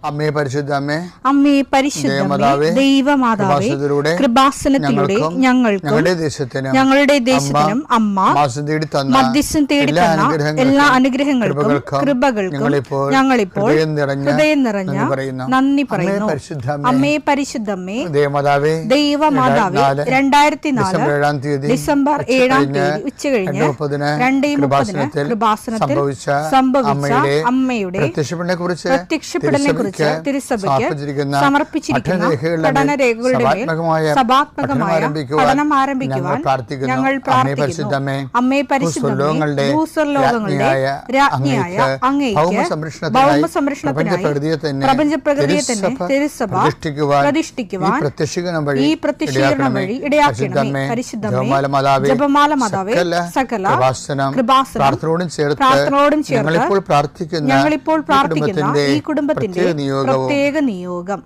അമ്മേ പരിശുദ്ധ അമ്മേ, അമ്മേ പരിശുദ്ധ ദൈവമാതാവേ, കൃപാസനത്തിലൂടെ ഞങ്ങൾക്കും ഞങ്ങളുടെ ദേശത്തിനും അമ്മ മധ്യസ്ഥം തേടി തന്ന എല്ലാ അനുഗ്രഹങ്ങൾക്കും കൃപകൾക്കും ഞങ്ങളിപ്പോൾ ഹൃദയം നിറഞ്ഞ നന്ദി പറയുന്നു. അമ്മേ പരിശുദ്ധമ്മേ ദൈവമാതാവേ, 2004 ഡിസംബർ 7 ഉച്ചകഴിഞ്ഞ് 2:30 കൃപാസനത്തിൽ സംഭവിച്ച അമ്മയുടെ പ്രത്യക്ഷപ്പെടലിനെ തിരുസഭയ്ക്ക് സമർപ്പിച്ചിരിക്കുന്ന പഠനരേഖകളുടെ മേൽ സഭാത്മകമായ പഠനം ആരംഭിക്കുവാൻ ഞങ്ങൾ പ്രാർത്ഥിക്കുന്നു. അമ്മേ പരിശുദ്ധമേ, ഭൂസ്വർലോകങ്ങളുടെ രാജ്ഞിയായ അങ്ങേയ്ക്ക് ഭൗമസംരക്ഷണത്തിനായി പ്രപഞ്ചപ്രകൃതിയെ തന്നെ തിരുസഭ പ്രതിഷ്ഠിക്കുവാൻ ഈ പ്രത്യക്ഷീകരണം വഴി ഇടയാക്കണമേ. പരിശുദ്ധമേ, ജപമാല മാതാവേ, സകല കൃപാസനം പ്രാർത്ഥനയോടും ചേർത്ത് ഞങ്ങളിപ്പോൾ പ്രാർത്ഥിക്കുന്ന ഈ കുടുംബത്തിന്റെ പ്രത്യേക നിയോഗം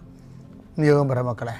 പറ മക്കളെ.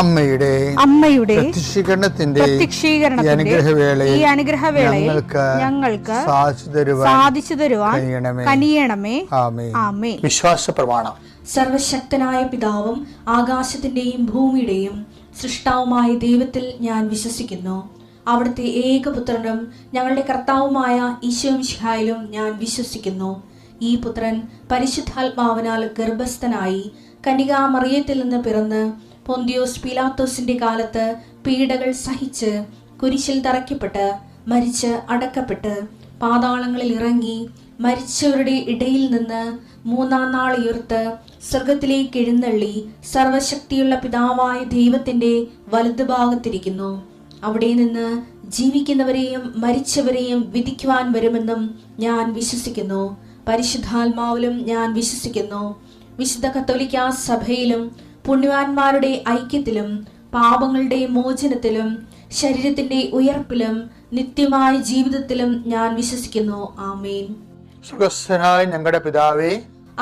അമ്മയുടെ പ്രത്യക്ഷീകരണത്തിന്റെ ഈ അനുഗ്രഹവേളയിൽ ഞങ്ങൾക്ക് സാധിച്ചു തരുവാൻ കനിയണമേ. ആമേൻ. വിശ്വാസ പ്രമാണം. സർവശക്തനായ പിതാവും ആകാശത്തിന്റെയും ഭൂമിയുടെയും സൃഷ്ടാവുമായ ദൈവത്തിൽ ഞാൻ വിശ്വസിക്കുന്നു. അവിടുത്തെ ഏകപുത്രനും ഞങ്ങളുടെ കർത്താവുമായ ഈശോ മിശിഹായിലും ഞാൻ വിശ്വസിക്കുന്നു. ഈ പുത്രൻ പരിശുദ്ധാത്മാവിനാൽ ഗർഭസ്ഥനായി കന്യകാമറിയത്തിൽ നിന്ന് പിറന്ന് പൊന്തിയോസ് പീലാത്തോസിന്റെ കാലത്ത് പീഡകൾ സഹിച്ച് കുരിശിൽ തറയ്ക്കപ്പെട്ട് മരിച്ച് അടക്കപ്പെട്ട് പാതാളങ്ങളിൽ ഇറങ്ങി മരിച്ചവരുടെ ഇടയിൽ നിന്ന് 3-ാം നാൾ ഉയർത്ത് സ്വർഗത്തിലേക്ക് എഴുന്നള്ളി സർവശക്തിയുള്ള പിതാവായ ദൈവത്തിന്റെ വലതുഭാഗത്തിരിക്കുന്നു. അവിടെ നിന്ന് ജീവിക്കുന്നവരെയും മരിച്ചവരെയും വിധിക്കുവാൻ വരുമെന്നും ഞാൻ വിശ്വസിക്കുന്നു. പരിശുദ്ധാത്മാവിലും ഞാൻ വിശ്വസിക്കുന്നു. വിശുദ്ധ കത്തോലിക്കാ സഭയിലും പുണ്യവാന്മാരുടെ ഐക്യത്തിലും പാപങ്ങളുടെ മോചനത്തിലും ശരീരത്തിന്റെ ഉയർപ്പിലും നിത്യമായ ജീവിതത്തിലും ഞാൻ വിശ്വസിക്കുന്നു. ആമേൻ. സ്വർഗ്ഗസ്ഥനായ ഞങ്ങളുടെ പിതാവേ,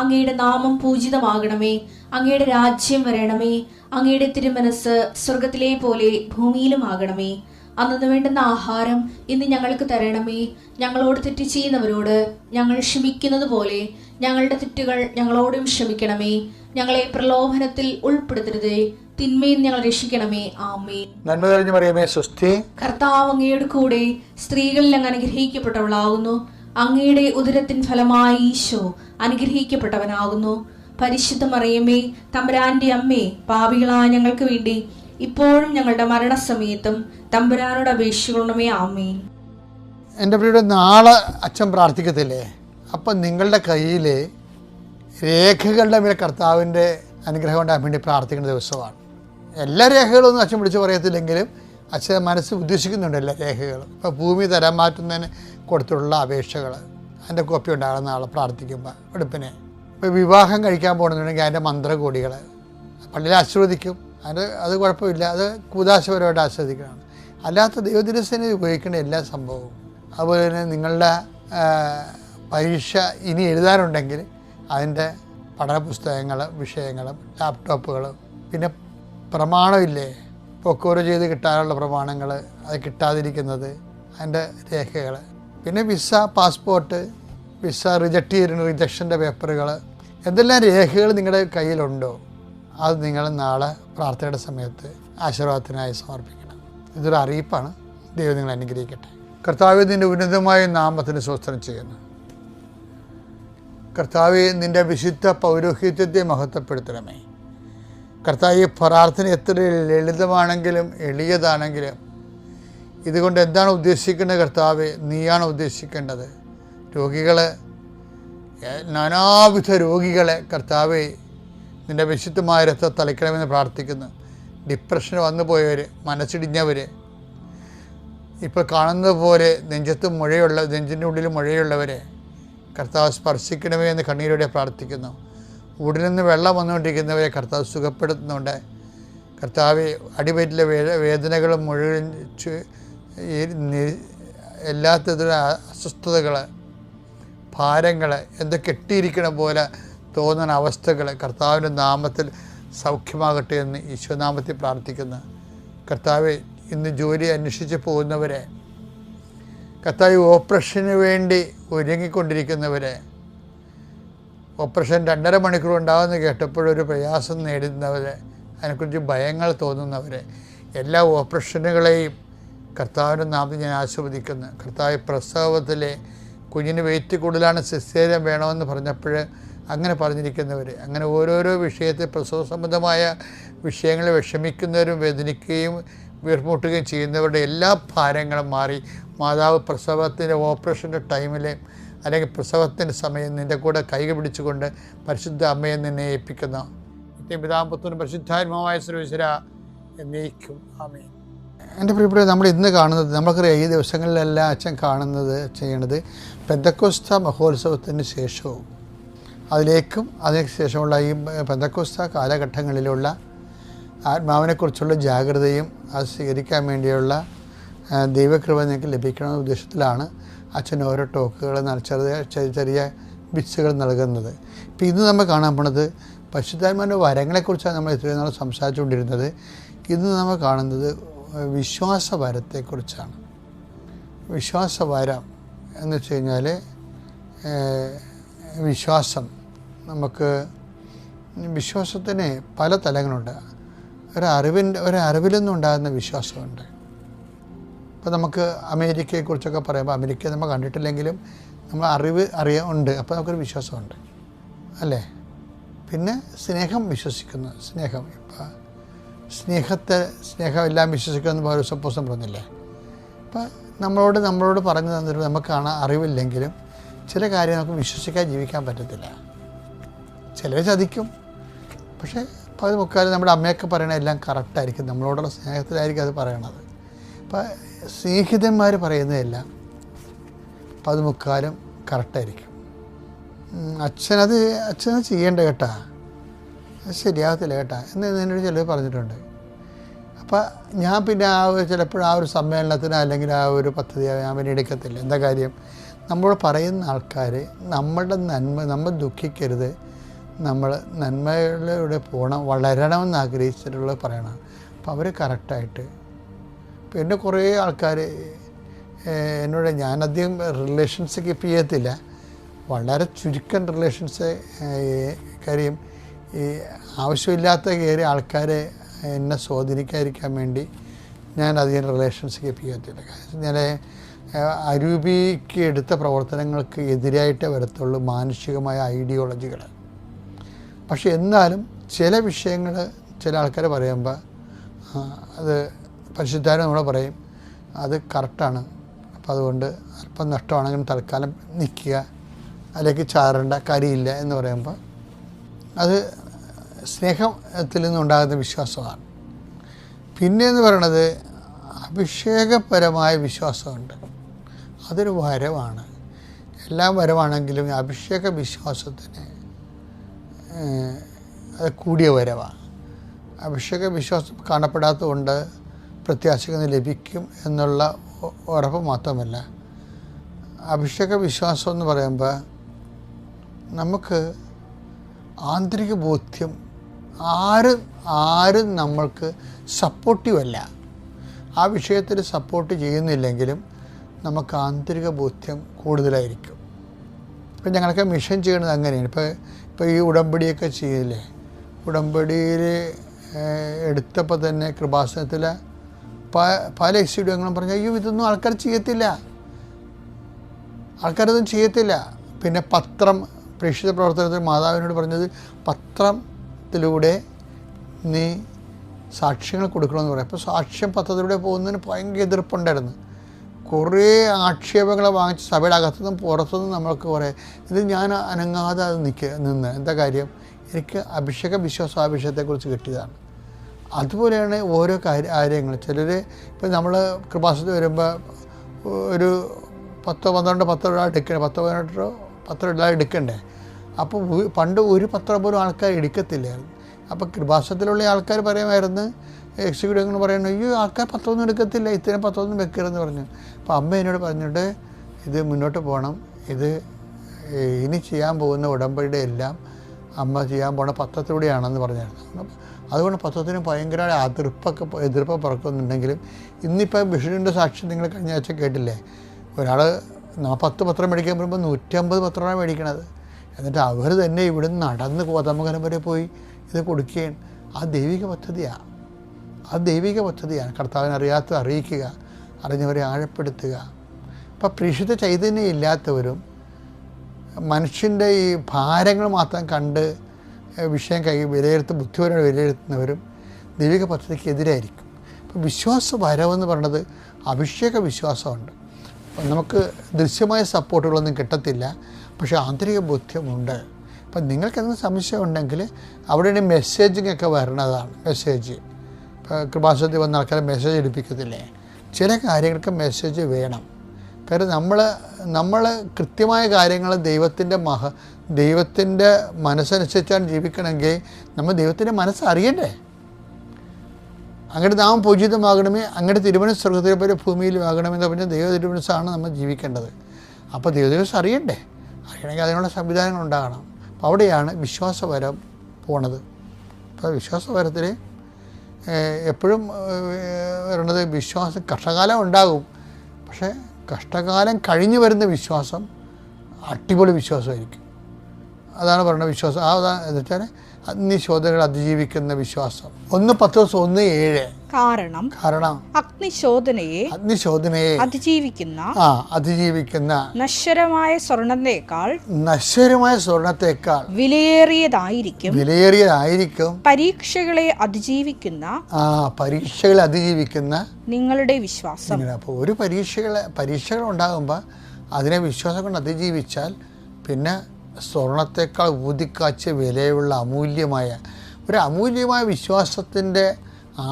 അങ്ങയുടെ നാമം പൂജിതമാകണമേ. അങ്ങയുടെ രാജ്യം വരണമേ. അങ്ങയുടെ തിരുമനസ് സ്വർഗത്തിലെ പോലെ ഭൂമിയിലും ആകണമേ. അന്നു വേണ്ടുന്ന ആഹാരം ഇന്ന് ഞങ്ങൾക്ക് തരണമേ. ഞങ്ങളോട് തെറ്റ് ചെയ്യുന്നവരോട് ഞങ്ങൾ ക്ഷമിക്കുന്നത് പോലെ ഞങ്ങളുടെ തെറ്റുകൾ ഞങ്ങളോടും ക്ഷമിക്കണമേ. ഞങ്ങളെ പ്രലോഭനത്തിൽ ഉൾപ്പെടുത്തരുതേ, തിന്മയിൽ ഞങ്ങൾ രക്ഷിക്കണമേ. ആമേൻ. നന്മ നിറഞ്ഞ മറിയമേ, സ്വസ്തി. കർത്താവ് അങ്ങയുടെ കൂടെ സ്ത്രീകളിൽ അങ്ങ് അനുഗ്രഹിക്കപ്പെട്ടവളാകുന്നു. അങ്ങയുടെ ഉദരത്തിൻ ഫലമായി ഈശോ അനുഗ്രഹിക്കപ്പെട്ടവനാകുന്നു. പരിശുദ്ധ മറിയമേ, തമ്പുരാന്റെ അമ്മേ, പാപികളായ ഞങ്ങൾക്ക് വേണ്ടി ഇപ്പോഴും ഞങ്ങളുടെ മരണസമയത്തും തമ്പുരാനോട് അപേക്ഷിക്കണമേ. ആമേൻ. എൻ്റെ പ്രിയയുടെ, നാളെ അച്ഛൻ പ്രാർത്ഥിക്കത്തില്ലേ? അപ്പം നിങ്ങളുടെ കയ്യിൽ രേഖകളുടെ മേലെ കർത്താവിൻ്റെ അനുഗ്രഹം ഉണ്ടാകാൻ വേണ്ടി പ്രാർത്ഥിക്കുന്ന ദിവസമാണ്. എല്ലാ രേഖകളൊന്നും അച്ഛൻ വിളിച്ച് പറയത്തില്ലെങ്കിലും അച്ഛൻ മനസ്സ് ഉദ്ദേശിക്കുന്നുണ്ട് എല്ലാ രേഖകളും. ഇപ്പോൾ ഭൂമി തരം മാറ്റുന്നതിന് കൊടുത്തിട്ടുള്ള അപേക്ഷകൾ, അതിൻ്റെ കോപ്പി ഉണ്ടാകണം നാളെ പ്രാർത്ഥിക്കുമ്പോൾ വെളുപ്പിനെ. ഇപ്പോൾ വിവാഹം കഴിക്കാൻ പോകണമെന്നുണ്ടെങ്കിൽ അതിൻ്റെ മന്ത്രകോടികൾ പള്ളിയിൽ ആസ്വദിക്കും. അത് കുഴപ്പമില്ല, അത് കൂതാശപരമായിട്ട് ആസ്വദിക്കണം. അല്ലാത്ത ദൈവദിനസേന ഉപയോഗിക്കേണ്ട എല്ലാ സംഭവവും. അതുപോലെ തന്നെ നിങ്ങളുടെ പരീക്ഷ ഇനി എഴുതാനുണ്ടെങ്കിൽ അതിൻ്റെ പഠനപുസ്തകങ്ങൾ, വിഷയങ്ങളും ലാപ്ടോപ്പുകളും, പിന്നെ പ്രമാണമില്ലേ, പൊക്കോറ് ചെയ്ത് കിട്ടാനുള്ള പ്രമാണങ്ങൾ, അത് കിട്ടാതിരിക്കുന്നത്, അതിൻ്റെ രേഖകൾ, പിന്നെ വിസ, പാസ്പോർട്ട്, വിസ റിജക്റ്റ് ചെയ്തിരുന്ന റിജക്ഷൻ്റെ പേപ്പറുകൾ, എന്തെല്ലാം രേഖകൾ നിങ്ങളുടെ കയ്യിലുണ്ടോ അത് നിങ്ങൾ നാളെ പ്രാർത്ഥനയുടെ സമയത്ത് ആശീർവാദത്തിനായി സമർപ്പിക്കണം. ഇതൊരു അറിയിപ്പാണ്. ദൈവം നിങ്ങൾ അനുഗ്രഹിക്കട്ടെ. കർത്താവേ, നിൻ്റെ ഉന്നതമായ നാമത്തിന് സ്തോത്രം ചെയ്യുന്നു. കർത്താവേ, നിൻ്റെ വിശുദ്ധ പൗരോഹിത്യത്തെ മഹത്വപ്പെടുത്തണമേ. കർത്താവ്, ഈ പ്രാർത്ഥന എത്ര ലളിതമാണെങ്കിലും എളിയതാണെങ്കിലും ഇതുകൊണ്ട് എന്താണ് ഉദ്ദേശിക്കുന്നത് കർത്താവ്? നീയാണ് ഉദ്ദേശിക്കേണ്ടത്. രോഗികൾ, നാനാവിധ രോഗികളെ കർത്താവെ നിൻ്റെ വിശുദ്ധമായ രക്തം തളിക്കണമെന്ന് പ്രാർത്ഥിക്കുന്നു. ഡിപ്രഷന് വന്നു പോയവർ, മനസ്സിടിഞ്ഞവർ, ഇപ്പോൾ കാണുന്നത് പോലെ നെഞ്ചിൻ്റെ ഉള്ളിൽ മുഴയുള്ളവരെ കർത്താവ് സ്പർശിക്കണമേ എന്ന് കണ്ണീരോടെ പ്രാർത്ഥിക്കുന്നു. ഉടലിൽ നിന്ന് വെള്ളം വന്നുകൊണ്ടിരിക്കുന്നവരെ കർത്താവ് സുഖപ്പെടുത്തുന്നുണ്ട്. കർത്താവ്, അടിവയറ്റിലെ വേദനകളും മുഴുവൻ എല്ലാത്തരം അസ്വസ്ഥതകൾ, ഭാരങ്ങൾ, എന്തോ കെട്ടിയിരിക്കണ പോലെ തോന്നുന്ന അവസ്ഥകൾ കർത്താവിൻ്റെ നാമത്തിൽ സൗഖ്യമാകട്ടെ എന്ന് ഈശോനാമത്തിൽ പ്രാർത്ഥിക്കുന്നു. കർത്താവ്, ഇന്ന് ജോലി അന്വേഷിച്ച് പോകുന്നവരെ, കർത്താവ്, ഓപ്പറേഷന് വേണ്ടി ഒരുങ്ങിക്കൊണ്ടിരിക്കുന്നവരെ, ഓപ്പറേഷൻ 2.5 മണിക്കൂർ ഉണ്ടാകുമെന്ന് കേട്ടപ്പോഴൊരു പ്രയാസം നേടുന്നവരെ, അതിനെക്കുറിച്ച് ഭയങ്ങൾ തോന്നുന്നവരെ, എല്ലാ ഓപ്പറേഷനുകളെയും കർത്താവിൻ്റെ നാമത്തിൽ ഞാൻ ആശീർവദിക്കുന്നു. കർത്താവ്, പ്രസവത്തിലെ കുഞ്ഞിന് വെയിറ്റ് കൂടുതലാണ്, സിസേറിയൻ വേണമെന്ന് പറഞ്ഞപ്പോൾ അങ്ങനെ പറഞ്ഞിരിക്കുന്നവർ, അങ്ങനെ ഓരോരോ വിഷയത്തിൽ പ്രസവ സംബന്ധമായ വിഷയങ്ങളിൽ വിഷമിക്കുന്നവരും വേദനിക്കുകയും വീർമുട്ടുകയും ചെയ്യുന്നവരുടെ എല്ലാ ഭാരങ്ങളും മാറി മാതാവ് പ്രസവത്തിൻ്റെ ഓപ്പറേഷൻ്റെ ടൈമിൽ അല്ലെങ്കിൽ പ്രസവത്തിൻ്റെ സമയം നിൻ്റെ കൂടെ കൈകൾ പിടിച്ചുകൊണ്ട് പരിശുദ്ധ അമ്മയെ നിന്നെ ഏൽപ്പിക്കുന്നു. പിതാപുത്രനും പരിശുദ്ധാത്മാവായ സർവ്വേശ്വര എന്നേക്കും ആമേൻ. എൻ്റെ പ്രിയപ്പെട്ട, നമ്മൾ ഇന്ന് കാണുന്നത്, നമുക്കറിയാം ഈ ദിവസങ്ങളിലെല്ലാം അച്ഛൻ ചെയ്യണത് പെന്തക്കോസ്ത മഹോത്സവത്തിന് ശേഷവും അതിലേക്കും അതിന് ശേഷമുള്ള ഈ പെന്തക്കോസ്ത കാലഘട്ടങ്ങളിലുള്ള ആത്മാവിനെക്കുറിച്ചുള്ള ജാഗ്രതയും അത് സ്വീകരിക്കാൻ വേണ്ടിയുള്ള ദൈവകൃപ നിങ്ങൾക്ക് ലഭിക്കണമെന്ന ഉദ്ദേശത്തിലാണ് അച്ഛൻ ഓരോ ടോക്കുകൾ ചെറിയ ബിറ്റ്സുകൾ നൽകുന്നത്. ഇപ്പം ഇന്ന് നമ്മൾ കാണാൻ പോണത് പരിശുദ്ധാത്മാവിൻ്റെ വരങ്ങളെക്കുറിച്ചാണ് നമ്മൾ ഇത്രയും നാൾ സംസാരിച്ചുകൊണ്ടിരുന്നത്. ഇന്ന് നമ്മൾ കാണുന്നത് വിശ്വാസവരത്തെക്കുറിച്ചാണ്. വിശ്വാസവരം എന്ന് വെച്ച് കഴിഞ്ഞാൽ നമുക്ക് വിശ്വാസത്തിന് പല തലങ്ങളുണ്ട്. ഒരറിവിൽ നിന്നുണ്ടാകുന്ന വിശ്വാസമുണ്ട്. ഇപ്പോൾ നമുക്ക് അമേരിക്കയെക്കുറിച്ചൊക്കെ പറയുമ്പോൾ അമേരിക്ക നമ്മൾ കണ്ടിട്ടില്ലെങ്കിലും നമ്മൾ ഉണ്ട്, അപ്പോൾ നമുക്കൊരു വിശ്വാസമുണ്ട് അല്ലേ. പിന്നെ സ്നേഹം വിശ്വസിക്കുന്നു, ഇപ്പോൾ സ്നേഹമെല്ലാം വിശ്വസിക്കുമെന്ന് പൗലോസ് പറഞ്ഞില്ലേ. അപ്പോൾ നമ്മളോട് പറഞ്ഞു തന്നിട്ട് നമുക്ക് അറിവില്ലെങ്കിലും ചില കാര്യം നമുക്ക് വിശ്വസിക്കാൻ ജീവിക്കാൻ പറ്റത്തില്ല. ചിലർ ചതിക്കും, പക്ഷേ അപ്പോൾ അത് മുക്കാലും നമ്മുടെ അമ്മയൊക്കെ പറയണ എല്ലാം കറക്റ്റായിരിക്കും, നമ്മളോടുള്ള സ്നേഹത്തിലായിരിക്കും അത് പറയണത്. അപ്പോൾ സ്നേഹിതന്മാർ പറയുന്നതെല്ലാം അപ്പോൾ അത് മുക്കാലും കറക്റ്റായിരിക്കും. അച്ഛനത് ചെയ്യേണ്ട കേട്ടാ, അത് ശരിയാകത്തില്ല കേട്ടാ എന്ന് എന്നോട് ചിലർ പറഞ്ഞിട്ടുണ്ട്. അപ്പോൾ ഞാൻ പിന്നെ ചിലപ്പോൾ ആ ഒരു സമ്മേളനത്തിന് അല്ലെങ്കിൽ ആ ഒരു പദ്ധതി ഞാൻ പിന്നെ എടുക്കത്തില്ല. എന്താ കാര്യം? നമ്മളോട് പറയുന്ന ആൾക്കാർ നമ്മൾ ദുഃഖിക്കരുത്, നമ്മൾ നന്മകളിലൂടെ വളരണമെന്ന് ആഗ്രഹിച്ചിട്ടുള്ളത് പറയണം. അപ്പോൾ അവർ കറക്റ്റായിട്ട് ഇപ്പോൾ എൻ്റെ കുറേ ആൾക്കാർ എന്നോട്, ഞാനധികം റിലേഷൻസ് കീപ്പ് ചെയ്യത്തില്ല, വളരെ ചുരുക്കം റിലേഷൻസ്. കാര്യം ഈ ആവശ്യമില്ലാത്ത കയറി ആൾക്കാരെ എന്നെ സ്വാധീനിക്കാതിരിക്കാൻ വേണ്ടി ഞാൻ അധികം റിലേഷൻസ് കീപ്പ് ചെയ്യത്തില്ല. കാരണം ഞാൻ അരൂപിക്ക് എടുത്ത പ്രവർത്തനങ്ങൾക്ക് എതിരായിട്ടേ വരത്തുള്ളൂ മാനുഷികമായ ഐഡിയോളജികൾ. പക്ഷെ എന്നാലും ചില വിഷയങ്ങൾ ചില ആൾക്കാർ പറയുമ്പോൾ അത് പരിശുദ്ധാരും നമ്മളെ പറയും അത് കറക്റ്റാണ്, അപ്പോൾ അതുകൊണ്ട് അല്പം നഷ്ടമാണെങ്കിലും തൽക്കാലം നിൽക്കുക, അല്ലെങ്കിൽ ചാരേണ്ട കാര്യമില്ല എന്ന് പറയുമ്പോൾ അത് സ്നേഹത്തിൽ നിന്നുണ്ടാകുന്ന വിശ്വാസമാണ്. പിന്നെയെന്ന് പറയണത് അഭിഷേകപരമായ വിശ്വാസമുണ്ട്. അതൊരു വരവാണ്. എല്ലാം വരവാണെങ്കിലും അഭിഷേക വിശ്വാസത്തിന് അത് കൂടിയ വരവാണ്. അഭിഷേക വിശ്വാസം കാണപ്പെടാത്തതുകൊണ്ട് പ്രത്യാശകൾ ലഭിക്കും എന്നുള്ള ഉറപ്പ് മാത്രമല്ല, അഭിഷേക വിശ്വാസം എന്ന് പറയുമ്പോൾ നമുക്ക് ആന്തരിക ബോധ്യം, ആരും നമ്മൾക്ക് സപ്പോർട്ടീവല്ല, ആ വിഷയത്തിൽ സപ്പോർട്ട് ചെയ്യുന്നില്ലെങ്കിലും നമുക്ക് ആന്തരിക ബോധ്യം കൂടുതലായിരിക്കും. ഇപ്പം ഞങ്ങളൊക്കെ മിഷൻ ചെയ്യണത് അങ്ങനെയാണ്. ഇപ്പോൾ ഈ ഉടമ്പടിയൊക്കെ ചെയ്യില്ലേ, ഉടമ്പടിയിൽ എടുത്തപ്പോൾ തന്നെ കൃപാസനത്തിൽ പല എക്സിഡ്യങ്ങളും പറഞ്ഞു, അയ്യോ ഇതൊന്നും ആൾക്കാർ ചെയ്യത്തില്ല, ആൾക്കാരൊന്നും ചെയ്യത്തില്ല. പിന്നെ പത്രം, പ്രേക്ഷിത പ്രവർത്തനത്തിൽ മാതാവിനോട് പറഞ്ഞത് പത്രത്തിലൂടെ നീ സാക്ഷ്യങ്ങൾ കൊടുക്കണമെന്ന് പറയും. അപ്പോൾ സാക്ഷ്യം പത്രത്തിലൂടെ പോകുന്നതിന് ഭയങ്കര എതിർപ്പുണ്ടായിരുന്നു. കുറേ ആക്ഷേപങ്ങൾ വാങ്ങിച്ച് സഭയുടെ അകത്തുനിന്നും പുറത്തുനിന്നും നമ്മൾക്ക് കുറേ ഇത് ഞാൻ അനങ്ങാതെ അത് നിന്ന് എന്താ കാര്യം, എനിക്ക് വിശ്വാസാഭിഷേകത്തെക്കുറിച്ച് കിട്ടിയതാണ്. അതുപോലെയാണ് ഓരോ കാര്യങ്ങൾ. ചിലർ ഇപ്പം നമ്മൾ കൃപാസനത്തിൽ വരുമ്പോൾ ഒരു 10-12 എടുക്കണേ, 10-18 എടുക്കണ്ടേ. അപ്പോൾ പണ്ട് ഒരു പത്രം പോലും ആൾക്കാർ എടുക്കത്തില്ലായിരുന്നു. അപ്പോൾ കൃപാസനത്തിലുള്ള ആൾക്കാർ പറയുമായിരുന്നു, എക്സിക്യൂട്ടീവ് അങ്ങനെ പറയുന്നു, അയ്യോ ആൾക്കാർ പത്രമൊന്നും എടുക്കത്തില്ല, ഇത്രയും പത്രമൊന്നും വെക്കരുതെന്ന് പറഞ്ഞു. അപ്പോൾ അമ്മ എന്നോട് പറഞ്ഞിട്ട് ഇത് മുന്നോട്ട് പോകണം, ഇത് ഇനി ചെയ്യാൻ പോകുന്ന ഉടമ്പടിയുടെ എല്ലാം അമ്മ ചെയ്യാൻ പോണ പത്രത്തിലൂടെയാണെന്ന് പറഞ്ഞായിരുന്നു. അതുകൊണ്ട് പത്രത്തിന് ഭയങ്കര എതിർപ്പ് പറക്കുന്നുണ്ടെങ്കിലും ഇന്നിപ്പോൾ ബിഷപ്പിൻ്റെ സാക്ഷ്യം നിങ്ങൾ കഴിഞ്ഞ ആഴ്ച കേട്ടില്ലേ, ഒരാൾ 10 പത്രം മേടിക്കാൻ വരുമ്പോൾ 150 പത്രമാണ് മേടിക്കണത്. എന്നിട്ട് അവർ തന്നെ ഇവിടുന്ന് നടന്ന് കോതമംഗലം വരെ പോയി ഇത് കൊടുക്കുകയാണ്. ആ ദൈവിക പദ്ധതിയാണ്, കർത്താവിനെ അറിയിക്കുക, അറിഞ്ഞവരെ ആഴപ്പെടുത്തുക. ഇപ്പം പ്രേക്ഷിത ചൈതന്യം ഇല്ലാത്തവരും മനുഷ്യൻ്റെ ഈ ഭാരങ്ങൾ മാത്രം കണ്ട് വിഷയം ബുദ്ധിപരമായി വിലയിരുത്തുന്നവരും ദൈവിക പദ്ധതിക്ക് എതിരായിരിക്കും. ഇപ്പോൾ വിശ്വാസ വരവെന്ന് പറയുന്നത് അഭിഷേക വിശ്വാസമുണ്ട്. അപ്പം നമുക്ക് ദൃശ്യമായ സപ്പോർട്ടുകളൊന്നും കിട്ടത്തില്ല, പക്ഷേ ആന്തരിക ബോധ്യമുണ്ട്. അപ്പം നിങ്ങൾക്ക് എന്തെങ്കിലും സംശയം ഉണ്ടെങ്കിൽ അവിടെയാണ് മെസ്സേജിങ് ഒക്കെ വരണതാണ്. മെസ്സേജ് ഇപ്പോൾ കൃപാസനത്തിൽ വന്ന ആൾക്കാരെ മെസ്സേജ് എടുപ്പിക്കത്തില്ലേ, ചില കാര്യങ്ങൾക്ക് മെസ്സേജ് വേണം. കാര്യം നമ്മൾ കൃത്യമായ കാര്യങ്ങൾ ദൈവത്തിൻ്റെ മനസ്സനുസരിച്ചാണ് ജീവിക്കണമെങ്കിൽ നമ്മൾ ദൈവത്തിൻ്റെ മനസ്സറിയണ്ടേ. അങ്ങയുടെ നാമം പൂജിതമാകണമേ, അങ്ങയുടെ തിരുമനസ് സ്വർഗ്ഗത്തിലെ പോലെ ഭൂമിയിലും ആകണമെന്ന് പറഞ്ഞ ദൈവ തിരുമനസ്സാണ് നമ്മൾ ജീവിക്കേണ്ടത്. അപ്പോൾ ദൈവത്തിനസ് അറിയണമെങ്കിൽ അതിനുള്ള സംവിധാനങ്ങൾ ഉണ്ടാകണം. അപ്പോൾ അവിടെയാണ് വിശ്വാസവരം പോണത്. അപ്പോൾ വിശ്വാസവരത്തിൽ എപ്പോഴും വരണത് വിശ്വാസം കഷ്ടകാലം ഉണ്ടാകും, പക്ഷേ കഷ്ടകാലം കഴിഞ്ഞ് വരുന്ന വിശ്വാസം അടിപൊളി വിശ്വാസമായിരിക്കും. അതാണ് പറയുന്നത് വിശ്വാസം. എന്ന് വെച്ചാൽ അഗ്നിശോധനകൾ അതിജീവിക്കുന്ന വിശ്വാസം. 1 പത്രോസ് 1:7 കാരണം അഗ്നിശോധനയെ അതിജീവിക്കുന്ന നശ്വരമായ സ്വർണത്തേക്കാൾ വിലയേറിയതായിരിക്കും പരീക്ഷകളെ അതിജീവിക്കുന്ന നിങ്ങളുടെ വിശ്വാസം. അപ്പോൾ ഒരു പരീക്ഷകൾ ഉണ്ടാകുമ്പോൾ അതിനെ വിശ്വാസം കൊണ്ട് അതിജീവിച്ചാൽ പിന്നെ സ്വർണത്തേക്കാൾ ഊതിക്കാച്ച് വിലയുള്ള അമൂല്യമായ വിശ്വാസത്തിൻ്റെ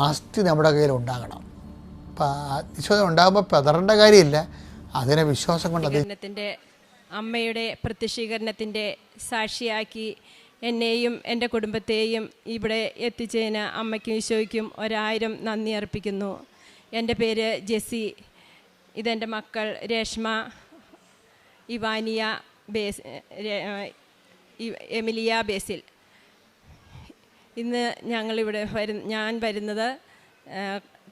ആസ്തി നമ്മുടെ കയ്യിൽ ഉണ്ടാകണം. അപ്പം വിശ്വാസം ഉണ്ടാകുമ്പോൾ പതറേണ്ട കാര്യമില്ല, അതിനെ വിശ്വാസം കൊണ്ട് അമ്മയുടെ പ്രത്യക്ഷീകരണത്തിൻ്റെ സാക്ഷിയാക്കി എന്നെയും എൻ്റെ കുടുംബത്തെയും ഇവിടെ എത്തിച്ചതിന് അമ്മയ്ക്കും ഈശോയ്ക്കും 1000 നന്ദി അർപ്പിക്കുന്നു. എൻ്റെ പേര് ജെസി, ഇതെൻ്റെ മക്കൾ രേഷ്മ, ഇവാനിയ, എമിലിയ, ബേസിൽ. ഇന്ന് ഞങ്ങളിവിടെ ഞാൻ വരുന്നത്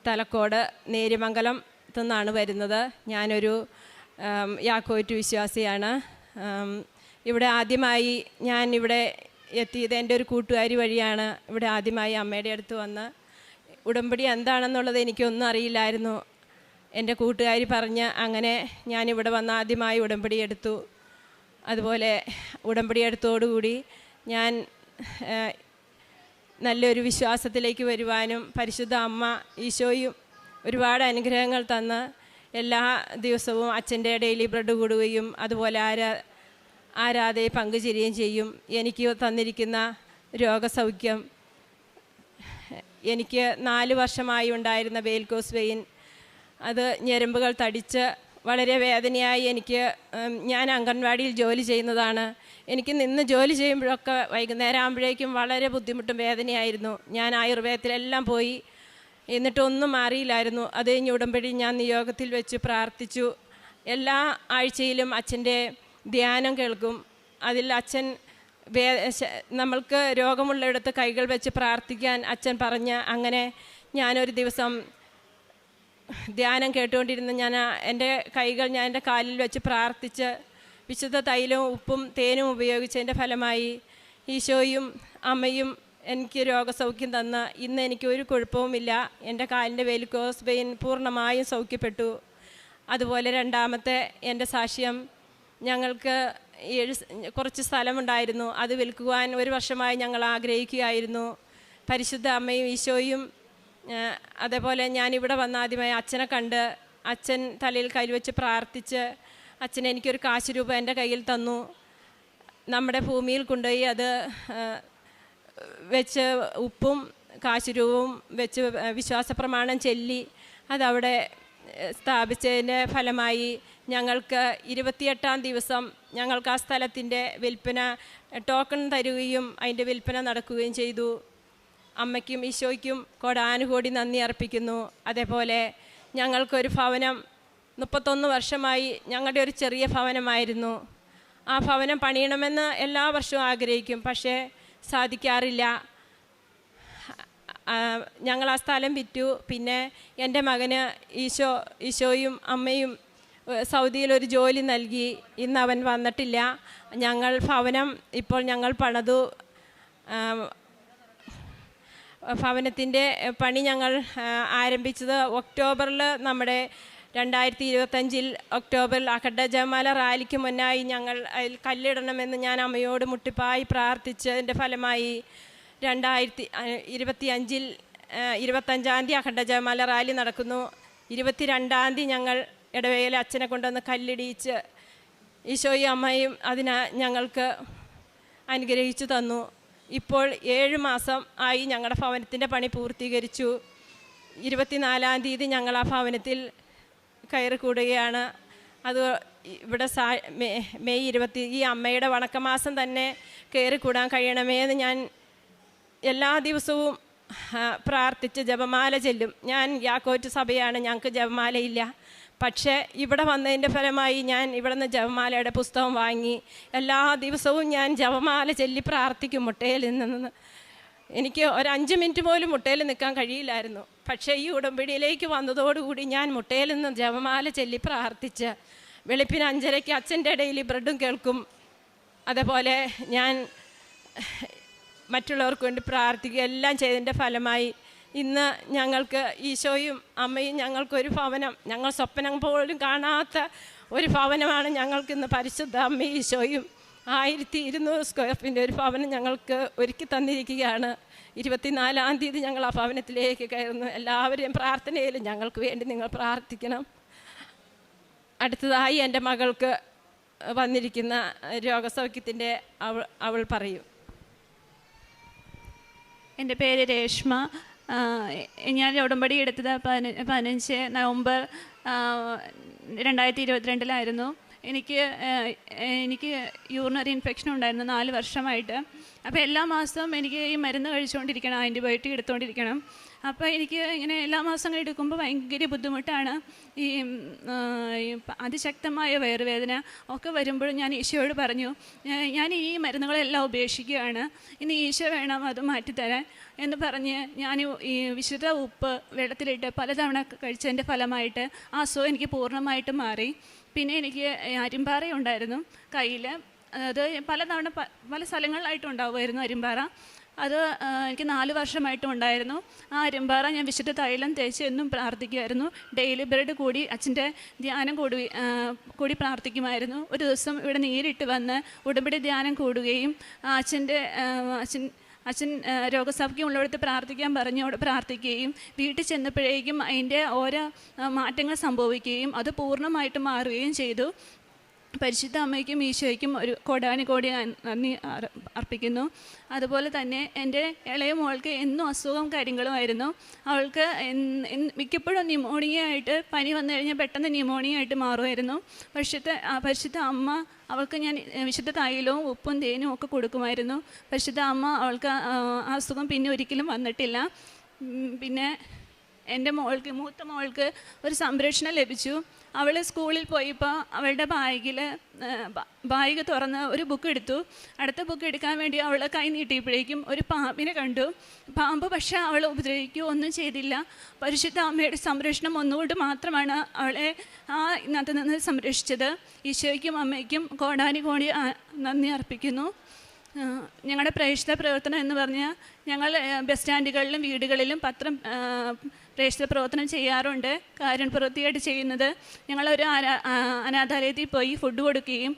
തലക്കോട് നേര്യമംഗലത്തു നിന്നാണ് വരുന്നത്. ഞാനൊരു യാക്കോബായ വിശ്വാസിയാണ്. ഇവിടെ ആദ്യമായി ഞാൻ ഇവിടെ എത്തിയത് എൻ്റെ ഒരു കൂട്ടുകാരി വഴിയാണ്. ഇവിടെ ആദ്യമായി അമ്മയുടെ അടുത്ത് വന്ന് ഉടമ്പടി എന്താണെന്നുള്ളത് എനിക്കൊന്നും അറിയില്ലായിരുന്നു. എൻ്റെ കൂട്ടുകാരി പറഞ്ഞ് അങ്ങനെ ഞാനിവിടെ വന്ന് ആദ്യമായി ഉടമ്പടി എടുത്തു. അതുപോലെ ഉടമ്പടി എടുത്തോടുകൂടി ഞാൻ നല്ലൊരു വിശ്വാസത്തിലേക്ക് വരുവാനും പരിശുദ്ധ അമ്മ ഈശോയും ഒരുപാട് അനുഗ്രഹങ്ങൾ തന്ന് എല്ലാ ദിവസവും അച്ഛൻ്റെ ഡെയിലി ബ്രെഡ് കൂടുകയും അതുപോലെ ആരാധനയെ പങ്കുചേരുകയും ചെയ്യും. എനിക്ക് തന്നിരിക്കുന്ന രോഗസൗഖ്യം, എനിക്ക് 4 വർഷമായി ഉണ്ടായിരുന്ന വെയിൽക്കോസ് വെയിൻ, അത് ഞരമ്പുകൾ തടിച്ച് വളരെ വേദനയായി. ഞാൻ അംഗൻവാടിയിൽ ജോലി ചെയ്യുന്നതാണ്. എനിക്ക് നിന്ന് ജോലി ചെയ്യുമ്പോഴൊക്കെ വൈകുന്നേരം ആകുമ്പോഴേക്കും വളരെ ബുദ്ധിമുട്ടും വേദനയായിരുന്നു. ഞാൻ ആയുർവേദത്തിലെല്ലാം പോയി, എന്നിട്ടൊന്നും മാറിയില്ലായിരുന്നു. അത് കഴിഞ്ഞ് ഉടമ്പടി ഞാൻ നിയോഗത്തിൽ വെച്ച് പ്രാർത്ഥിച്ചു. എല്ലാ ആഴ്ചയിലും അച്ഛൻ്റെ ധ്യാനം കേൾക്കും. അതിൽ അച്ഛൻ നമ്മൾക്ക് രോഗമുള്ളിടത്ത് കൈകൾ വെച്ച് പ്രാർത്ഥിക്കാൻ അച്ഛൻ പറഞ്ഞ്, അങ്ങനെ ഞാനൊരു ദിവസം ധ്യാനം കേട്ടുകൊണ്ടിരുന്ന എൻ്റെ കൈകൾ ഞാൻ എൻ്റെ കാലിൽ വെച്ച് പ്രാർത്ഥിച്ച് വിശുദ്ധ തൈലവും ഉപ്പും തേനും ഉപയോഗിച്ചതിൻ്റെ ഫലമായി ഈശോയും അമ്മയും എനിക്ക് രോഗസൗഖ്യം തന്ന് ഇന്ന് എനിക്ക് ഒരു കുഴപ്പവുമില്ല. എൻ്റെ കാലിൻ്റെ വെയിൽക്കോസ് വെയിൻ പൂർണ്ണമായും സൗഖ്യപ്പെട്ടു. അതുപോലെ രണ്ടാമത്തെ എൻ്റെ സാക്ഷ്യം, ഞങ്ങൾക്ക് കുറച്ച് സ്ഥലമുണ്ടായിരുന്നു. അത് വിൽക്കുവാൻ 1 വർഷമായി ഞങ്ങൾ ആഗ്രഹിക്കുകയായിരുന്നു. പരിശുദ്ധ അമ്മയും ഈശോയും, അതേപോലെ ഞാനിവിടെ വന്ന ആദ്യമായി അച്ഛനെ കണ്ട് അച്ഛൻ തലയിൽ കൈവച്ച് പ്രാർത്ഥിച്ച് അച്ഛൻ എനിക്കൊരു കാശ് രൂപ എൻ്റെ കയ്യിൽ തന്നു. നമ്മുടെ ഭൂമിയിൽ കൊണ്ടുപോയി അത് വെച്ച് ഉപ്പും കാശുരൂപവും വെച്ച് വിശ്വാസപ്രമാണം ചൊല്ലി അതവിടെ സ്ഥാപിച്ചതിൻ്റെ ഫലമായി ഞങ്ങൾക്ക് 28-ാം ദിവസം ഞങ്ങൾക്ക് ആ സ്ഥലത്തിൻ്റെ വിൽപ്പന ടോക്കൺ തരുകയും അതിൻ്റെ വിൽപ്പന നടക്കുകയും ചെയ്തു. അമ്മയ്ക്കും ഈശോയ്ക്കും കോടാനുകോടി നന്ദി അർപ്പിക്കുന്നു. അതേപോലെ ഞങ്ങൾക്കൊരു ഭവനം 31 വർഷമായി ഞങ്ങളുടെ ഒരു ചെറിയ ഭവനമായിരുന്നു. ആ ഭവനം പണിയണമെന്ന് എല്ലാ വർഷവും ആഗ്രഹിക്കും, പക്ഷേ സാധിക്കാറില്ല. ഞങ്ങൾ ആ സ്ഥലം വിറ്റു. പിന്നെ എൻ്റെ മകന് ഈശോയും അമ്മയും സൗദിയിലൊരു ജോലി നൽകി. ഇന്ന് അവൻ വന്നിട്ടില്ല. ഞങ്ങൾ ഭവനം ഇപ്പോൾ ഞങ്ങൾ പണിതു. ഭവനത്തിൻ്റെ പണി ഞങ്ങൾ ആരംഭിച്ചത് ഒക്ടോബറിൽ, നമ്മുടെ 2025 ഒക്ടോബറിൽ അഖണ്ഡ ജപമാല റാലിക്ക് മുന്നായി ഞങ്ങൾ അതിൽ കല്ലിടണമെന്ന് ഞാൻ അമ്മയോട് മുട്ടിപ്പായി പ്രാർത്ഥിച്ചതിൻ്റെ ഫലമായി 2025 25-ാം തീയതി അഖണ്ഡ ജപമാല റാലി നടക്കുന്നു. 22-ാം തീയതി ഞങ്ങൾ ഇടവേല അച്ഛനെ കൊണ്ടുവന്ന് കല്ലിടിയിച്ച് ഈശോയും അമ്മയും അതിന് ഞങ്ങൾക്ക് അനുഗ്രഹിച്ചു തന്നു. ഇപ്പോൾ 7 മാസം ആയി ഞങ്ങളുടെ ഭവനത്തിൻ്റെ പണി പൂർത്തീകരിച്ചു. 24-ാം തീയതി ഞങ്ങൾ ആ ഭവനത്തിൽ കയറി കൂടുകയാണ്. അത് ഇവിടെ മെയ് 20 ഈ അമ്മയുടെ വണക്കമാസം തന്നെ കയറി കൂടാൻ കഴിയണമേ എന്ന് ഞാൻ എല്ലാ ദിവസവും പ്രാർത്ഥിച്ച് ജപമാല ചെല്ലും. ഞാൻ യാക്കോറ്റ് സഭയാണ്, ഞങ്ങൾക്ക് ജപമാലയില്ല. പക്ഷേ ഇവിടെ വന്നതിൻ്റെ ഫലമായി ഞാൻ ഇവിടെ നിന്ന് ജപമാലയുടെ പുസ്തകം വാങ്ങി എല്ലാ ദിവസവും ഞാൻ ജപമാല ചൊല്ലി പ്രാർത്ഥിക്കും. മുട്ടയിൽ നിന്ന് എനിക്ക് ഒരു 5 മിനിറ്റ് പോലും മുട്ടയിൽ നിൽക്കാൻ കഴിയില്ലായിരുന്നു. പക്ഷേ ഈ ഉടമ്പടിയിലേക്ക് വന്നതോടുകൂടി ഞാൻ മുട്ടയിൽ നിന്ന് ജപമാല ചൊല്ലി പ്രാർത്ഥിച്ച് വെളുപ്പിന് 5:30 അച്ഛൻ്റെ ഇടയിൽ ബ്രെഡും കേൾക്കും. അതേപോലെ ഞാൻ മറ്റുള്ളവർക്ക് വേണ്ടി പ്രാർത്ഥിക്കുക എല്ലാം ചെയ്തതിൻ്റെ ഫലമായി ഇന്ന് ഞങ്ങൾക്ക് ഈശോയും അമ്മയും ഞങ്ങൾക്കൊരു ഭവനം, ഞങ്ങൾ സ്വപ്നം പോലും കാണാത്ത ഒരു ഭവനമാണ് ഞങ്ങൾക്കിന്ന് പരിശുദ്ധ അമ്മയും ഈശോയും 1200 സ്ക്വയർ ഫീറ്റിൻ്റെ ഒരു ഭവനം ഞങ്ങൾക്ക് ഒരുക്കി തന്നിരിക്കുകയാണ്. 24-ാം തീയതി ഞങ്ങൾ ആ ഭവനത്തിലേക്ക് കയറുന്നു. എല്ലാവരെയും പ്രാർത്ഥനയിലും ഞങ്ങൾക്ക് വേണ്ടി നിങ്ങൾ പ്രാർത്ഥിക്കണം. അടുത്തതായി എൻ്റെ മകൾക്ക് വന്നിരിക്കുന്ന രോഗസൗഖ്യത്തിൻ്റെ അവൾ പറയും. എൻ്റെ പേര് രേഷ്മ. ഞാൻ ഉടമ്പടി എടുത്തത് 15 നവംബർ 2022 എനിക്ക് യൂറിനറി ഇൻഫെക്ഷൻ ഉണ്ടായിരുന്നു 4 വർഷമായിട്ട്. അപ്പോൾ എല്ലാ മാസവും എനിക്ക് ഈ മരുന്ന് കഴിച്ചുകൊണ്ടിരിക്കണം, ആൻറ്റിബയോട്ടിക് എടുത്തുകൊണ്ടിരിക്കണം. അപ്പോൾ എനിക്ക് ഇങ്ങനെ എല്ലാ മാസവും എടുക്കുമ്പോൾ ഭയങ്കര ബുദ്ധിമുട്ടാണ്. ഈ അതിശക്തമായ വയറുവേദന ഒക്കെ വരുമ്പോഴും ഞാൻ ഈശോയോട് പറഞ്ഞു, ഞാൻ ഈ മരുന്നുകളെല്ലാം ഉപേക്ഷിക്കുകയാണ്, ഇനി ഈശോ വേണം അത് മാറ്റിത്തരാൻ എന്ന് പറഞ്ഞ് ഞാൻ ഈ വിശുദ്ധ ഉപ്പ് വെള്ളത്തിലിട്ട് പലതവണ കഴിച്ചതിൻ്റെ ഫലമായിട്ട് ആ അസുഖം എനിക്ക് പൂർണ്ണമായിട്ട് മാറി. പിന്നെ എനിക്ക് അരിമ്പാറ ഉണ്ടായിരുന്നു കയ്യിൽ. അത് പലതവണ പല സ്ഥലങ്ങളിലായിട്ടുണ്ടാവുമായിരുന്നു അരിമ്പാറ. അത് എനിക്ക് 4 വർഷമായിട്ടും ഉണ്ടായിരുന്നു. ആ അരിമ്പാറ ഞാൻ വിശുദ്ധ തൈലം തേച്ച് എന്നും പ്രാർത്ഥിക്കുമായിരുന്നു. ഡെയിലി ബ്രെഡ് കൂടി അച്ഛൻ്റെ ധ്യാനം കൂടി പ്രാർത്ഥിക്കുമായിരുന്നു. ഒരു ദിവസം ഇവിടെ നേരിട്ട് വന്ന് ഉടമ്പടി ധ്യാനം കൂടുകയും അച്ഛൻ രോഗസൗഖ്യമുള്ളിടത്ത് പ്രാർത്ഥിക്കാൻ പറഞ്ഞു. അവിടെ പ്രാർത്ഥിക്കുകയും വീട്ടിൽ ചെന്നപ്പോഴേക്കും അതിൻ്റെ ഓരോ മാറ്റങ്ങൾ സംഭവിക്കുകയും അത് പൂർണ്ണമായിട്ട് മാറുകയും ചെയ്തു. പരിശുദ്ധ അമ്മയ്ക്കും ഈശോയ്ക്കും ഒരു കോടാനുകോടി നന്ദി അർപ്പിക്കുന്നു. അതുപോലെ തന്നെ എൻ്റെ ഇളയ മോൾക്ക് എന്നും അസുഖവും കാര്യങ്ങളുമായിരുന്നു. അവൾക്ക് മിക്കപ്പോഴും ന്യൂമോണിയ ആയിട്ട് പനി വന്നു കഴിഞ്ഞാൽ പെട്ടെന്ന് ന്യൂമോണിയ ആയിട്ട് മാറുമായിരുന്നു. പരിശുദ്ധ അമ്മ അവൾക്ക് ഞാൻ വിശുദ്ധ തൈലവും ഉപ്പും തേനും ഒക്കെ കൊടുക്കുമായിരുന്നു. പരിശുദ്ധ അമ്മ അവൾക്ക് ആ അസുഖം പിന്നെ ഒരിക്കലും വന്നിട്ടില്ല. പിന്നെ എൻ്റെ മൂത്ത മോൾക്ക് ഒരു സംരക്ഷണം ലഭിച്ചു. അവൾ സ്കൂളിൽ പോയപ്പോൾ അവളുടെ ബാഗ് തുറന്ന് ഒരു ബുക്ക് എടുത്തു. അടുത്ത ബുക്ക് എടുക്കാൻ വേണ്ടി അവൾ കൈ നീട്ടിയപ്പോഴേക്കും ഒരു പാമ്പിനെ കണ്ടു. പാമ്പ് പക്ഷേ അവളെ ഉപദ്രവിക്കുകയോ ഒന്നും ചെയ്തില്ല. പരിശുദ്ധ അമ്മയുടെ സംരക്ഷണം ഒന്നുകൊണ്ട് മാത്രമാണ് അവളെ ഇന്നത്തെ നിന്ന് സംരക്ഷിച്ചത്. ഈശോയ്ക്കും അമ്മയ്ക്കും കോടാനുകോടി നന്ദി അർപ്പിക്കുന്നു. ഞങ്ങളുടെ പ്രേക്ഷിത പ്രവർത്തനം എന്ന് പറഞ്ഞാൽ ഞങ്ങൾ ബസ് സ്റ്റാൻഡുകളിലും വീടുകളിലും പത്രം പ്രേക്ഷിത പ്രവർത്തനം ചെയ്യാറുണ്ട്. കാരുണ്യപ്രവൃത്തിയായിട്ട് ചെയ്യുന്നത് ഞങ്ങളൊരു അനാഥാലയത്തിൽ പോയി ഫുഡ് കൊടുക്കുകയും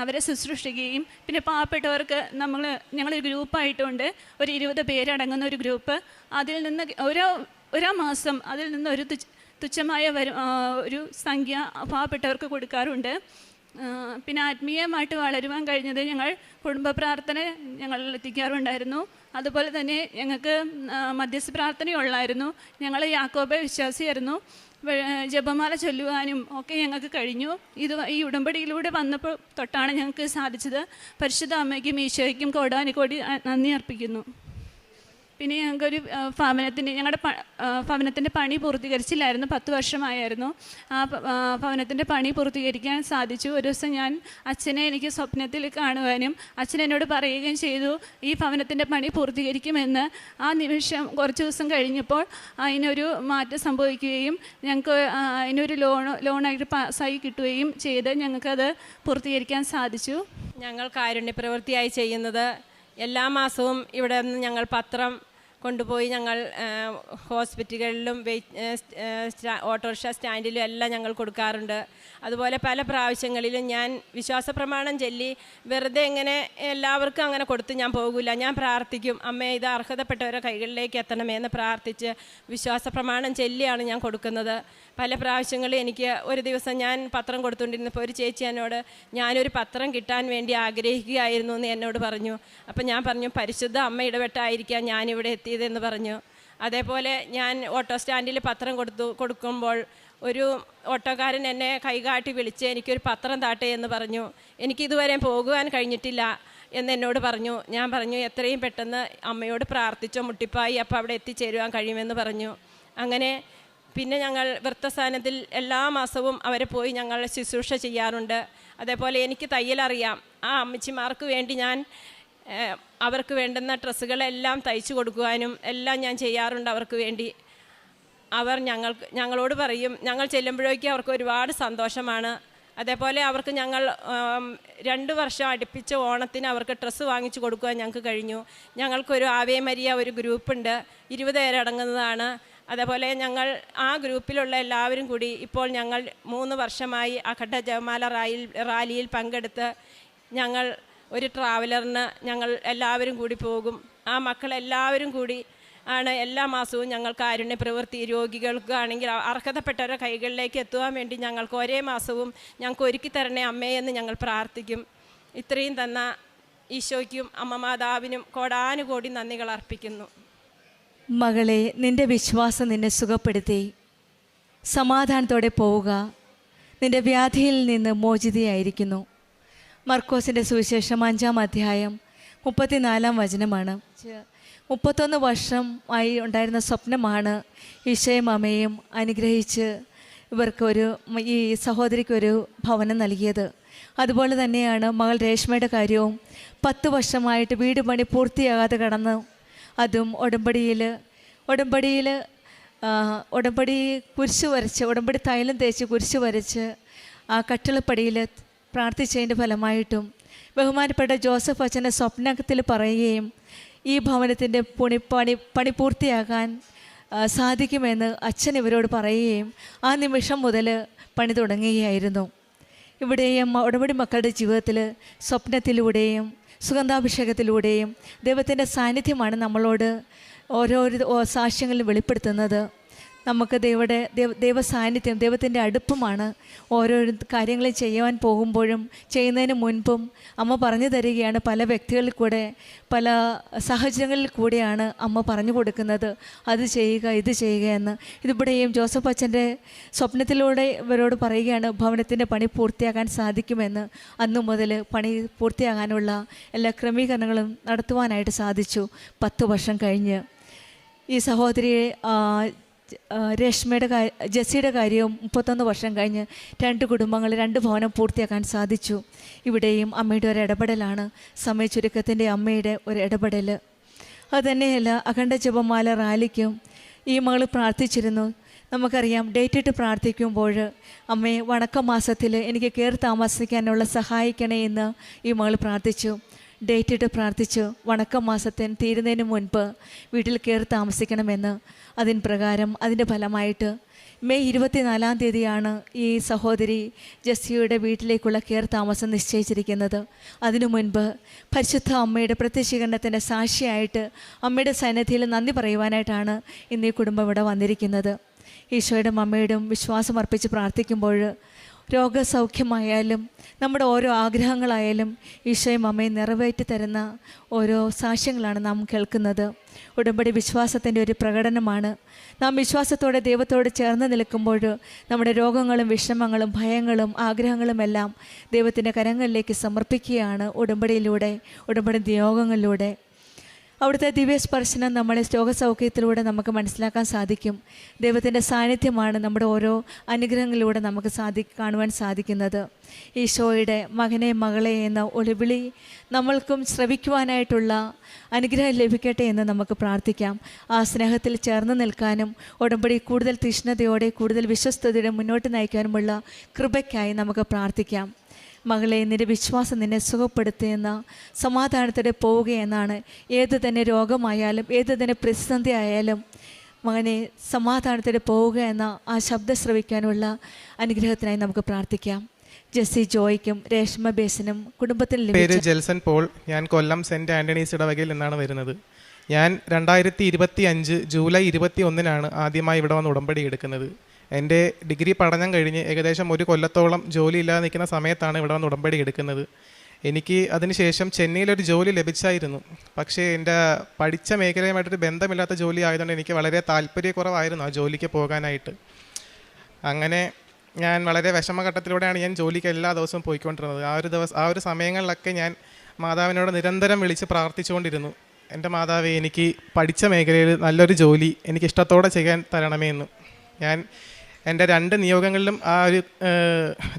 അവരെ ശുശ്രൂഷിക്കുകയും പിന്നെ പാവപ്പെട്ടവർക്ക് ഞങ്ങളൊരു ഗ്രൂപ്പായിട്ടുണ്ട്, ഒരു 20 പേരടങ്ങുന്ന ഒരു ഗ്രൂപ്പ്. അതിൽ നിന്ന് ഓരോ മാസം അതിൽ നിന്ന് ഒരു തുച്ഛമായ ഒരു സംഖ്യ പാവപ്പെട്ടവർക്ക് കൊടുക്കാറുണ്ട്. പിന്നെ ആത്മീയമായിട്ട് വളരുവാൻ കഴിഞ്ഞത് ഞങ്ങൾ കുടുംബ പ്രാർത്ഥന ഞങ്ങൾ എത്തിക്കാറുണ്ടായിരുന്നു. അതുപോലെ തന്നെ ഞങ്ങൾക്ക് മധ്യസ്ഥ പ്രാർത്ഥനയുള്ളായിരുന്നു. ഞങ്ങൾ യാക്കോബ വിശ്വാസിയായിരുന്നു. ജപമാല ചൊല്ലുവാനും ഒക്കെ ഞങ്ങൾക്ക് കഴിഞ്ഞു. ഈ ഉടമ്പടിയിലൂടെ വന്നപ്പോൾ തൊട്ടാണ് ഞങ്ങൾക്ക് സാധിച്ചത്. പരിശുദ്ധ അമ്മയ്ക്കും ഈശോയ്ക്കും കോടാനുകോടി നന്ദി അർപ്പിക്കുന്നു. പിന്നെ ഞങ്ങൾക്കൊരു ഞങ്ങളുടെ ഭവനത്തിൻ്റെ പണി പൂർത്തീകരിച്ചില്ലായിരുന്നു, 10 വർഷമായിരുന്നു. ആ ഭവനത്തിൻ്റെ പണി പൂർത്തീകരിക്കാൻ സാധിച്ചു. ഒരു ദിവസം ഞാൻ അച്ഛനെ എനിക്ക് സ്വപ്നത്തിൽ കാണുവാനും അച്ഛൻ എന്നോട് പറയുകയും ചെയ്തു ഈ ഭവനത്തിൻ്റെ പണി പൂർത്തീകരിക്കുമെന്ന്. ആ നിമിഷം കുറച്ച് ദിവസം കഴിഞ്ഞപ്പോൾ അതിനൊരു മാറ്റം സംഭവിക്കുകയും ഞങ്ങൾക്ക് അതിനൊരു ലോണായിട്ട് പാസ്സായി കിട്ടുകയും ചെയ്ത് ഞങ്ങൾക്കത് പൂർത്തീകരിക്കാൻ സാധിച്ചു. ഞങ്ങൾ കാരുണ്യപ്രവൃത്തിയായി ചെയ്യുന്നത് എല്ലാ മാസവും ഇവിടെ നിന്ന് ഞങ്ങൾ പത്രം കൊണ്ടുപോയി ഞങ്ങൾ ഹോസ്പിറ്റലുകളിലും ഓട്ടോറിക്ഷ സ്റ്റാൻഡിലും എല്ലാം ഞങ്ങൾ കൊടുക്കാറുണ്ട്. അതുപോലെ പല പ്രാവശ്യങ്ങളിലും ഞാൻ വിശ്വാസപ്രമാണം ചൊല്ലി വെറുതെ ഇങ്ങനെ എല്ലാവർക്കും അങ്ങനെ കൊടുത്ത് ഞാൻ പോകില്ല. ഞാൻ പ്രാർത്ഥിക്കും, അമ്മേ ഇത് അർഹതപ്പെട്ടവരുടെ കൈകളിലേക്ക് എത്തണമേ എന്ന് പ്രാർത്ഥിച്ച് വിശ്വാസപ്രമാണം ചൊല്ലിയാണ് ഞാൻ കൊടുക്കുന്നത്. പല പ്രാവശ്യങ്ങളിൽ എനിക്ക് ഒരു ദിവസം ഞാൻ പത്രം കൊടുത്തുകൊണ്ടിരുന്നപ്പോൾ ഒരു ചേച്ചി എന്നോട് ഞാനൊരു പത്രം കിട്ടാൻ വേണ്ടി ആഗ്രഹിക്കുകയായിരുന്നു എന്ന് എന്നോട് പറഞ്ഞു. അപ്പം ഞാൻ പറഞ്ഞു പരിശുദ്ധ അമ്മ ഇടപെട്ടായിരിക്കാം ഞാനിവിടെ എത്തിയതെന്ന് പറഞ്ഞു. അതേപോലെ ഞാൻ ഓട്ടോ സ്റ്റാൻഡിൽ പത്രം കൊടുക്കുമ്പോൾ ഒരു ഓട്ടോക്കാരൻ എന്നെ കൈകാട്ടി വിളിച്ച് എനിക്കൊരു പത്രം താട്ടെ എന്ന് പറഞ്ഞു. എനിക്കിതുവരെ പോകുവാൻ കഴിഞ്ഞിട്ടില്ല എന്ന് എന്നോട് പറഞ്ഞു. ഞാൻ പറഞ്ഞു എത്രയും പെട്ടെന്ന് അമ്മയോട് പ്രാർത്ഥിച്ചോ മുട്ടിപ്പായി അപ്പോൾ അവിടെ എത്തിച്ചേരുവാൻ കഴിയുമെന്ന് പറഞ്ഞു. അങ്ങനെ പിന്നെ ഞങ്ങൾ വൃത്തസ്ഥാനത്തിൽ എല്ലാ മാസവും അവരെ പോയി ഞങ്ങൾ ശുശ്രൂഷ ചെയ്യാറുണ്ട്. അതേപോലെ എനിക്ക് തയ്യലറിയാം. ആ അമ്മച്ചിമാർക്ക് വേണ്ടി ഞാൻ അവർക്ക് വേണ്ടുന്ന ഡ്രസ്സുകളെല്ലാം തയ്ച്ചു കൊടുക്കുവാനും എല്ലാം ഞാൻ ചെയ്യാറുണ്ട് അവർക്ക് വേണ്ടി. അവർ ഞങ്ങളോട് പറയും, ഞങ്ങൾ ചെല്ലുമ്പോഴേക്കും അവർക്ക് ഒരുപാട് സന്തോഷമാണ്. അതേപോലെ അവർക്ക് ഞങ്ങൾ 2 വർഷം അടുപ്പിച്ച ഓണത്തിന് അവർക്ക് ഡ്രസ്സ് വാങ്ങിച്ചു കൊടുക്കുവാൻ ഞങ്ങൾക്ക് കഴിഞ്ഞു. ഞങ്ങൾക്കൊരു ആവേ മരിയ ഒരു ഗ്രൂപ്പുണ്ട്, 20 പേരടങ്ങുന്നതാണ്. അതേപോലെ ഞങ്ങൾ ആ ഗ്രൂപ്പിലുള്ള എല്ലാവരും കൂടി ഇപ്പോൾ ഞങ്ങൾ 3 വർഷമായി അഖണ്ഡ ജപമാല റാലിയിൽ പങ്കെടുത്ത് ഞങ്ങൾ ഒരു ട്രാവലറിന് ഞങ്ങൾ എല്ലാവരും കൂടി പോകും. ആ മക്കളെല്ലാവരും കൂടി ആണ് എല്ലാ മാസവും ഞങ്ങൾ കാരുണ്യ പ്രവൃത്തി രോഗികൾക്കാണെങ്കിൽ അർഹതപ്പെട്ടവരുടെ കൈകളിലേക്ക് എത്തുവാൻ വേണ്ടി ഞങ്ങൾക്ക് ഒരേ മാസവും ഞങ്ങൾക്ക് ഒരുക്കി തരണേ അമ്മേ എന്ന് ഞങ്ങൾ പ്രാർത്ഥിക്കും. ഇത്രയും തന്ന ഈശോയ്ക്കും അമ്മ മാതാവിനും കോടാനുകോടി നന്ദികൾ അർപ്പിക്കുന്നു. മകളെ, നിൻ്റെ വിശ്വാസം നിന്നെ സുഖപ്പെടുത്തി. സമാധാനത്തോടെ പോവുക. നിൻ്റെ വ്യാധിയിൽ നിന്ന് മോചിതയായിരിക്കുന്നു. മർക്കോസിൻ്റെ സുവിശേഷം 5-ാം അധ്യായം 34-ാം വചനമാണ്. 31 വർഷം ആയി ഉണ്ടായിരുന്ന സ്വപ്നമാണ് ഈശോയും അമ്മയും അനുഗ്രഹിച്ച് ഈ സഹോദരിക്കൊരു ഭവനം നൽകിയത്. അതുപോലെ തന്നെയാണ് മകൾ രേഷ്മയുടെ കാര്യവും. 10 വർഷമായിട്ട് വീട് പണി പൂർത്തിയാകാതെ കിടന്നു. അതും ഉടമ്പടി കുരിശ് വരച്ച്, ഉടമ്പടി തൈലം തേച്ച് കുരിശ് വരച്ച് ആ കട്ടിളപ്പടിയിൽ പ്രാർത്ഥിച്ചതിൻ്റെ ഫലമായിട്ടും ബഹുമാനപ്പെട്ട ജോസഫ് അച്ഛൻ്റെ സ്വപ്നത്തിൽ പറയുകയും ഈ ഭവനത്തിൻ്റെ പണി പൂർത്തിയാക്കാൻ സാധിക്കുമെന്ന് അച്ഛൻ ഇവരോട് പറയുകയും ആ നിമിഷം മുതൽ പണി തുടങ്ങുകയായിരുന്നു. ഇവിടെയും ഉടമ്പടി മക്കളുടെ ജീവിതത്തിൽ സ്വപ്നത്തിലൂടെയും സുഗന്ധാഭിഷേകത്തിലൂടെയും ദൈവത്തിൻ്റെ സാന്നിധ്യമാണ് നമ്മളോട് ഓരോരോ സാക്ഷ്യങ്ങളിൽ വെളിപ്പെടുത്തുന്നത്. നമുക്ക് ദൈവ സാന്നിധ്യം, ദൈവത്തിൻ്റെ അടുപ്പമാണ് ഓരോ കാര്യങ്ങളും ചെയ്യുവാൻ പോകുമ്പോഴും ചെയ്യുന്നതിന് മുൻപും അമ്മ പറഞ്ഞു തരികയാണ്. പല വ്യക്തികളിൽ കൂടെ, പല സാഹചര്യങ്ങളിൽ കൂടെയാണ് അമ്മ പറഞ്ഞു കൊടുക്കുന്നത്, അത് ചെയ്യുക, ഇത് ചെയ്യുക എന്ന്. ഇതിവിടെയും ജോസഫ് അച്ഛൻ്റെ സ്വപ്നത്തിലൂടെ ഇവരോട് പറയുകയാണ് ഭവനത്തിൻ്റെ പണി പൂർത്തിയാക്കാൻ സാധിക്കുമെന്ന്. അന്നു മുതൽ പണി പൂർത്തിയാകാനുള്ള എല്ലാ ക്രമീകരണങ്ങളും നടത്തുവാനായിട്ട് സാധിച്ചു. 10 വർഷം കഴിഞ്ഞ് ഈ സഹോദരിയെ ജെസ്സിയുടെ കാര്യവും 31 വർഷം കഴിഞ്ഞ് 2 കുടുംബങ്ങൾ 2 ഭവനം പൂർത്തിയാക്കാൻ സാധിച്ചു. ഇവിടെയും അമ്മയുടെ ഒരു ഇടപെടലാണ്, സമയ ചുരുക്കത്തിൻ്റെ അമ്മയുടെ ഒരു ഇടപെടൽ. അതുതന്നെയല്ല, അഖണ്ഡ ജപമാല റാലിക്കും ഈ മകൾ പ്രാർത്ഥിച്ചിരുന്നു. നമുക്കറിയാം, ഡേറ്റ് ഇട്ട് പ്രാർത്ഥിക്കുമ്പോൾ അമ്മയെ വണക്ക മാസത്തിൽ എനിക്ക് കയറി താമസിക്കാനുള്ള സഹായിക്കണേ എന്ന് ഈ മകൾ പ്രാർത്ഥിച്ചു. ഡേറ്റ് ഇട്ട് പ്രാർത്ഥിച്ചു വണക്കം മാസത്തിന് തീരുന്നതിന് മുൻപ് വീട്ടിൽ കയറി താമസിക്കണമെന്ന്. അതിന് പ്രകാരം അതിൻ്റെ ഫലമായിട്ട് മെയ് 24-ാം തീയതിയാണ് ഈ സഹോദരി ജെസ്സിയുടെ വീട്ടിലേക്കുള്ള കയർ താമസം നിശ്ചയിച്ചിരിക്കുന്നത്. അതിനു മുൻപ് പരിശുദ്ധ അമ്മയുടെ പ്രത്യക്ഷീകരണത്തിൻ്റെ സാക്ഷിയായിട്ട് അമ്മയുടെ സന്നിധിയിൽ നന്ദി പറയുവാനായിട്ടാണ് ഇന്ന് ഈ കുടുംബം ഇവിടെ വന്നിരിക്കുന്നത്. ഈശോയുടെ അമ്മയുടെയും വിശ്വാസം അർപ്പിച്ച് പ്രാർത്ഥിക്കുമ്പോൾ രോഗസൗഖ്യമായാലും നമ്മുടെ ഓരോ ആഗ്രഹങ്ങളായാലും ഈശോയും അമ്മയും നിറവേറ്റി തരുന്ന ഓരോ സാക്ഷ്യങ്ങളാണ് നാം കേൾക്കുന്നത്. ഉടമ്പടി വിശ്വാസത്തിൻ്റെ ഒരു പ്രകടനമാണ്. നാം വിശ്വാസത്തോടെ ദൈവത്തോട് ചേർന്ന് നിൽക്കുമ്പോൾ നമ്മുടെ രോഗങ്ങളും വിഷമങ്ങളും ഭയങ്ങളും ആഗ്രഹങ്ങളും എല്ലാം ദൈവത്തിൻ്റെ കരങ്ങളിലേക്ക് സമർപ്പിക്കുകയാണ് ഉടമ്പടിയിലൂടെ, ഉടമ്പടി നിയോഗങ്ങളിലൂടെ. അവിടുത്തെ ദിവ്യസ്പർശനം നമ്മളെ രോഗസൗഖ്യത്തിലൂടെ നമുക്ക് മനസ്സിലാക്കാൻ സാധിക്കും. ദൈവത്തിൻ്റെ സാന്നിധ്യമാണ് നമ്മുടെ ഓരോ അനുഗ്രഹങ്ങളിലൂടെ നമുക്ക് കാണുവാൻ സാധിക്കുന്നത്. ഈശോയുടെ മകനെ മകളെ എന്ന ഒളിവിളി നമ്മൾക്കും ശ്രവിക്കുവാനായിട്ടുള്ള അനുഗ്രഹം ലഭിക്കട്ടെ എന്ന് നമുക്ക് പ്രാർത്ഥിക്കാം. ആ സ്നേഹത്തിൽ ചേർന്ന് നിൽക്കാനും ഉടമ്പടി കൂടുതൽ തീഷ്ണതയോടെ കൂടുതൽ വിശ്വസ്തയോടെ മുന്നോട്ട് നയിക്കാനുമുള്ള കൃപയ്ക്കായി നമുക്ക് പ്രാർത്ഥിക്കാം. മകളെ, നിന്റെ വിശ്വാസം നിന്നെ സുഖപ്പെടുത്തിയെന്ന സമാധാനത്തോടെ പോവുകയെന്നാണ്. ഏത് തന്നെ രോഗമായാലും ഏത് തന്നെ പ്രതിസന്ധി ആയാലും മകനെ സമാധാനത്തോടെ പോവുക എന്ന ആ ശബ്ദം ശ്രവിക്കാനുള്ള അനുഗ്രഹത്തിനായി നമുക്ക് പ്രാർത്ഥിക്കാം. ജെസ്സി ജോയ്ക്കും രേഷ്മ ബേസിനും കുടുംബത്തിൽ പേര് ജെൽസൺ പോൾ. ഞാൻ കൊല്ലം സെൻറ്റ് ആൻ്റണീസ് ഇടവകയിൽ നിന്നാണ് വരുന്നത്. ഞാൻ 2025 ജൂലൈ 21 ആദ്യമായി ഇവിടെ വന്ന് ഉടമ്പടി എടുക്കുന്നത്. എൻ്റെ ഡിഗ്രി പഠനം കഴിഞ്ഞ് ഏകദേശം 1 കൊല്ലത്തോളം ജോലിയില്ലാതെ നിൽക്കുന്ന സമയത്താണ് ഇവിടെ വന്ന് ഉടമ്പടി എടുക്കുന്നത്. എനിക്ക് അതിനുശേഷം ചെന്നൈയിലൊരു ജോലി ലഭിച്ചായിരുന്നു. പക്ഷേ എൻ്റെ പഠിച്ച മേഖലയുമായിട്ടൊരു ബന്ധമില്ലാത്ത ജോലി ആയതുകൊണ്ട് എനിക്ക് വളരെ താല്പര്യക്കുറവായിരുന്നു ആ ജോലിക്ക് പോകാനായിട്ട്. അങ്ങനെ ഞാൻ വളരെ വിഷമഘട്ടത്തിലൂടെയാണ് ഞാൻ ജോലിക്ക് എല്ലാ ദിവസവും പോയിക്കൊണ്ടിരുന്നത്. ആ ഒരു സമയങ്ങളിലൊക്കെ ഞാൻ മാതാവിനോട് നിരന്തരം വിളിച്ച് പ്രാർത്ഥിച്ചുകൊണ്ടിരുന്നു. എൻ്റെ മാതാവേ, എനിക്ക് പഠിച്ച മേഖലയിൽ നല്ലൊരു ജോലി എനിക്ക് ഇഷ്ടത്തോടെ ചെയ്യാൻ തരണമേ എന്ന്. ഞാൻ എൻ്റെ 2 നിയോഗങ്ങളിലും ആ ഒരു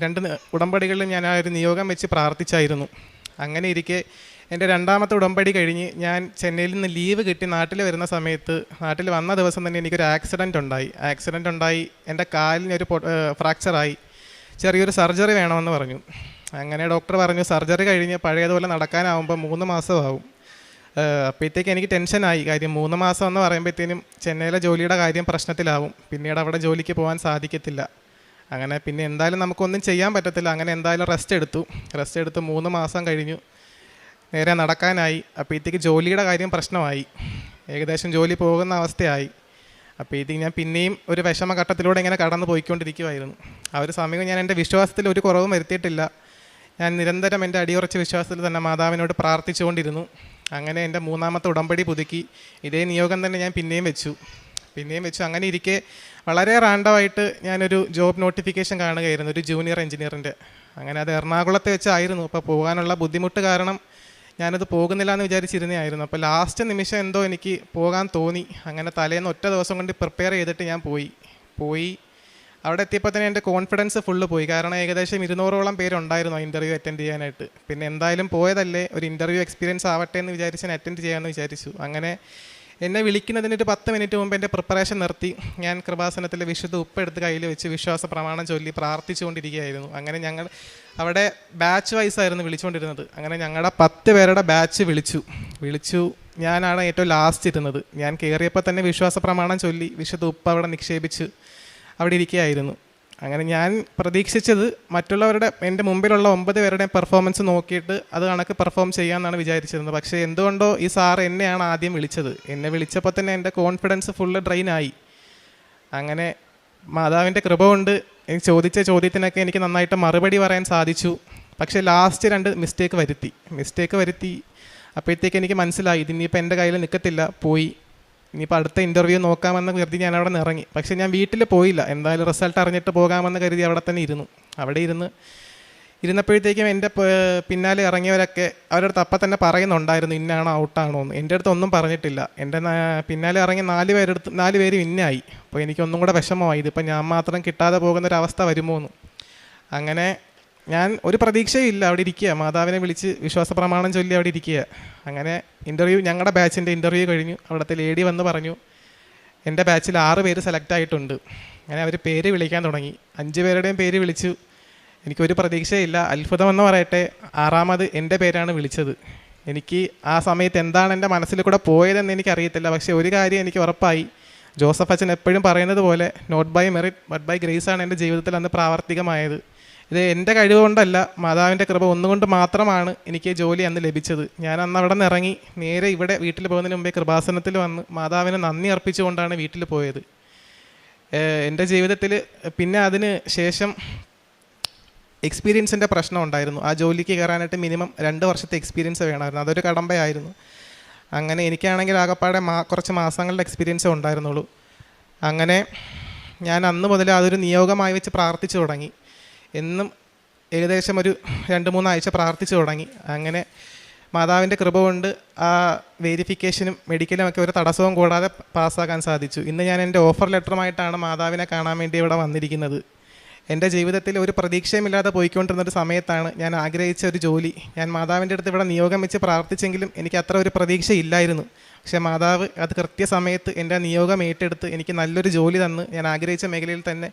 2 ഉടമ്പടികളിലും ഞാൻ ആ ഒരു നിയോഗം വെച്ച് പ്രാർത്ഥിച്ചായിരുന്നു. അങ്ങനെ ഇരിക്കെ എൻ്റെ 2ാമത്തെ ഉടമ്പടി കഴിഞ്ഞ് ഞാൻ ചെന്നൈയിൽ നിന്ന് ലീവ് കിട്ടി നാട്ടിൽ വരുന്ന സമയത്ത്, നാട്ടിൽ വന്ന ദിവസം തന്നെ എനിക്കൊരു ആക്സിഡൻ്റ് ഉണ്ടായി. എൻ്റെ കാലിനൊരു ഫ്രാക്ചറായി. ചെറിയൊരു സർജറി വേണമെന്ന് പറഞ്ഞു. അങ്ങനെ ഡോക്ടർ പറഞ്ഞു സർജറി കഴിഞ്ഞ് പഴയതുപോലെ നടക്കാനാവുമ്പോൾ 3 മാസമാവും. അപ്പോഴത്തേക്ക് എനിക്ക് ടെൻഷനായി. കാര്യം 3 മാസം എന്ന് പറയുമ്പോഴത്തേനും ചെന്നൈയിലെ ജോലിയുടെ കാര്യം പ്രശ്നത്തിലാവും. പിന്നീട് അവിടെ ജോലിക്ക് പോകാൻ സാധിക്കത്തില്ല. അങ്ങനെ പിന്നെ എന്തായാലും നമുക്കൊന്നും ചെയ്യാൻ പറ്റത്തില്ല. അങ്ങനെ എന്തായാലും റെസ്റ്റ് എടുത്തു. 3 മാസം കഴിഞ്ഞു. നേരെ നടക്കാനായി. അപ്പോഴത്തേക്ക് ജോലിയുടെ കാര്യം പ്രശ്നമായി. ഏകദേശം ജോലി പോകുന്ന അവസ്ഥയായി. അപ്പോഴത്തേക്ക് ഞാൻ പിന്നെയും ഒരു വിഷമഘട്ടത്തിലൂടെ ഇങ്ങനെ കടന്നു പോയിക്കൊണ്ടിരിക്കുമായിരുന്നു. ആ ഒരു സമയം ഞാൻ എൻ്റെ വിശ്വാസത്തിൽ ഒരു കുറവും വരുത്തിയിട്ടില്ല. ഞാൻ നിരന്തരം എൻ്റെ അടിയുറച്ച വിശ്വാസത്തിൽ തന്നെ മാതാവിനോട് പ്രാർത്ഥിച്ചുകൊണ്ടിരുന്നു. അങ്ങനെ എൻ്റെ 3ാമത്തെ ഉടമ്പടി പുതുക്കി ഇതേ നിയോഗം തന്നെ ഞാൻ പിന്നെയും വെച്ചു. അങ്ങനെ ഇരിക്കെ വളരെ റാൻഡമായിട്ട് ഞാനൊരു ജോബ് നോട്ടിഫിക്കേഷൻ കാണുകയായിരുന്നു, ഒരു ജൂനിയർ എഞ്ചിനീയറിൻ്റെ. അങ്ങനെ അത് എറണാകുളത്ത് വെച്ചായിരുന്നു. അപ്പോൾ പോകാനുള്ള ബുദ്ധിമുട്ട് കാരണം ഞാനത് പോകുന്നില്ല എന്ന് വിചാരിച്ചിരുന്നതായിരുന്നു. അപ്പോൾ ലാസ്റ്റ് നിമിഷം എന്തോ എനിക്ക് പോകാൻ തോന്നി. അങ്ങനെ തലേന്ന് ഒറ്റ ദിവസം കൊണ്ട് പ്രിപ്പയർ ചെയ്തിട്ട് ഞാൻ പോയി അവിടെ എത്തിയപ്പോൾ തന്നെ എൻ്റെ കോൺഫിഡൻസ് ഫുള്ള് പോയി. കാരണം ഏകദേശം 200ഓളം പേരുണ്ടായിരുന്നു ആ ഇൻ്റർവ്യൂ അറ്റൻഡ് ചെയ്യാനായിട്ട്. പിന്നെ എന്തായാലും പോയതല്ലേ, ഒരു ഇൻ്റർവ്യൂ എക്സ്പീരിയൻസ് ആവട്ടെ എന്ന് വിചാരിച്ച് ഞാൻ അറ്റൻഡ് ചെയ്യാമെന്ന് വിചാരിച്ചു. അങ്ങനെ എന്നെ വിളിക്കുന്നതിനൊരു 10 മിനിറ്റ് മുമ്പ് എൻ്റെ പ്രിപ്പറേഷൻ നിർത്തി ഞാൻ കൃപാസനത്തിൽ വിശുദ്ധ ഉപ്പെടുത്ത് കയ്യിൽ വെച്ച് വിശ്വാസ പ്രമാണം ചൊല്ലി പ്രാർത്ഥിച്ചുകൊണ്ടിരിക്കുകയായിരുന്നു. അങ്ങനെ ഞങ്ങൾ അവിടെ ബാച്ച് വൈസായിരുന്നു വിളിച്ചുകൊണ്ടിരുന്നത്. അങ്ങനെ ഞങ്ങളുടെ 10 പേരുടെ ബാച്ച് വിളിച്ചു. ഞാനാണ് ഏറ്റവും ലാസ്റ്റ് ഇരുന്നത്. ഞാൻ കയറിയപ്പോൾ തന്നെ വിശ്വാസ പ്രമാണം ചൊല്ലി വിശുദ്ധ ഉപ്പ് അവിടെ നിക്ഷേപിച്ച് അവിടെ ഇരിക്കുകയായിരുന്നു. അങ്ങനെ ഞാൻ പ്രതീക്ഷിച്ചത് മറ്റുള്ളവരുടെ എൻ്റെ മുമ്പിലുള്ള 9 പേരുടെയും പെർഫോമൻസ് നോക്കിയിട്ട് അത് കണക്ക് പെർഫോം ചെയ്യാമെന്നാണ് വിചാരിച്ചിരുന്നത്. പക്ഷേ എന്തുകൊണ്ടോ ഈ സാറ് എന്നെയാണ് ആദ്യം വിളിച്ചത്. എന്നെ വിളിച്ചപ്പോൾ തന്നെ എൻ്റെ കോൺഫിഡൻസ് ഫുള്ള് ഡ്രെയിനായി. അങ്ങനെ മാതാവിൻ്റെ കൃപ കൊണ്ട് എനിക്ക് ചോദിച്ച ചോദ്യത്തിനൊക്കെ എനിക്ക് നന്നായിട്ട് മറുപടി പറയാൻ സാധിച്ചു. പക്ഷേ ലാസ്റ്റ് 2 മിസ്റ്റേക്ക് വരുത്തി. അപ്പോഴത്തേക്ക് എനിക്ക് മനസ്സിലായി ഇതിനിപ്പോൾ എൻ്റെ കയ്യിൽ നിൽക്കത്തില്ല, പോയി. ഇനിയിപ്പോൾ അടുത്ത ഇൻ്റർവ്യൂ നോക്കാമെന്ന് കരുതി ഞാൻ അവിടെ നിന്ന് ഇറങ്ങി. പക്ഷേ ഞാൻ വീട്ടിൽ പോയില്ല. എന്തായാലും റിസൾട്ട് അറിഞ്ഞിട്ട് പോകാമെന്ന് കരുതി അവിടെ തന്നെ ഇരുന്നപ്പോഴത്തേക്കും എൻ്റെ പിന്നാലെ ഇറങ്ങിയവരൊക്കെ അവരുടെ അടുത്ത് അപ്പം തന്നെ പറയുന്നുണ്ടായിരുന്നു ഇന്നാണോ ഔട്ടാണോ എന്ന്. എൻ്റെ അടുത്ത് ഒന്നും പറഞ്ഞിട്ടില്ല. എൻ്റെ പിന്നാലെ ഇറങ്ങി 4 പേരും ഇന്നായി. അപ്പോൾ എനിക്കൊന്നും കൂടെ വിഷമമായി, ഇതിപ്പോൾ ഞാൻ മാത്രം കിട്ടാതെ പോകുന്നൊരവസ്ഥ വരുമോ എന്ന്. അങ്ങനെ ഞാൻ ഒരു പ്രതീക്ഷയില്ല, അവിടെ ഇരിക്കുക, മാതാവിനെ വിളിച്ച് വിശ്വാസ പ്രമാണം ചൊല്ലി അവിടെ ഇരിക്കുക. അങ്ങനെ ഞങ്ങളുടെ ബാച്ചിൻ്റെ ഇൻ്റർവ്യൂ കഴിഞ്ഞു. അവിടുത്തെ ലേഡി വന്ന് പറഞ്ഞു എൻ്റെ ബാച്ചിൽ 6 പേര് സെലക്ട് ആയിട്ടുണ്ട്. അങ്ങനെ അവർ പേര് വിളിക്കാൻ തുടങ്ങി. 5 പേരുടെയും പേര് വിളിച്ചു. എനിക്കൊരു പ്രതീക്ഷയില്ല. അത്ഭുതമെന്ന് പറയട്ടെ, 6ാമത് എൻ്റെ പേരാണ് വിളിച്ചത്. എനിക്ക് ആ സമയത്ത് എന്താണ് എൻ്റെ മനസ്സിൽ കൂടെ പോയതെന്ന് എനിക്കറിയത്തില്ല. പക്ഷേ ഒരു കാര്യം എനിക്ക് ഉറപ്പായി, ജോസഫ് അച്ഛൻ എപ്പോഴും പറയുന്നത് പോലെ not by merit but by grace ആണ് എൻ്റെ ജീവിതത്തിൽ അന്ന് പ്രാവർത്തികമായത്. ഇത് എൻ്റെ കഴിവുകൊണ്ടല്ല, മാതാവിൻ്റെ കൃപ ഒന്നുകൊണ്ട് മാത്രമാണ് എനിക്ക് ജോലി അന്ന് ലഭിച്ചത്. ഞാൻ അന്ന് അവിടെ നിന്ന് ഇറങ്ങി നേരെ ഇവിടെ വീട്ടിൽ പോകുന്നതിന് മുമ്പേ കൃപാസനത്തിൽ വന്ന് മാതാവിന് നന്ദി അർപ്പിച്ചുകൊണ്ടാണ് വീട്ടിൽ പോയത്. എൻ്റെ ജീവിതത്തിൽ പിന്നെ അതിന് ശേഷം എക്സ്പീരിയൻസിൻ്റെ പ്രശ്നം ഉണ്ടായിരുന്നു. ആ ജോലിക്ക് കയറാനായിട്ട് മിനിമം 2 വർഷത്തെ എക്സ്പീരിയൻസ് വേണമായിരുന്നു. അതൊരു കടമ്പയായിരുന്നു. അങ്ങനെ എനിക്കാണെങ്കിൽ ആകപ്പാടെ കുറച്ച് മാസങ്ങളുടെ എക്സ്പീരിയൻസേ ഉണ്ടായിരുന്നുള്ളൂ. അങ്ങനെ ഞാൻ അന്ന് മുതൽ അതൊരു നിയോഗമായി വെച്ച് പ്രാർത്ഥിച്ചു തുടങ്ങി. എന്നും ഏകദേശം ഒരു 2-3 ആഴ്ച പ്രാർത്ഥിച്ചു തുടങ്ങി. അങ്ങനെ മാതാവിൻ്റെ കൃപ കൊണ്ട് ആ വെരിഫിക്കേഷനും മെഡിക്കലും ഒക്കെ ഒരു തടസ്സവും കൂടാതെ പാസ്സാക്കാൻ സാധിച്ചു. ഇന്ന് ഞാൻ എൻ്റെ ഓഫർ ലെറ്ററുമായിട്ടാണ് മാതാവിനെ കാണാൻ വേണ്ടി ഇവിടെ വന്നിരിക്കുന്നത്. എൻ്റെ ജീവിതത്തിൽ ഒരു പ്രതീക്ഷയുമില്ലാതെ പോയിക്കൊണ്ടിരുന്നൊരു സമയത്താണ് ഞാൻ ആഗ്രഹിച്ച ഒരു ജോലി. ഞാൻ മാതാവിൻ്റെ അടുത്ത് ഇവിടെ നിയോഗം വെച്ച് പ്രാർത്ഥിച്ചെങ്കിലും എനിക്ക് അത്ര ഒരു പ്രതീക്ഷയില്ലായിരുന്നു. പക്ഷേ മാതാവ് അത് കൃത്യസമയത്ത് എൻ്റെ നിയോഗം ഏറ്റെടുത്ത് എനിക്ക് നല്ലൊരു ജോലി തന്ന്, ഞാൻ ആഗ്രഹിച്ച മേഖലയിൽ തന്നെ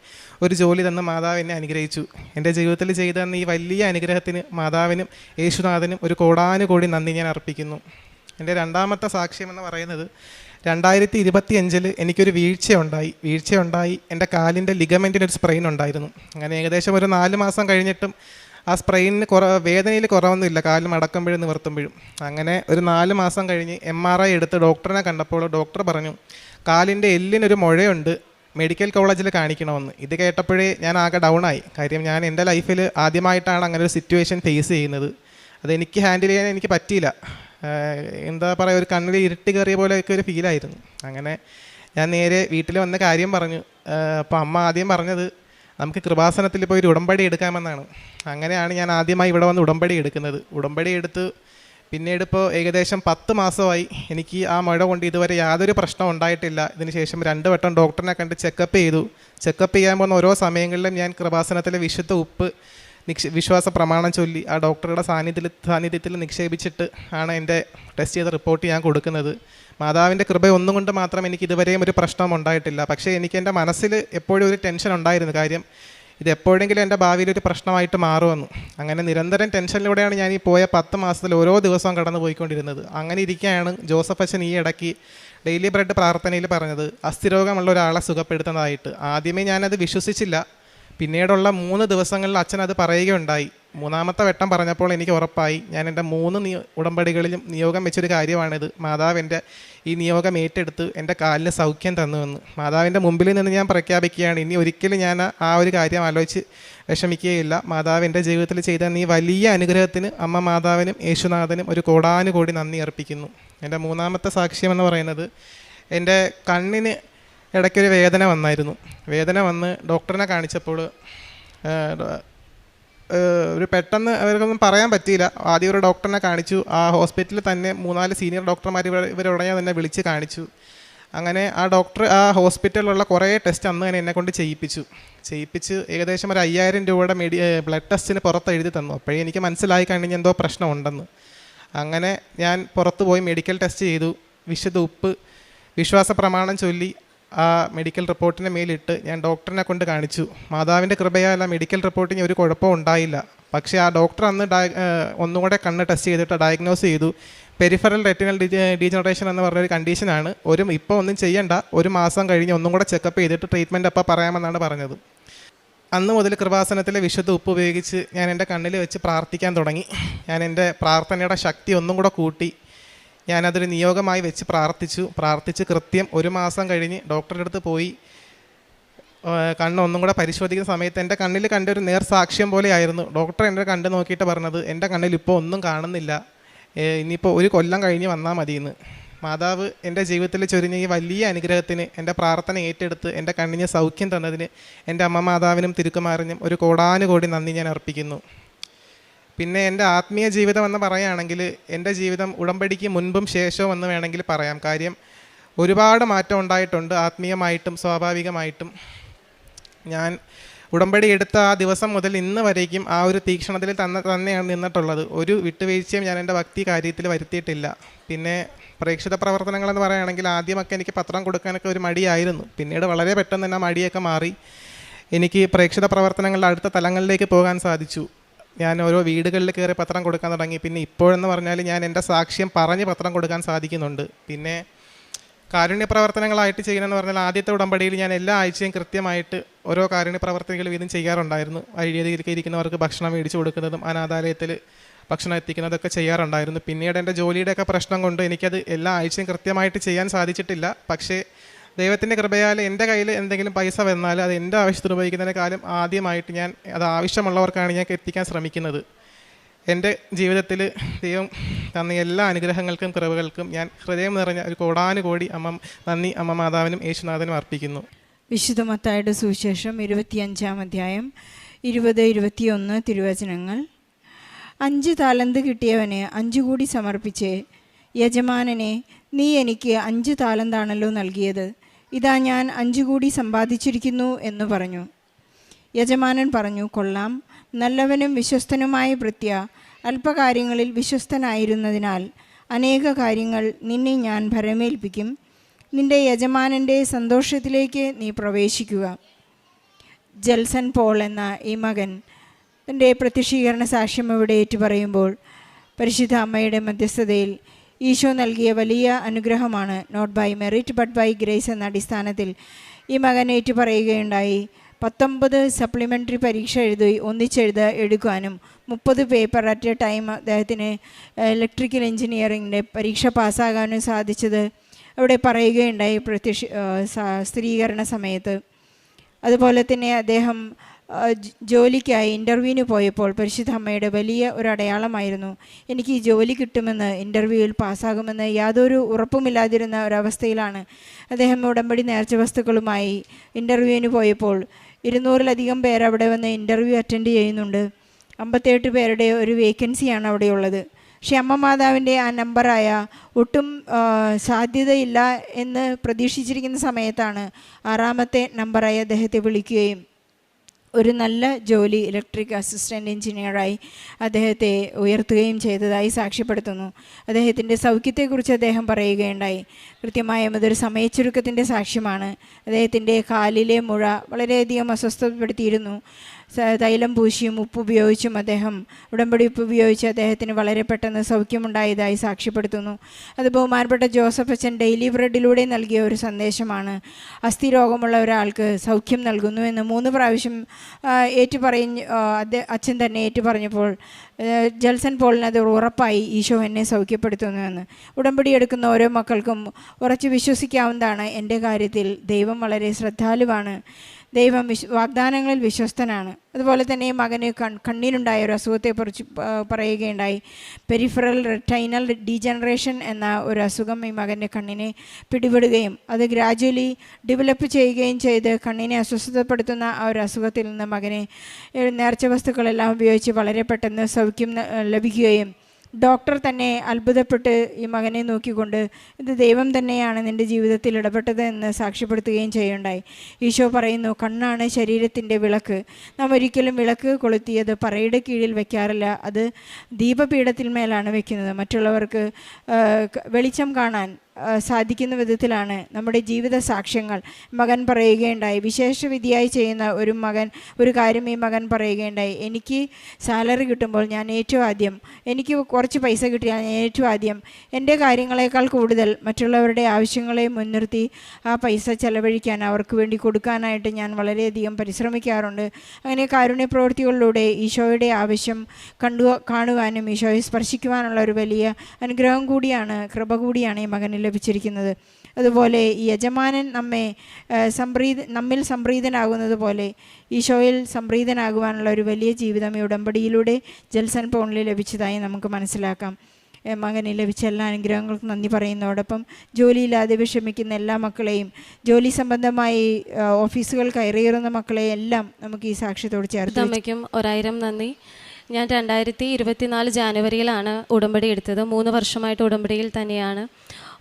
ഒരു ജോലി തന്ന് മാതാവ് എന്നെ അനുഗ്രഹിച്ചു. എൻ്റെ ജീവിതത്തിൽ ചെയ്തു തന്ന ഈ വലിയ അനുഗ്രഹത്തിന് മാതാവിനും യേശുനാഥനും ഒരു കോടാനുകോടി നന്ദി ഞാൻ അർപ്പിക്കുന്നു. എൻ്റെ രണ്ടാമത്തെ സാക്ഷ്യം എന്ന് പറയുന്നത് 2025 എനിക്കൊരു വീഴ്ചയുണ്ടായി. എൻ്റെ കാലിൻ്റെ ലിഗമെൻറ്റിനൊരു സ്പ്രെയിൻ ഉണ്ടായിരുന്നു. അങ്ങനെ ഏകദേശം ഒരു 4 മാസം കഴിഞ്ഞിട്ടും ആ സ്പ്രെയിനിന് വേദനയിൽ കുറവൊന്നുമില്ല, കാലും അടക്കുമ്പോഴും നിവർത്തുമ്പോഴും. അങ്ങനെ ഒരു 4 മാസം കഴിഞ്ഞ് MRI എടുത്ത് ഡോക്ടറിനെ കണ്ടപ്പോൾ ഡോക്ടർ പറഞ്ഞു, കാലിൻ്റെ എല്ലിനൊരു മുഴയുണ്ട്, മെഡിക്കൽ കോളേജിൽ കാണിക്കണമെന്ന്. ഇത് കേട്ടപ്പോഴേ ഞാൻ ആകെ ഡൗണായി. കാര്യം ഞാൻ എൻ്റെ ലൈഫിൽ ആദ്യമായിട്ടാണ് അങ്ങനെ ഒരു സിറ്റുവേഷൻ ഫേസ് ചെയ്യുന്നത്. അതെനിക്ക് ഹാൻഡിൽ ചെയ്യാൻ എനിക്ക് പറ്റിയില്ല. എന്താ പറയുക, ഒരു കണ്ണിൽ ഇരുട്ട് കയറിയ പോലെയൊക്കെ ഒരു ഫീലായിരുന്നു. അങ്ങനെ ഞാൻ നേരെ വീട്ടിൽ വന്ന കാര്യം പറഞ്ഞു. അപ്പോൾ അമ്മ ആദ്യം പറഞ്ഞത് നമുക്ക് കൃപാസനത്തിൽ പോയി ഒരു ഉടമ്പടി എടുക്കാമെന്നാണ്. അങ്ങനെയാണ് ഞാൻ ആദ്യമായി ഇവിടെ വന്ന് ഉടമ്പടി എടുക്കുന്നത്. ഉടമ്പടി എടുത്ത് പിന്നീട് ഇപ്പോൾ ഏകദേശം 10 മാസമായി. എനിക്ക് ആ മുഴ കൊണ്ട് ഇതുവരെ യാതൊരു പ്രശ്നം ഉണ്ടായിട്ടില്ല. ഇതിന് ശേഷം 2 വട്ടം ഡോക്ടറിനെ കണ്ട് ചെക്കപ്പ് ചെയ്തു. ചെക്കപ്പ് ചെയ്യാൻ പോകുന്ന ഓരോ സമയങ്ങളിലും ഞാൻ കൃപാസനത്തിലെ വിശുദ്ധ ഉപ്പ് വിശ്വാസ പ്രമാണം ചൊല്ലി ആ ഡോക്ടറുടെ സാന്നിധ്യത്തിൽ നിക്ഷേപിച്ചിട്ട് ആണ് എൻ്റെ ടെസ്റ്റ് ചെയ്ത റിപ്പോർട്ട് ഞാൻ കൊടുക്കുന്നത്. മാതാവിൻ്റെ കൃപ ഒന്നും കൊണ്ട് മാത്രം എനിക്ക് ഇതുവരെയും ഒരു പ്രശ്നം ഉണ്ടായിട്ടില്ല. പക്ഷേ എനിക്ക് എൻ്റെ മനസ്സിൽ എപ്പോഴും ഒരു ടെൻഷൻ ഉണ്ടായിരുന്നു. കാര്യം ഇത് എപ്പോഴെങ്കിലും എൻ്റെ ഭാവിയിൽ ഒരു പ്രശ്നമായിട്ട് മാറുമെന്ന്. അങ്ങനെ നിരന്തരം ടെൻഷനിലൂടെയാണ് ഞാൻ ഈ പോയ 10 മാസത്തിൽ ഓരോ ദിവസവും കടന്നു പോയിക്കൊണ്ടിരുന്നത്. അങ്ങനെ ഇരിക്കുകയാണ് ജോസഫ് അച്ഛൻ ഈ ഇടയ്ക്ക് ഡെയിലി ബ്രെഡ് പ്രാർത്ഥനയിൽ പറഞ്ഞത് അസ്ഥിരോഗമുള്ള ഒരാളെ സുഖപ്പെടുത്തുന്നതായിട്ട്. ആദ്യമേ ഞാനത് വിശ്വസിച്ചില്ല. പിന്നീടുള്ള 3 ദിവസങ്ങളിൽ അച്ഛൻ അത് പറയുകയുണ്ടായി. 3ാമത്തെ വട്ടം പറഞ്ഞപ്പോൾ എനിക്ക് ഉറപ്പായി, ഞാൻ എൻ്റെ 3 ഉടമ്പടികളിലും നിയോഗം വെച്ചൊരു കാര്യമാണിത്. മാതാവ് എൻ്റെ ഈ നിയോഗം ഏറ്റെടുത്ത് എൻ്റെ കാലിന് സൗഖ്യം തന്നുവെന്ന്. മാതാവിൻ്റെ മുമ്പിൽ നിന്ന് ഞാൻ പ്രഖ്യാപിക്കുകയാണ്, ഇനി ഒരിക്കലും ഞാൻ ആ ഒരു കാര്യം ആലോചിച്ച് വിഷമിക്കുകയില്ല. മാതാവ് എൻ്റെ ജീവിതത്തിൽ ചെയ്ത ഈ വലിയ അനുഗ്രഹത്തിന് അമ്മ മാതാവിനും യേശുനാഥനും ഒരു കോടാനുകോടി നന്ദി അർപ്പിക്കുന്നു. എൻ്റെ 3ാമത്തെ സാക്ഷ്യം എന്ന് പറയുന്നത്, എൻ്റെ കണ്ണിന് ഇടയ്ക്കൊരു വേദന വന്നായിരുന്നു. വേദന വന്ന് ഡോക്ടറിനെ കാണിച്ചപ്പോൾ ഒരു പെട്ടെന്ന് അവർക്കൊന്നും പറയാൻ പറ്റിയില്ല. ആദ്യം ഒരു ഡോക്ടറിനെ കാണിച്ചു. ആ ഹോസ്പിറ്റലിൽ തന്നെ 3-4 സീനിയർ ഡോക്ടർമാർ ഇവരുടനെ തന്നെ വിളിച്ച് കാണിച്ചു. അങ്ങനെ ആ ഡോക്ടർ ആ ഹോസ്പിറ്റലിലുള്ള കുറേ ടെസ്റ്റ് അന്ന് തന്നെ എന്നെക്കൊണ്ട് ചെയ്യിപ്പിച്ച് ഏകദേശം ഒരു 5000 രൂപയുടെ ബ്ലഡ് ടെസ്റ്റിന് പുറത്ത് എഴുതി തന്നു. അപ്പോഴേ എനിക്ക് മനസ്സിലായി കഴിഞ്ഞ് എന്തോ പ്രശ്നമുണ്ടെന്ന്. അങ്ങനെ ഞാൻ പുറത്ത് പോയി മെഡിക്കൽ ടെസ്റ്റ് ചെയ്തു. വിശുദ്ധ ഉപ്പ് വിശ്വാസ പ്രമാണം ചൊല്ലി ആ മെഡിക്കൽ റിപ്പോർട്ടിൻ്റെ മേലിട്ട് ഞാൻ ഡോക്ടറിനെ കൊണ്ട് കാണിച്ചു. മാതാവിൻ്റെ കൃപയാൽ ആ മെഡിക്കൽ റിപ്പോർട്ടിന് ഒരു കുഴപ്പവും ഉണ്ടായില്ല. പക്ഷേ ആ ഡോക്ടർ അന്ന് ഒന്നുകൂടെ കണ്ണ് ടെസ്റ്റ് ചെയ്തിട്ട് ഡയഗ്നോസ് ചെയ്തു, പെരിഫറൽ റെറ്റിനൽ ഡീജനറേഷൻ എന്ന് പറഞ്ഞൊരു കണ്ടീഷനാണ്. ഇപ്പോൾ ഒന്നും ചെയ്യണ്ട, 1 മാസം കഴിഞ്ഞ് ഒന്നും കൂടെ ചെക്കപ്പ് ചെയ്തിട്ട് ട്രീറ്റ്മെൻറ്റ് അപ്പോൾ പറയാമെന്നാണ് പറഞ്ഞത്. അന്ന് മുതൽ കൃപാസനത്തിലെ വിശുദ്ധ ഉപ്പ് ഉപയോഗിച്ച് ഞാൻ എൻ്റെ കണ്ണിൽ വെച്ച് പ്രാർത്ഥിക്കാൻ തുടങ്ങി. ഞാൻ എൻ്റെ പ്രാർത്ഥനയുടെ ശക്തി ഒന്നും കൂടെ കൂട്ടി. ഞാനതൊരു നിയോഗമായി വെച്ച് പ്രാർത്ഥിച്ച് കൃത്യം 1 മാസം കഴിഞ്ഞ് ഡോക്ടറുടെ അടുത്ത് പോയി കണ്ണ് ഒന്നും കൂടെ പരിശോധിക്കുന്ന സമയത്ത് എൻ്റെ കണ്ണിൽ കണ്ടൊരു നേർസാക്ഷ്യം പോലെയായിരുന്നു. ഡോക്ടർ എൻ്റെ കണ്ണ് നോക്കിയിട്ട് പറഞ്ഞത്, എൻ്റെ കണ്ണിൽ ഇപ്പോൾ ഒന്നും കാണുന്നില്ല, ഇനിയിപ്പോൾ 1 കൊല്ലം കഴിഞ്ഞ് വന്നാൽ മതിയെന്ന്. മാതാവ് എൻ്റെ ജീവിതത്തിൽ ചൊരിഞ്ഞ ഈ വലിയ അനുഗ്രഹത്തിന്, എൻ്റെ പ്രാർത്ഥന ഏറ്റെടുത്ത് എൻ്റെ കണ്ണിന് സൗഖ്യം തന്നതിന് എൻ്റെ അമ്മ മാതാവിനും തിരുക്കുമാറിനും ഒരു കോടാനുകോടി നന്ദി ഞാൻ അർപ്പിക്കുന്നു. പിന്നെ എൻ്റെ ആത്മീയ ജീവിതം എന്ന് പറയുകയാണെങ്കിൽ എൻ്റെ ജീവിതം ഉടമ്പടിക്ക് മുൻപും ശേഷവും എന്ന് വേണമെങ്കിൽ പറയാം. കാര്യം ഒരുപാട് മാറ്റം ഉണ്ടായിട്ടുണ്ട് ആത്മീയമായിട്ടും സ്വാഭാവികമായിട്ടും. ഞാൻ ഉടമ്പടി എടുത്ത ആ ദിവസം മുതൽ ഇന്ന് വരേക്കും ആ ഒരു തീക്ഷണത്തിൽ തന്നെയാണ് നിന്നിട്ടുള്ളത്. ഒരു വിട്ടുവീഴ്ചയും ഞാൻ എൻ്റെ ഭക്തി കാര്യത്തിൽ വരുത്തിയിട്ടില്ല. പിന്നെ പ്രേക്ഷിത പ്രവർത്തനങ്ങളെന്ന് പറയുകയാണെങ്കിൽ ആദ്യമൊക്കെ എനിക്ക് പത്രം കൊടുക്കാനൊക്കെ ഒരു മടിയായിരുന്നു. പിന്നീട് വളരെ പെട്ടെന്ന് തന്നെ മടിയൊക്കെ മാറി എനിക്ക് പ്രേക്ഷിത പ്രവർത്തനങ്ങളുടെ അടുത്ത തലങ്ങളിലേക്ക് പോകാൻ സാധിച്ചു. ഞാൻ ഓരോ വീടുകളിൽ കയറി പത്രം കൊടുക്കാൻ തുടങ്ങി. പിന്നെ ഇപ്പോഴെന്ന് പറഞ്ഞാൽ ഞാൻ എൻ്റെ സാക്ഷ്യം പറഞ്ഞ് പത്രം കൊടുക്കാൻ സാധിക്കുന്നുണ്ട്. പിന്നെ കാരുണ്യ പ്രവർത്തനങ്ങളായിട്ട് ചെയ്യണമെന്ന് പറഞ്ഞാൽ ആദ്യത്തെ ഉടമ്പടിയിൽ ഞാൻ എല്ലാ ആഴ്ചയും കൃത്യമായിട്ട് ഓരോ കാരുണ്യ പ്രവർത്തനങ്ങൾ വീതം ചെയ്യാറുണ്ടായിരുന്നു. വഴിയരികിലൊക്കെ ഇരിക്കുന്നവർക്ക് ഭക്ഷണം മേടിച്ചു കൊടുക്കുന്നതും അനാഥാലയത്തിൽ ഭക്ഷണം എത്തിക്കുന്നതൊക്കെ ചെയ്യാറുണ്ടായിരുന്നു. പിന്നീട് എൻ്റെ ജോലിയുടെയൊക്കെ പ്രശ്നം കൊണ്ട് എനിക്കത് എല്ലാ ആഴ്ചയും കൃത്യമായിട്ട് ചെയ്യാൻ സാധിച്ചിട്ടില്ല. പക്ഷേ ദൈവത്തിൻ്റെ കൃപയാൽ എൻ്റെ കയ്യിൽ എന്തെങ്കിലും പൈസ വന്നാൽ അത് എൻ്റെ ആവശ്യത്തിന് ഉപയോഗിക്കുന്നതിനേക്കാളും ആദ്യമായിട്ട് ഞാൻ അത് ആവശ്യമുള്ളവർക്കാണ് ഞാൻ എത്തിക്കാൻ ശ്രമിക്കുന്നത്. എൻ്റെ ജീവിതത്തിൽ ദൈവം തന്ന എല്ലാ അനുഗ്രഹങ്ങൾക്കും കൃപകൾക്കും ഞാൻ ഹൃദയം നിറഞ്ഞ ഒരു കോടാനുകോടി നന്ദി അമ്മ മാതാവിനും യേശുനാഥനും അർപ്പിക്കുന്നു. വിശുദ്ധ മത്തായിയുടെ സുവിശേഷം 25-ാം അധ്യായം 20-21 തിരുവചനങ്ങൾ. 5 താലന്ത് കിട്ടിയവന് 5 കൂടി സമർപ്പിച്ച്, യജമാനനെ, നീ എനിക്ക് 5 താലന്താണല്ലോ നൽകിയത്, ഇതാ ഞാൻ 5 കൂടി സമ്പാദിച്ചിരിക്കുന്നു എന്ന് പറഞ്ഞു. യജമാനൻ പറഞ്ഞു, കൊള്ളാം, നല്ലവനും വിശ്വസ്തനുമായ ഭൃത്യ, അല്പകാര്യങ്ങളിൽ വിശ്വസ്തനായിരുന്നതിനാൽ അനേക കാര്യങ്ങൾ നിന്നെ ഞാൻ ഭരമേൽപ്പിക്കും. നിന്റെ യജമാനൻ്റെ സന്തോഷത്തിലേക്ക് നീ പ്രവേശിക്കുക. ജെൽസൺ പോൾ എന്ന ഈ മകൻ തൻ്റെ പ്രത്യക്ഷീകരണ സാക്ഷ്യം ഇവിടെ ഏറ്റുപറയുമ്പോൾ പരിശുദ്ധ അമ്മയുടെ മധ്യസ്ഥതയിൽ ഈശോ നൽകിയ വലിയ അനുഗ്രഹമാണ് not by merit but by grace എന്ന അടിസ്ഥാനത്തിൽ ഈ മകൻ ഏറ്റുപറയുകയുണ്ടായി. 19 സപ്ലിമെൻ്ററി പരീക്ഷ എടുക്കാനും 30 പേപ്പർ അറ്റ് എ ടൈം അദ്ദേഹത്തിന് ഇലക്ട്രിക്കൽ എഞ്ചിനീയറിങ്ങിൻ്റെ പരീക്ഷ പാസ്സാകാനും സാധിച്ചത് അവിടെ പറയുകയുണ്ടായി സ്ഥിരീകരണ സമയത്ത്. അതുപോലെ തന്നെ അദ്ദേഹം ജോലിക്കായി ഇൻ്റർവ്യൂവിന് പോയപ്പോൾ പരിശുദ്ധ അമ്മയുടെ വലിയ ഒരു അടയാളമായിരുന്നു. എനിക്ക് ഈ ജോലി കിട്ടുമെന്ന്, ഇൻ്റർവ്യൂവിൽ പാസ്സാകുമെന്ന് യാതൊരു ഉറപ്പുമില്ലാതിരുന്ന ഒരവസ്ഥയിലാണ് അദ്ദേഹം ഉടമ്പടി നേർച്ച വസ്തുക്കളുമായി ഇൻ്റർവ്യൂവിന് പോയപ്പോൾ 200-ലധികം പേർ അവിടെ വന്ന് ഇൻ്റർവ്യൂ അറ്റൻഡ് ചെയ്യുന്നുണ്ട്. 58 പേരുടെ ഒരു വേക്കൻസിയാണ് അവിടെയുള്ളത്. പക്ഷേ അമ്മ മാതാവിൻ്റെ ആ നമ്പറായ ഒട്ടും സാധ്യതയില്ല എന്ന് പ്രതീക്ഷിച്ചിരിക്കുന്ന സമയത്താണ് 6ാമത്തെ നമ്പറായി അദ്ദേഹത്തെ വിളിക്കുകയും ഒരു നല്ല ജോലി ഇലക്ട്രിക് അസിസ്റ്റൻ്റ് എഞ്ചിനീയറായി അദ്ദേഹത്തെ ഉയർത്തുകയും ചെയ്തതായി സാക്ഷ്യപ്പെടുത്തുന്നു. അദ്ദേഹത്തിൻ്റെ സൗഖ്യത്തെക്കുറിച്ച് അദ്ദേഹം പറയുകയുണ്ടായി. കൃത്യമായും അതൊരു സമയച്ചുരുക്കത്തിൻ്റെ സാക്ഷ്യമാണ്. അദ്ദേഹത്തിൻ്റെ കാലിലെ മുഴ വളരെയധികം അസ്വസ്ഥപ്പെടുത്തിയിരുന്നു. തൈലം പൂശിയും ഉപ്പുപയോഗിച്ചും അദ്ദേഹം ഉടമ്പടി ഉപ്പ് ഉപയോഗിച്ച് അദ്ദേഹത്തിന് വളരെ പെട്ടെന്ന് സൗഖ്യമുണ്ടായതായി സാക്ഷ്യപ്പെടുത്തുന്നു. അത് ബഹുമാനപ്പെട്ട ജോസഫ് അച്ഛൻ ഡെയിലി ബ്രെഡിലൂടെ നൽകിയ ഒരു സന്ദേശമാണ്. അസ്ഥി രോഗമുള്ള ഒരാൾക്ക് സൗഖ്യം നൽകുന്നു എന്ന് 3 പ്രാവശ്യം അച്ഛൻ തന്നെ ഏറ്റുപറഞ്ഞപ്പോൾ ജെൽസൺ പോളിന് അത് ഉറപ്പായി, ഈശോ എന്നെ സൗഖ്യപ്പെടുത്തുന്നുവെന്ന്. ഉടമ്പടി എടുക്കുന്ന ഓരോ മക്കൾക്കും ഉറച്ചു വിശ്വസിക്കാവുന്നതാണ്, എൻ്റെ കാര്യത്തിൽ ദൈവം വളരെ ശ്രദ്ധാലുവാണ്, ദൈവം വാഗ്ദാനങ്ങളിൽ വിശ്വസ്തനാണ്. അതുപോലെ തന്നെ മകന് കണ്ണിനുണ്ടായ ഒരു അസുഖത്തെക്കുറിച്ച് പറയുകയുണ്ടായി. പെരിഫറൽ റെറ്റൈനൽ ഡീജനറേഷൻ എന്ന ഒരു അസുഖം ഈ മകൻ്റെ കണ്ണിനെ പിടിപെടുകയും അത് ഗ്രാജുവലി ഡെവലപ്പ് ചെയ്യുകയും ചെയ്ത് കണ്ണിനെ അസ്വസ്ഥപ്പെടുത്തുന്ന ആ ഒരു അസുഖത്തിൽ നിന്ന് മകനെ നേർച്ച വസ്തുക്കളെല്ലാം ഉപയോഗിച്ച് വളരെ പെട്ടെന്ന് സൗഖ്യം ലഭിക്കുകയും ഡോക്ടർ തന്നെ അത്ഭുതപ്പെട്ട് ഈ മകനെ നോക്കിക്കൊണ്ട് ഇത് ദൈവം തന്നെയാണ് നിൻ്റെ ജീവിതത്തിൽ ഇടപെട്ടത് എന്ന് സാക്ഷ്യപ്പെടുത്തുകയും ചെയ്യുണ്ടായി. ഈശോ പറയുന്നു, കണ്ണാണ് ശരീരത്തിൻ്റെ വിളക്ക്. നാം ഒരിക്കലും വിളക്ക് കൊളുത്തിയത് പറയുടെ കീഴിൽ വെക്കാറില്ല, അത് ദീപപീഠത്തിൽ മേലാണ് വെക്കുന്നത്. മറ്റുള്ളവർക്ക് വെളിച്ചം കാണാൻ സാധിക്കുന്ന വിധത്തിലാണ് നമ്മുടെ ജീവിത സാക്ഷ്യങ്ങൾ. മകൻ പറയുകയുണ്ടായി, വിശേഷവിധിയായി ചെയ്യുന്ന ഒരു കാര്യം ഈ മകൻ പറയുകയുണ്ടായി. എനിക്ക് സാലറി കിട്ടുമ്പോൾ ഞാൻ ഏറ്റവും ആദ്യം, എനിക്ക് കുറച്ച് പൈസ കിട്ടിയാൽ ഞാൻ ഏറ്റവും ആദ്യം എൻ്റെ കാര്യങ്ങളെക്കാൾ കൂടുതൽ മറ്റുള്ളവരുടെ ആവശ്യങ്ങളെ മുൻനിർത്തി ആ പൈസ ചെലവഴിക്കാൻ, അവർക്ക് വേണ്ടി കൊടുക്കാനായിട്ട് ഞാൻ വളരെയധികം പരിശ്രമിക്കാറുണ്ട്. അങ്ങനെ കാരുണ്യ പ്രവൃത്തികളിലൂടെ ഈശോയുടെ ആവശ്യം കാണുവാനും ഈശോയെ സ്പർശിക്കുവാനുള്ള ഒരു വലിയ അനുഗ്രഹം കൂടിയാണ്, കൃപ കൂടിയാണ് ഈ മകനിൽ ലഭിച്ചിരിക്കുന്നത്. അതുപോലെ ഈ യജമാനൻ നമ്മിൽ സംപ്രീതനാകുന്നത് പോലെ ഈശോയിൽ സംപ്രീതനാകുവാനുള്ള ഒരു വലിയ ജീവിതം ഈ ഉടമ്പടിയിലൂടെ ജെൽസൺ പോളിൽ ലഭിച്ചതായി നമുക്ക് മനസ്സിലാക്കാം. മകന് ലഭിച്ച എല്ലാ അനുഗ്രഹങ്ങൾക്കും നന്ദി പറയുന്നതോടൊപ്പം ജോലിയില്ലാതെ വിഷമിക്കുന്ന എല്ലാ മക്കളെയും, ജോലി സംബന്ധമായി ഓഫീസുകൾ കയറിയേറുന്ന മക്കളെയും എല്ലാം നമുക്ക് ഈ സാക്ഷ്യത്തോട് ചേർത്ത് അമ്മയ്ക്കും 1000 നന്ദി. ഞാൻ 2024 ജാനുവരിയിലാണ് ഉടമ്പടി എടുത്തത്. 3 വർഷമായിട്ട് ഉടമ്പടിയിൽ തന്നെയാണ്.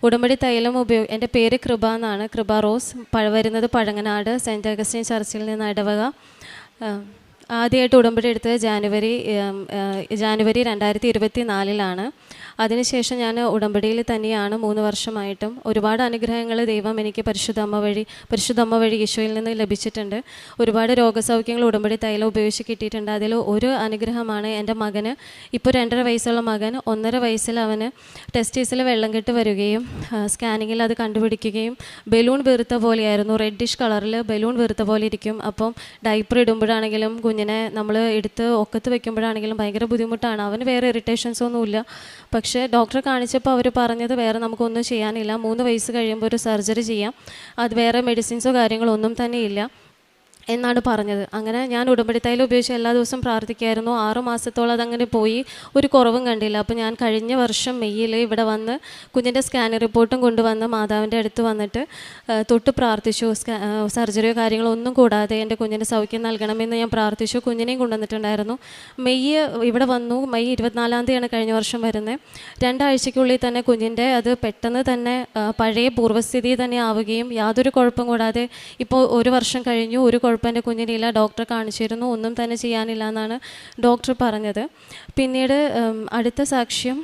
ഉടമ്പടി തൈലം എൻ്റെ പേര് കൃപ എന്നാണ്, കൃപ റോസ്. വരുന്നത് പഴങ്ങനാട് സെൻറ്റ് അഗസ്റ്റിൻ ചർച്ചിൽ നിന്ന് ഇടവക. ആദ്യമായിട്ട് ഉടമ്പടി എടുത്തത് ജാനുവരി 2024 അതിനുശേഷം ഞാൻ ഉടമ്പടിയിൽ തന്നെയാണ് 3 വർഷമായിട്ടും. ഒരുപാട് അനുഗ്രഹങ്ങൾ ദൈവം എനിക്ക് പരിശുദ്ധ അമ്മ വഴി ഈശോയിൽ നിന്ന് ലഭിച്ചിട്ടുണ്ട്. ഒരുപാട് രോഗസൗഖ്യങ്ങൾ ഉടമ്പടി തൈലം ഉപയോഗിച്ച് കിട്ടിയിട്ടുണ്ട്. അതിൽ ഒരു അനുഗ്രഹമാണ് എൻ്റെ മകന്, ഇപ്പോൾ 2.5 വയസ്സുള്ള മകൻ, 1.5 വയസ്സിൽ അവന് ടെസ്റ്റീസിൽ വെള്ളം കെട്ട് വരികയും സ്കാനിങ്ങിൽ അത് കണ്ടുപിടിക്കുകയും ബലൂൺ വീർത്ത പോലെയായിരുന്നു, റെഡിഷ് കളറിൽ ബലൂൺ വീർത്ത പോലെ ഇരിക്കും. അപ്പം ഡൈപ്പർ ഇടുമ്പോഴാണെങ്കിലും കുഞ്ഞിനെ നമ്മൾ എടുത്ത് ഒക്കത്ത് വെക്കുമ്പോഴാണെങ്കിലും ഭയങ്കര ബുദ്ധിമുട്ടാണ്. അവന് വേറെ ഇറിറ്റേഷൻസ് ഒന്നുമില്ല. പക്ഷേ ഡോക്ടറെ കാണിച്ചപ്പോൾ അവർ പറഞ്ഞത് വേറെ നമുക്കൊന്നും ചെയ്യാനില്ല, 3 വയസ്സ് കഴിയുമ്പോൾ ഒരു സർജറി ചെയ്യാം, അത് വേറെ മെഡിസിൻസോ കാര്യങ്ങളോ ഒന്നും തന്നെ ഇല്ല എന്നാണ് പറഞ്ഞത്. അങ്ങനെ ഞാൻ ഉടമ്പടി തൈലം ഉപയോഗിച്ച് എല്ലാ ദിവസവും പ്രാർത്ഥിക്കായിരുന്നു. 6 മാസത്തോളം അതങ്ങനെ പോയി, ഒരു കുറവും കണ്ടില്ല. അപ്പോൾ ഞാൻ കഴിഞ്ഞ വർഷം മെയ്യിൽ ഇവിടെ വന്ന് കുഞ്ഞിൻ്റെ സ്കാനിങ് റിപ്പോർട്ടും കൊണ്ടുവന്ന് മാതാവിൻ്റെ അടുത്ത് വന്നിട്ട് തൊട്ട് പ്രാർത്ഥിച്ചു. സർജറിയോ കാര്യങ്ങളോ ഒന്നും കൂടാതെ എൻ്റെ കുഞ്ഞിന് സൗഖ്യം നൽകണമെന്ന് ഞാൻ പ്രാർത്ഥിച്ചു. കുഞ്ഞിനെയും കൊണ്ടുവന്നിട്ടുണ്ടായിരുന്നു. മെയ് ഇവിടെ വന്നു. മെയ് 24-ാം തീയതിയാണ് കഴിഞ്ഞ വർഷം വരുന്നത്. 2 ആഴ്ചയ്ക്കുള്ളിൽ തന്നെ കുഞ്ഞിൻ്റെ അത് പെട്ടെന്ന് തന്നെ പഴയ പൂർവ്വസ്ഥിതി തന്നെ ആവുകയും യാതൊരു കുഴപ്പം കൂടാതെ ഇപ്പോൾ 1 വർഷം കഴിഞ്ഞു, ഒരു എൻ്റെ കുഞ്ഞിനില്ല. ഡോക്ടറെ കാണിച്ചിരുന്നു, ഒന്നും തന്നെ ചെയ്യാനില്ല എന്നാണ് ഡോക്ടർ പറഞ്ഞത്. പിന്നീട് അടുത്ത സാക്ഷ്യം,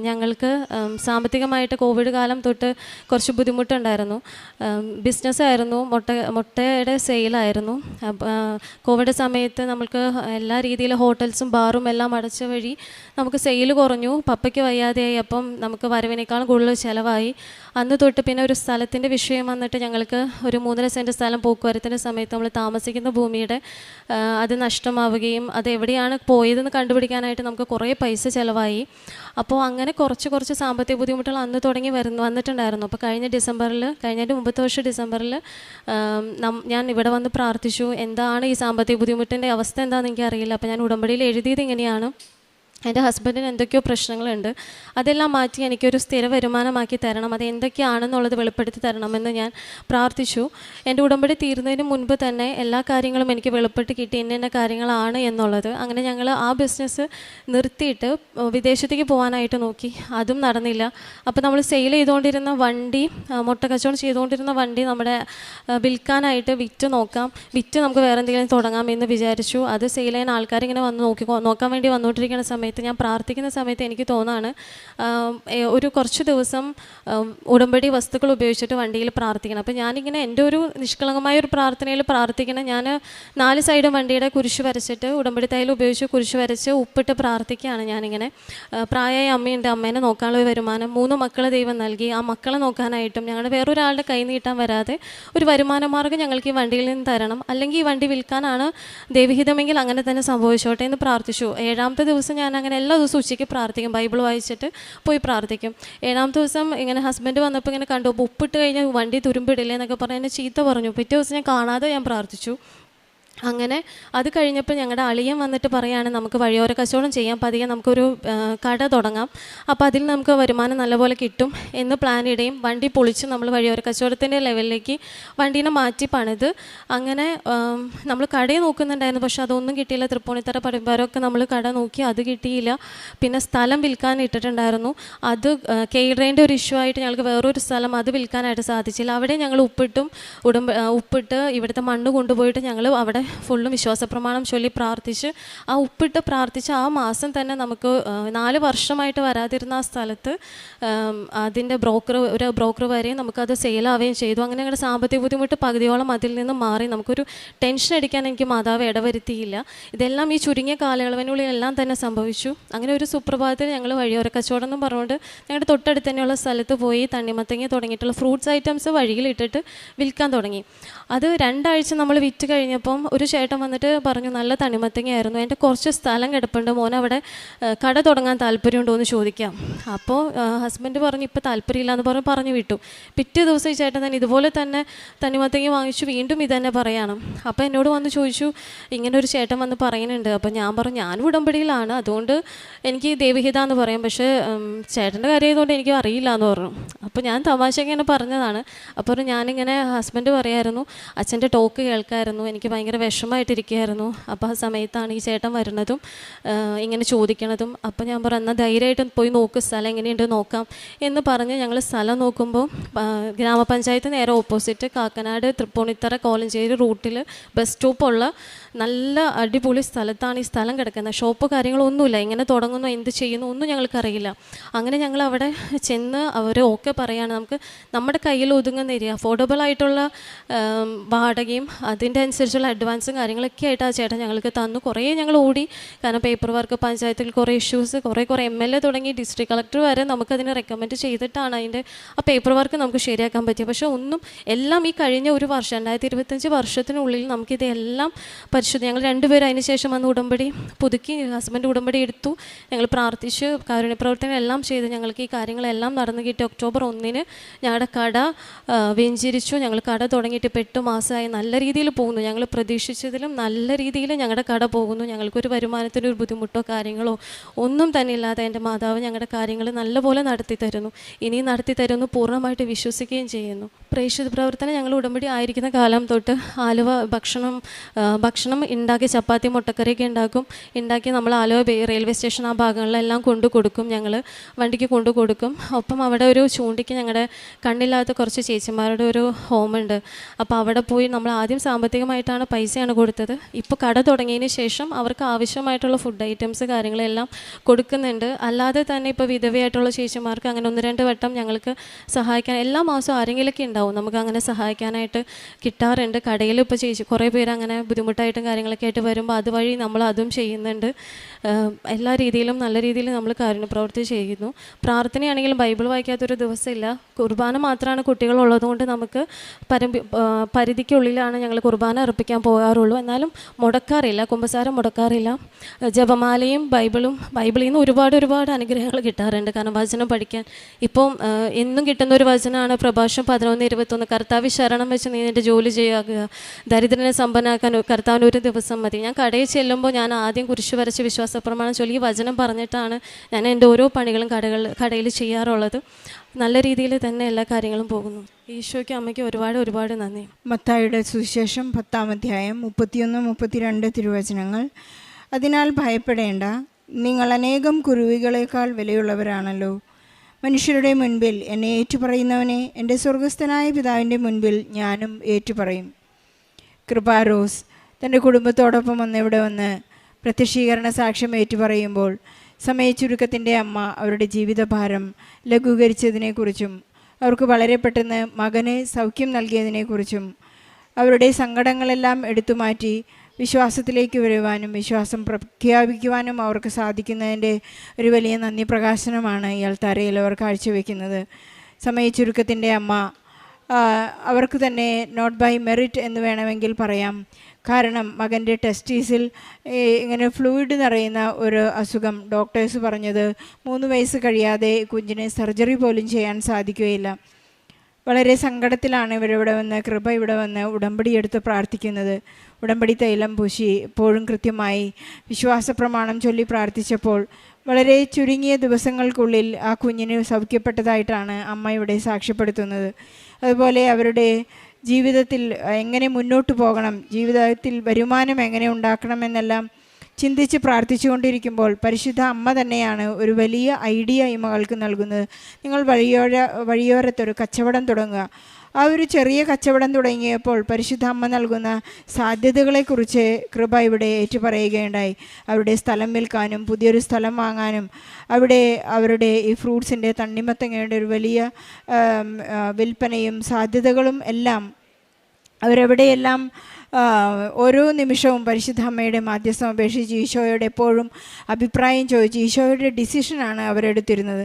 ഞങ്ങൾക്ക് സാമ്പത്തികമായിട്ട് കോവിഡ് കാലം തൊട്ട് കുറച്ച് ബുദ്ധിമുട്ടുണ്ടായിരുന്നു. ബിസിനസ്സായിരുന്നു, മുട്ടയുടെ സെയിലായിരുന്നു. കോവിഡ് സമയത്ത് നമുക്ക് എല്ലാ രീതിയിലും ഹോട്ടൽസും ബാറും എല്ലാം അടച്ച വഴി നമുക്ക് സെയിൽ കുറഞ്ഞു. പപ്പയ്ക്ക് വയ്യാതെയായി. അപ്പം നമുക്ക് വരവിനേക്കാളും കൂടുതൽ ചിലവായി. അന്ന് തൊട്ട് പിന്നെ ഒരു സ്ഥലത്തിൻ്റെ വിഷയം വന്നിട്ട് ഞങ്ങൾക്ക് ഒരു 3.5 സെൻറ്റ് സ്ഥലം പോക്കുവരത്തിൻ്റെ സമയത്ത് നമ്മൾ താമസിക്കുന്ന ഭൂമിയുടെ അത് നഷ്ടമാവുകയും അത് എവിടെയാണ് പോയതെന്ന് കണ്ടുപിടിക്കാനായിട്ട് നമുക്ക് കുറേ പൈസ ചിലവായി. അപ്പോൾ അങ്ങനെ കുറച്ച് സാമ്പത്തിക ബുദ്ധിമുട്ടുകൾ അന്ന് തുടങ്ങി വന്നിട്ടുണ്ടായിരുന്നു. അപ്പോൾ കഴിഞ്ഞതിൻ്റെ മുമ്പത്തെ വർഷം ഡിസംബറിൽ ഞാൻ ഇവിടെ വന്ന് പ്രാർത്ഥിച്ചു. എന്താണ് ഈ സാമ്പത്തിക ബുദ്ധിമുട്ടിൻ്റെ അവസ്ഥ എന്താണെന്ന് എനിക്കറിയില്ല. അപ്പോൾ ഞാൻ ഉടമ്പടിയിൽ എഴുതിയത് ഇങ്ങനെയാണ്: എൻ്റെ ഹസ്ബൻഡിന് എന്തൊക്കെയോ പ്രശ്നങ്ങളുണ്ട്, അതെല്ലാം മാറ്റി എനിക്കൊരു സ്ഥിര വരുമാനമാക്കി തരണം, അത് എന്തൊക്കെയാണെന്നുള്ളത് വെളിപ്പെടുത്തി തരണമെന്ന് ഞാൻ പ്രാർത്ഥിച്ചു. എൻ്റെ ഉടമ്പടി തീരുന്നതിന് മുൻപ് തന്നെ എല്ലാ കാര്യങ്ങളും എനിക്ക് വെളിപ്പെട്ട് കിട്ടി, ഇന്ന കാര്യങ്ങളാണ് എന്നുള്ളത്. അങ്ങനെ ഞങ്ങൾ ആ ബിസിനസ് നിർത്തിയിട്ട് വിദേശത്തേക്ക് പോകാനായിട്ട് നോക്കി, അതും നടന്നില്ല. അപ്പോൾ നമ്മൾ സെയിൽ ചെയ്തുകൊണ്ടിരുന്ന വണ്ടി, മുട്ട കച്ചവടം ചെയ്തുകൊണ്ടിരുന്ന വണ്ടി നമ്മുടെ വിൽക്കാനായിട്ട് വിറ്റ് നമുക്ക് വേറെ എന്തെങ്കിലും തുടങ്ങാമെന്ന് വിചാരിച്ചു. അത് സെയിൽ ചെയ്യാൻ ആൾക്കാരിങ്ങനെ നോക്കാൻ വേണ്ടി വന്നുകൊണ്ടിരിക്കുന്ന സമയത്ത് ഞാൻ പ്രാർത്ഥിക്കുന്ന സമയത്ത് എനിക്ക് തോന്നാണ് ഒരു കുറച്ച് ദിവസം ഉടമ്പടി വസ്തുക്കൾ ഉപയോഗിച്ചിട്ട് വണ്ടിയിൽ പ്രാർത്ഥിക്കണം. അപ്പോൾ ഞാനിങ്ങനെ എൻ്റെ ഒരു നിഷ്കളങ്കമായ ഒരു പ്രാർത്ഥനയിൽ പ്രാർത്ഥിക്കണം. ഞാൻ 4 സൈഡും വണ്ടിയുടെ കുരിശ് വരച്ചിട്ട് ഉടമ്പടി തൈലം ഉപയോഗിച്ച് കുരിശ് വരച്ച് ഉപ്പിട്ട് പ്രാർത്ഥിക്കുകയാണ്. ഞാനിങ്ങനെ പ്രായമായ അമ്മയുണ്ട്, അമ്മേനെ നോക്കാനുള്ള വരുമാനം, 3 മക്കളെ ദൈവം നൽകി, ആ മക്കളെ നോക്കാനായിട്ടും ഞങ്ങളുടെ വേറൊരാളുടെ കൈ നീട്ടാൻ വരാതെ ഒരു വരുമാന മാർഗ്ഗം ഞങ്ങൾക്ക് ഈ വണ്ടിയിൽ നിന്ന് തരണം, അല്ലെങ്കിൽ ഈ വണ്ടി വിൽക്കാനാണ് ദൈവഹിതമെങ്കിൽ അങ്ങനെ തന്നെ സംഭവിച്ചോട്ടെ എന്ന് പ്രാർത്ഥിച്ചു. 7-ാമത്തെ ദിവസം ഞാൻ അങ്ങനെ എല്ലാ ദിവസവും ഉച്ചയ്ക്ക് പ്രാർത്ഥിക്കും, ബൈബിൾ വായിച്ചിട്ട് പോയി പ്രാർത്ഥിക്കും. 7-ാമത്തെ ദിവസം ഇങ്ങനെ ഹസ്ബൻഡ് വന്നപ്പോൾ ഇങ്ങനെ കണ്ടു, ഉപ്പിട്ട് കഴിഞ്ഞാൽ വണ്ടി തുരുമ്പിടില്ലേ എന്നൊക്കെ പറഞ്ഞ് എന്നെ ചീത്ത പറഞ്ഞു. പിറ്റേ ദിവസം ഞാൻ കാണാതെ ഞാൻ പ്രാർത്ഥിച്ചു. അങ്ങനെ അത് കഴിഞ്ഞപ്പോൾ ഞങ്ങളുടെ അളിയൻ വന്നിട്ട് പറയാണ്, നമുക്ക് വഴിയോര കച്ചവടം ചെയ്യാം, പതിയെ നമുക്കൊരു കട തുടങ്ങാം, അപ്പോൾ അതിൽ നമുക്ക് വരുമാനം നല്ലപോലെ കിട്ടും എന്ന് പ്ലാൻ ഇടുകയും വണ്ടി പൊളിച്ച് നമ്മൾ വഴിയോര കച്ചവടത്തിൻ്റെ ലെവലിലേക്ക് വണ്ടീനെ മാറ്റി പണിത് അങ്ങനെ നമ്മൾ കടയിൽ നോക്കുന്നുണ്ടായിരുന്നു. പക്ഷേ അതൊന്നും കിട്ടിയില്ല. തൃപ്പൂണിത്തറ പടിവാരമൊക്കെ നമ്മൾ കട നോക്കി, അത് കിട്ടിയില്ല. പിന്നെ സ്ഥലം വിൽക്കാൻ ഇട്ടിട്ടുണ്ടായിരുന്നു, അത് കേരളേൻ്റെ ഒരു ഇഷ്യൂ ആയിട്ട് ഞങ്ങൾക്ക് വേറൊരു സ്ഥലം അത് വിൽക്കാനായിട്ട് സാധിച്ചില്ല. അവിടെ ഞങ്ങൾ ഉപ്പിട്ട് ഇവിടുത്തെ മണ്ണ് കൊണ്ടുപോയിട്ട് ഞങ്ങൾ അവിടെ ഫുള്ളും വിശ്വാസപ്രമാണം ചൊല്ലി പ്രാർത്ഥിച്ച് ആ ഉപ്പിട്ട് പ്രാർത്ഥിച്ച് ആ മാസം തന്നെ നമുക്ക് 4 വർഷമായിട്ട് വരാതിരുന്ന ആ സ്ഥലത്ത് അതിൻ്റെ ഒരു ബ്രോക്കർ വരെയും നമുക്കത് സെയിലാവുകയും ചെയ്തു. അങ്ങനെ ഞങ്ങളുടെ സാമ്പത്തിക ബുദ്ധിമുട്ട് പകുതിയോളം അതിൽ നിന്ന് മാറി. നമുക്കൊരു ടെൻഷൻ അടിക്കാൻ എനിക്ക് മാതാവ് ഇടവരുത്തിയില്ല. ഇതെല്ലാം ഈ ചുരുങ്ങിയ കാലയളവിനുള്ളിൽ എല്ലാം തന്നെ സംഭവിച്ചു. അങ്ങനെ ഒരു സുപ്രഭാതത്തിൽ ഞങ്ങൾ വഴിയോര കച്ചവടം എന്ന് പറഞ്ഞുകൊണ്ട് ഞങ്ങളുടെ തൊട്ടടുത്ത് തന്നെയുള്ള സ്ഥലത്ത് പോയി തണ്ണിമത്തങ്ങ തുടങ്ങിയിട്ടുള്ള ഫ്രൂട്ട്സ് ഐറ്റംസ് വഴിയിലിട്ടിട്ട് വിൽക്കാൻ തുടങ്ങി. അത് 2 ആഴ്ച നമ്മൾ വിറ്റ് കഴിഞ്ഞപ്പം ഒരു ചേട്ടൻ വന്നിട്ട് പറഞ്ഞു, നല്ല തണ്ണിമത്തങ്ങയായിരുന്നു, എൻ്റെ കുറച്ച് സ്ഥലം കിടപ്പുണ്ട്, മോൻ അവിടെ കട തുടങ്ങാൻ താല്പര്യമുണ്ടോ എന്ന് ചോദിക്കാം. അപ്പോൾ ഹസ്ബൻഡ് പറഞ്ഞു ഇപ്പോൾ താല്പര്യമില്ല എന്ന് പറഞ്ഞു വിട്ടു. പിറ്റേ ദിവസം ഈ ചേട്ടൻ തന്നെ ഇതുപോലെ തന്നെ തണ്ണിമത്തങ്ങ വാങ്ങിച്ചു വീണ്ടും ഇതന്നെ പറയണം. അപ്പോൾ എന്നോട് വന്ന് ചോദിച്ചു, ഇങ്ങനെ ഒരു ചേട്ടൻ വന്ന് പറയുന്നുണ്ട്. അപ്പോൾ ഞാൻ പറഞ്ഞു, ഞാൻ ഉടമ്പടിയിലാണ്, അതുകൊണ്ട് എനിക്ക് ദൈവഹിത എന്ന് പറയാം, പക്ഷേ ചേട്ടൻ്റെ കാര്യം ആയതുകൊണ്ട് എനിക്ക് അറിയില്ല എന്ന് പറഞ്ഞു. അപ്പോൾ ഞാൻ തമാശയ്ക്ക് ഇങ്ങനെ പറഞ്ഞതാണ്. അപ്പോൾ ഞാനിങ്ങനെ ഹസ്ബൻഡ് പറയായിരുന്നു, അച്ഛൻ്റെ ടോക്ക് കേൾക്കായിരുന്നു, എനിക്ക് ഭയങ്കര വിഷമമായിട്ടിരിക്കുകയായിരുന്നു. അപ്പോൾ ആ സമയത്താണ് ഈ ചേട്ടൻ വരുന്നതും ഇങ്ങനെ ചോദിക്കണതും. അപ്പോൾ ഞാൻ പറഞ്ഞു, എന്നാൽ ധൈര്യമായിട്ട് പോയി നോക്ക്, സ്ഥലം എങ്ങനെയുണ്ട് നോക്കാം എന്ന് പറഞ്ഞ് ഞങ്ങൾ സ്ഥലം നോക്കുമ്പോൾ ഗ്രാമപഞ്ചായത്ത് നേരെ ഓപ്പോസിറ്റ് കാക്കനാട് തൃപ്പൂണിത്തറ കോലഞ്ചേരി റൂട്ടിൽ ബസ് സ്റ്റോപ്പുള്ള നല്ല അടിപൊളി സ്ഥലത്താണ് ഈ സ്ഥലം കിടക്കുന്നത്. ഷോപ്പോ കാര്യങ്ങളൊന്നുമില്ല. എങ്ങനെ തുടങ്ങുന്നു, എന്ത് ചെയ്യുന്നു ഒന്നും ഞങ്ങൾക്കറിയില്ല. അങ്ങനെ ഞങ്ങൾ അവിടെ ചെന്ന് അവർ ഓക്കെ പറയാണ്, നമുക്ക് നമ്മുടെ കയ്യിൽ ഒതുങ്ങുന്ന ഏരിയ, അഫോർഡബിൾ ആയിട്ടുള്ള വാടകയും അതിൻ്റെ അനുസരിച്ചുള്ള അഡ്വാൻസും കാര്യങ്ങളൊക്കെ ആയിട്ട് ആ ചേട്ടൻ ഞങ്ങൾക്ക് തന്നു. കുറേ ഞങ്ങൾ ഓടി, കാരണം പേപ്പർ വർക്ക്, പഞ്ചായത്തിൽ കുറേ ഇഷ്യൂസ്, കുറേ MLA തുടങ്ങി ഡിസ്ട്രിക്ട് കളക്ടർ വരെ നമുക്കതിനെ റെക്കമെൻഡ് ചെയ്തിട്ടാണ് അതിൻ്റെ ആ പേപ്പർ വർക്ക് നമുക്ക് ശരിയാക്കാൻ പറ്റിയത്. പക്ഷേ ഒന്നും, എല്ലാം ഈ കഴിഞ്ഞ ഒരു വർഷം 2025 വർഷത്തിനുള്ളിൽ നമുക്കിതെല്ലാം പരിശോധന, ഞങ്ങൾ രണ്ടുപേരും അതിന് ശേഷം വന്ന് ഉടമ്പടി പുതുക്കി, ഹസ്ബൻഡ് ഉടമ്പടി എടുത്തു, ഞങ്ങൾ പ്രാർത്ഥിച്ച് കാരുണ്യ പ്രവർത്തനം എല്ലാം ചെയ്ത് ഞങ്ങൾക്ക് ഈ കാര്യങ്ങളെല്ലാം നടന്നു കിട്ടി. ഒക്ടോബർ 1 ഞങ്ങളുടെ കട വെഞ്ചരിച്ചു. ഞങ്ങൾ കട തുടങ്ങിയിട്ട് ഇപ്പോൾ 8 മാസമായി. നല്ല രീതിയിൽ പോകുന്നു. ഞങ്ങൾ പ്രതീക്ഷിച്ചതിലും നല്ല രീതിയിൽ ഞങ്ങളുടെ കട പോകുന്നു. ഞങ്ങൾക്കൊരു വരുമാനത്തിന് ഒരു ബുദ്ധിമുട്ടോ കാര്യങ്ങളോ ഒന്നും തന്നെ ഇല്ലാതെ എൻ്റെ മാതാവ് ഞങ്ങളുടെ കാര്യങ്ങൾ നല്ലപോലെ നടത്തി തരുന്നു. ഇനിയും നടത്തി തരുന്നു പൂർണ്ണമായിട്ട് വിശ്വസിക്കുകയും ചെയ്യുന്നു. പ്രേക്ഷിത പ്രവർത്തനം ഞങ്ങൾ ഉടമ്പടി ആയിരിക്കുന്ന കാലം തൊട്ട് ആലുവ ഭക്ഷണം ഉണ്ടാക്കി, ചപ്പാത്തി മുട്ടക്കറിയൊക്കെ ഉണ്ടാക്കി നമ്മൾ ആലുവ റെയിൽവേ സ്റ്റേഷൻ ആ ഭാഗങ്ങളിലെല്ലാം കൊണ്ടു കൊടുക്കും. ഞങ്ങൾ വണ്ടിക്ക് കൊണ്ടു കൊടുക്കും. ഒപ്പം അവിടെ ഒരു ചൂണ്ടിക്ക് ഞങ്ങളുടെ കണ്ണില്ലാത്ത കുറച്ച് ചേച്ചിമാരുടെ ഒരു ഹോമുണ്ട്. അപ്പോൾ അവിടെ പോയി നമ്മൾ ആദ്യം സാമ്പത്തികമായിട്ടാണ് പൈസയാണ് കൊടുത്തത്. ഇപ്പോൾ കട തുടങ്ങിയതിന് ശേഷം അവർക്ക് ആവശ്യമായിട്ടുള്ള ഫുഡ് ഐറ്റംസ് കാര്യങ്ങളെല്ലാം കൊടുക്കുന്നുണ്ട്. അല്ലാതെ തന്നെ ഇപ്പോൾ വിധവയായിട്ടുള്ള ചേച്ചിമാർക്ക് അങ്ങനെ 1-2 വട്ടം ഞങ്ങൾക്ക് സഹായിക്കാൻ എല്ലാ മാസവും ആരെങ്കിലുമൊക്കെ ഉണ്ടാവും, നമുക്ക് അങ്ങനെ സഹായിക്കാനായിട്ട് കിട്ടാറുണ്ട്. കടയിൽ ഇപ്പോൾ കുറേ പേര് അങ്ങനെ ബുദ്ധിമുട്ടായിട്ടും കാര്യങ്ങളൊക്കെ ആയിട്ട് വരുമ്പോൾ അതുവഴി നമ്മൾ അതും ചെയ്യുന്നുണ്ട്. എല്ലാ രീതിയിലും നല്ല രീതിയിൽ നമ്മൾ കാരുണ്യ പ്രവൃത്തി ചെയ്യുന്നു. പ്രാർത്ഥനയാണെങ്കിലും ബൈബിൾ വായിക്കാത്തൊരു ദിവസമില്ല. കുർബാന മാത്രമാണ് കുട്ടികളുള്ളതുകൊണ്ട് നമുക്ക് പരിധിക്കുള്ളിലാണ് ഞങ്ങൾ കുർബാന അർപ്പിക്കാൻ പോകാറുള്ളൂ. എന്നാലും മുടക്കാറില്ല, കുമ്പസാരം മുടക്കാറില്ല. ജപമാലയും ബൈബിളിൽ നിന്ന് ഒരുപാട് അനുഗ്രഹങ്ങൾ കിട്ടാറുണ്ട്. കാരണം വചനം പഠിക്കാൻ ഇപ്പം എന്നും കിട്ടുന്ന ഒരു വചനമാണ് പ്രഭാഷണം 11:21. കർത്താവ് ശരണം വെച്ച് നീ നിൻ്റെ ജോലി ചെയ്യുക, ദരിദ്രനെ സമ്പന്നാക്കാൻ കർത്താവിന് ഒരു ദിവസം മതി. ഞാൻ കടയിൽ ചെല്ലുമ്പോൾ ഞാൻ ആദ്യം കുരിശ് വരച്ച് വിശ്വാസപ്രമാണം ചൊല്ലി ഈ വചനം പറഞ്ഞിട്ടാണ് ഞാൻ എൻ്റെ ഓരോ പണികളും കടയിൽ ചെയ്യാറുള്ളത്. നല്ല രീതിയിൽ തന്നെ എല്ലാ കാര്യങ്ങളും പോകുന്നു. ഈശോയ്ക്ക് അമ്മയ്ക്ക് ഒരുപാട് നന്ദി. മത്തായിയുടെ സുവിശേഷം 10-ാം അധ്യായം 31-32 തിരുവചനങ്ങൾ. അതിനാൽ ഭയപ്പെടേണ്ട, നിങ്ങൾ അനേകം കുരുവികളേക്കാൾ വിലയുള്ളവരാണല്ലോ. മനുഷ്യരുടെ മുൻപിൽ എന്നെ ഏറ്റുപറയുന്നവനെ എൻ്റെ സ്വർഗസ്ഥനായ പിതാവിൻ്റെ മുൻപിൽ ഞാനും ഏറ്റുപറയും. കൃപാരോസ് തൻ്റെ കുടുംബത്തോടൊപ്പം ഇവിടെ വന്ന് പ്രത്യക്ഷീകരണ സാക്ഷ്യം ഏറ്റുപറയുമ്പോൾ സമയച്ചുരുക്കത്തിൻ്റെ അമ്മ അവരുടെ ജീവിതഭാരം ലഘൂകരിച്ചതിനെക്കുറിച്ചും അവർക്ക് വളരെ പെട്ടെന്ന് മകന് സൗഖ്യം നൽകിയതിനെക്കുറിച്ചും അവരുടെ സങ്കടങ്ങളെല്ലാം എടുത്തുമാറ്റി വിശ്വാസത്തിലേക്ക് വരുവാനും വിശ്വാസം പ്രഖ്യാപിക്കുവാനും അവർക്ക് സാധിക്കുന്നതിൻ്റെ ഒരു വലിയ നന്ദി പ്രകാശനമാണ് ഈ അൾത്താരയിൽ അവർ കാഴ്ചവെക്കുന്നത്. സമയച്ചുരുക്കത്തിൻ്റെ അമ്മ അവർക്ക് തന്നെ നോട്ട് ബൈ മെറിറ്റ് എന്ന് വേണമെങ്കിൽ പറയാം. കാരണം മകൻ്റെ ടെസ്റ്റീസിൽ ഇങ്ങനെ ഫ്ലൂയിഡ് നിറയുന്ന ഒരു അസുഖം, ഡോക്ടേഴ്സ് പറഞ്ഞത് 3 വയസ്സ് കഴിയാതെ കുഞ്ഞിന് സർജറി പോലും ചെയ്യാൻ സാധിക്കുകയില്ല. വളരെ സങ്കടത്തിലാണ് ഇവരിവിടെ വന്ന് കൃപ ഇവിടെ വന്ന് ഉടമ്പടി എടുത്ത് പ്രാർത്ഥിക്കുന്നത്. ഉടമ്പടി തൈലം പൂശി എപ്പോഴും കൃത്യമായി വിശ്വാസപ്രമാണം ചൊല്ലി പ്രാർത്ഥിച്ചപ്പോൾ വളരെ ചുരുങ്ങിയ ദിവസങ്ങൾക്കുള്ളിൽ ആ കുഞ്ഞിന് സൗഖ്യപ്പെട്ടതായിട്ടാണ് അമ്മ ഇവിടെ സാക്ഷ്യപ്പെടുത്തുന്നത്. അതുപോലെ അവരുടെ ജീവിതത്തിൽ എങ്ങനെ മുന്നോട്ട് പോകണം, ജീവിതത്തിൽ വരുമാനം എങ്ങനെ ഉണ്ടാക്കണമെന്നെല്ലാം ചിന്തിച്ച് പ്രാർത്ഥിച്ചുകൊണ്ടിരിക്കുമ്പോൾ പരിശുദ്ധ അമ്മ തന്നെയാണ് ഒരു വലിയ ഐഡിയ ഈ മകൾക്ക് നൽകുന്നത്. നിങ്ങൾ വഴിയോരത്തൊരു കച്ചവടം തുടങ്ങുക. ആ ഒരു ചെറിയ കച്ചവടം തുടങ്ങിയപ്പോൾ പരിശുദ്ധ അമ്മ നൽകുന്ന സാധ്യതകളെക്കുറിച്ച് കൃപ ഇവിടെ ഏറ്റുപറയുകയുണ്ടായി. അവരുടെ സ്ഥലം വിൽക്കാനും പുതിയൊരു സ്ഥലം വാങ്ങാനും അവിടെ അവരുടെ ഈ ഫ്രൂട്ട്സിൻ്റെ തണ്ണിമത്തങ്ങയുടെ ഒരു വലിയ വിൽപ്പനയും സാധ്യതകളും എല്ലാം അവരെവിടെയെല്ലാം ഓരോ നിമിഷവും പരിശുദ്ധ അമ്മയുടെ മാധ്യസ്ഥം അപേക്ഷിച്ച് ഈശോയോട് എപ്പോഴും അഭിപ്രായം ചോദിച്ച് ഈശോയുടെ ഡിസിഷനാണ് അവരെടുത്തിരുന്നത്.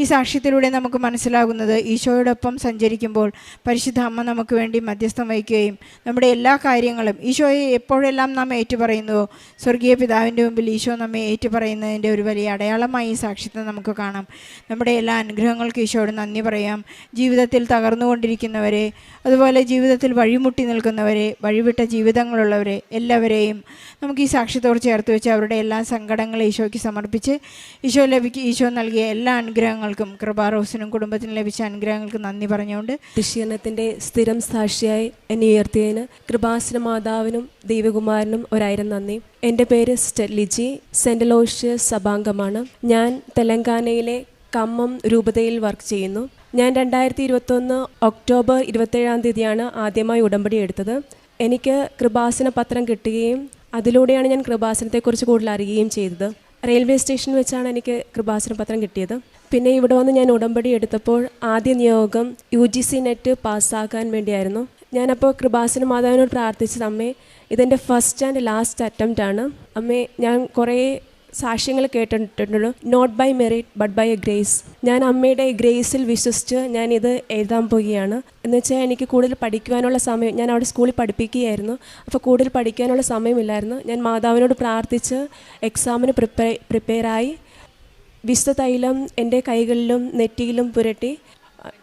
ഈ സാക്ഷ്യത്തിലൂടെ നമുക്ക് മനസ്സിലാകുന്നത് ഈശോയോടൊപ്പം സഞ്ചരിക്കുമ്പോൾ പരിശുദ്ധ അമ്മ നമുക്ക് വേണ്ടി മധ്യസ്ഥം വഹിക്കുകയും നമ്മുടെ എല്ലാ കാര്യങ്ങളും ഈശോയെ എപ്പോഴെല്ലാം നാം ഏറ്റുപറയുന്നുവോ സ്വർഗീയ പിതാവിൻ്റെ മുമ്പിൽ ഈശോ നമ്മെ ഏറ്റുപറയുന്നതിൻ്റെ ഒരു വലിയ അടയാളമായി ഈ സാക്ഷ്യത്തെ നമുക്ക് കാണാം. നമ്മുടെ എല്ലാ അനുഗ്രഹങ്ങൾക്കും ഈശോയോട് നന്ദി പറയാം. ജീവിതത്തിൽ തകർന്നുകൊണ്ടിരിക്കുന്നവരെ, അതുപോലെ ജീവിതത്തിൽ വഴിമുട്ടി നിൽക്കുന്നവരെ, വഴിവിട്ട ജീവിതങ്ങളുള്ളവരെ എല്ലാവരെയും നമുക്ക് ഈ സാക്ഷ്യത്തോട് ചേർത്ത് വെച്ച് അവരുടെ എല്ലാ സങ്കടങ്ങളും ഈശോയ്ക്ക് സമർപ്പിച്ച് ഈശോ നൽകിയ എല്ലാ അനുഗ്രഹങ്ങൾക്കും കൃപാറോസിനും കുടുംബത്തിനും ലഭിച്ച അനുഗ്രഹങ്ങൾക്ക് നന്ദി പറഞ്ഞുകൊണ്ട് വിഷയത്തിൻ്റെ സ്ഥിരം സാക്ഷിയായി എന്നെ ഉയർത്തിയതിന് കൃപാസന മാതാവിനും ദൈവകുമാരനും 1000 നന്ദി. എൻ്റെ പേര് സിസ്റ്റർ ലിജി, സെൻറ്റ് അലോഷ്യസ് സഭാംഗമാണ്. ഞാൻ തെലങ്കാനയിലെ കമ്മം രൂപതയിൽ വർക്ക് ചെയ്യുന്നു. ഞാൻ 2021 ഒക്ടോബർ 27 ആദ്യമായി ഉടമ്പടി എടുത്തത്. എനിക്ക് കൃപാസന പത്രം കിട്ടുകയും അതിലൂടെയാണ് ഞാൻ കൃപാസനത്തെക്കുറിച്ച് കൂടുതൽ അറിയുകയും ചെയ്തത്. റെയിൽവേ സ്റ്റേഷനിൽ വെച്ചാണ് എനിക്ക് കൃപാസന പത്രം കിട്ടിയത്. പിന്നെ ഇവിടെ വന്ന് ഞാൻ ഉടമ്പടി എടുത്തപ്പോൾ ആദ്യ നിയോഗം UGC നെറ്റ് പാസ്സാക്കാൻ വേണ്ടിയായിരുന്നു. ഞാനപ്പോൾ കൃപാസന മാതാവിനോട് പ്രാർത്ഥിച്ചത്, അമ്മേ ഇതെൻ്റെ ഫസ്റ്റ് ആൻഡ് ലാസ്റ്റ് അറ്റംപ്റ്റ് ആണ്. അമ്മേ ഞാൻ കുറേ സാക്ഷ്യങ്ങൾ കേട്ടിട്ടുണ്ട്, not by merit but by a grace. ഞാൻ അമ്മയുടെ ഗ്രേസിൽ വിശ്വസിച്ച് ഞാനിത് എഴുതാൻ പോവുകയാണ്. എന്നുവെച്ചാൽ എനിക്ക് കൂടുതൽ പഠിക്കുവാനുള്ള സമയം, ഞാൻ അവിടെ സ്കൂളിൽ പഠിപ്പിക്കുകയായിരുന്നു, അപ്പോൾ കൂടുതൽ പഠിക്കാനുള്ള സമയമില്ലായിരുന്നു. ഞാൻ മാതാവിനോട് പ്രാർത്ഥിച്ച് എക്സാമിന് പ്രിപ്പയറായി വിശുദ്ധ തൈലം എൻ്റെ കൈകളിലും നെറ്റിയിലും പുരട്ടി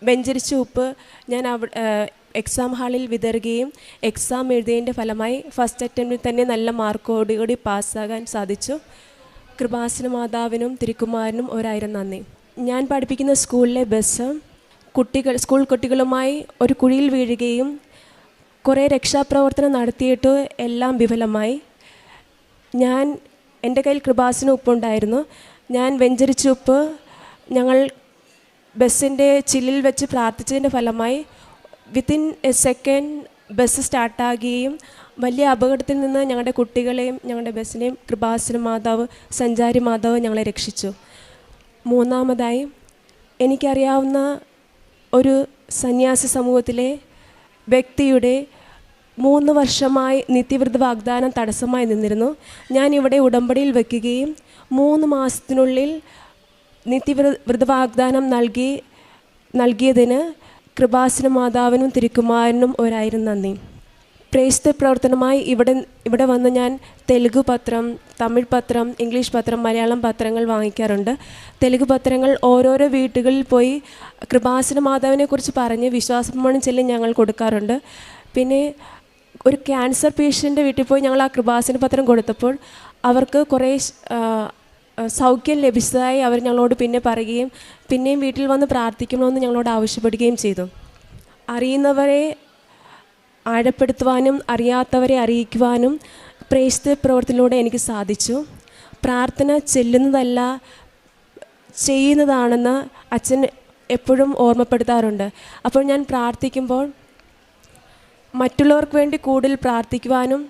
വെഞ്ചരിച്ച ഉപ്പ് ഞാൻ എക്സാം ഹാളിൽ വിതറുകയും എക്സാം എഴുതിയതിൻ്റെ ഫലമായി ഫസ്റ്റ് അറ്റംപ്റ്റിൽ തന്നെ നല്ല മാർക്കോടുകൂടി പാസ്സാകാൻ സാധിച്ചു. കൃപാസന മാതാവിനും തിരുക്കുമാരനും 1000 നന്ദി. ഞാൻ പഠിപ്പിക്കുന്ന സ്കൂളിലെ ബസ് സ്കൂൾ കുട്ടികളുമായി ഒരു കുഴിയിൽ വീഴുകയും കുറേ രക്ഷാപ്രവർത്തനം നടത്തിയിട്ട് എല്ലാം വിഫലമായി. എൻ്റെ കയ്യിൽ കൃപാസന ഉപ്പുണ്ടായിരുന്നു. ഞാൻ വെഞ്ചരിച്ച ഉപ്പ് ഞങ്ങൾ ബസ്സിൻ്റെ ചില്ലിൽ വെച്ച് പ്രാർത്ഥിച്ചതിൻ്റെ ഫലമായി വിത്തിൻ എ സെക്കൻഡ് ബസ് സ്റ്റാർട്ടാകുകയും വലിയ അപകടത്തിൽ നിന്ന് ഞങ്ങളുടെ കുട്ടികളെയും ഞങ്ങളുടെ ബസ്സിനെയും കൃപാസന മാതാവ്, സഞ്ചാരി മാതാവ് ഞങ്ങളെ രക്ഷിച്ചു. മൂന്നാമതായി, എനിക്കറിയാവുന്ന ഒരു സന്യാസി സമൂഹത്തിലെ വ്യക്തിയുടെ 3 വർഷമായി നിത്യവ്രത വാഗ്ദാനം തടസ്സമായി നിന്നിരുന്നു. ഞാനിവിടെ ഉടമ്പടിയിൽ വയ്ക്കുകയും 3 മാസത്തിനുള്ളിൽ നിത്യവ്രത വാഗ്ദാനം നൽകിയതിന് കൃപാസന മാതാവിനും തിരുക്കുമാരനും 1000 നന്ദി. പ്രേക്ഷിത പ്രവർത്തനമായി ഇവിടെ വന്ന് ഞാൻ തെലുഗു പത്രം, തമിഴ് പത്രം, ഇംഗ്ലീഷ് പത്രം, മലയാളം പത്രങ്ങൾ വാങ്ങിക്കാറുണ്ട്. തെലുഗു പത്രങ്ങൾ ഓരോരോ വീടുകളിൽ പോയി കൃപാസന മാതാവിനെ കുറിച്ച് പറഞ്ഞ് വിശ്വാസപ്രമാണം ചൊല്ലി ഞങ്ങൾ കൊടുക്കാറുണ്ട്. പിന്നെ ഒരു ക്യാൻസർ പേഷ്യൻ്റെ വീട്ടിൽ പോയി ഞങ്ങൾ ആ കൃപാസന പത്രം കൊടുത്തപ്പോൾ അവർക്ക് കുറേ സൗഖ്യം ലഭിച്ചതായി അവർ ഞങ്ങളോട് പിന്നെ പറയുകയും പിന്നെയും വീട്ടിൽ വന്ന് പ്രാർത്ഥിക്കണമെന്ന് ഞങ്ങളോട് ആവശ്യപ്പെടുകയും ചെയ്തു. അറിയുന്നവരെ ആഴപ്പെടുത്തുവാനും അറിയാത്തവരെ അറിയിക്കുവാനും പ്രേക്ഷിത പ്രവർത്തനത്തിലൂടെ എനിക്ക് സാധിച്ചു. പ്രാർത്ഥന ചെല്ലുന്നതല്ല ചെയ്യുന്നതാണെന്ന് അച്ഛൻ എപ്പോഴും ഓർമ്മപ്പെടുത്താറുണ്ട്. അപ്പോൾ ഞാൻ പ്രാർത്ഥിക്കുമ്പോൾ മറ്റുള്ളവർക്ക് വേണ്ടി കൂടുതൽ പ്രാർത്ഥിക്കുവാനും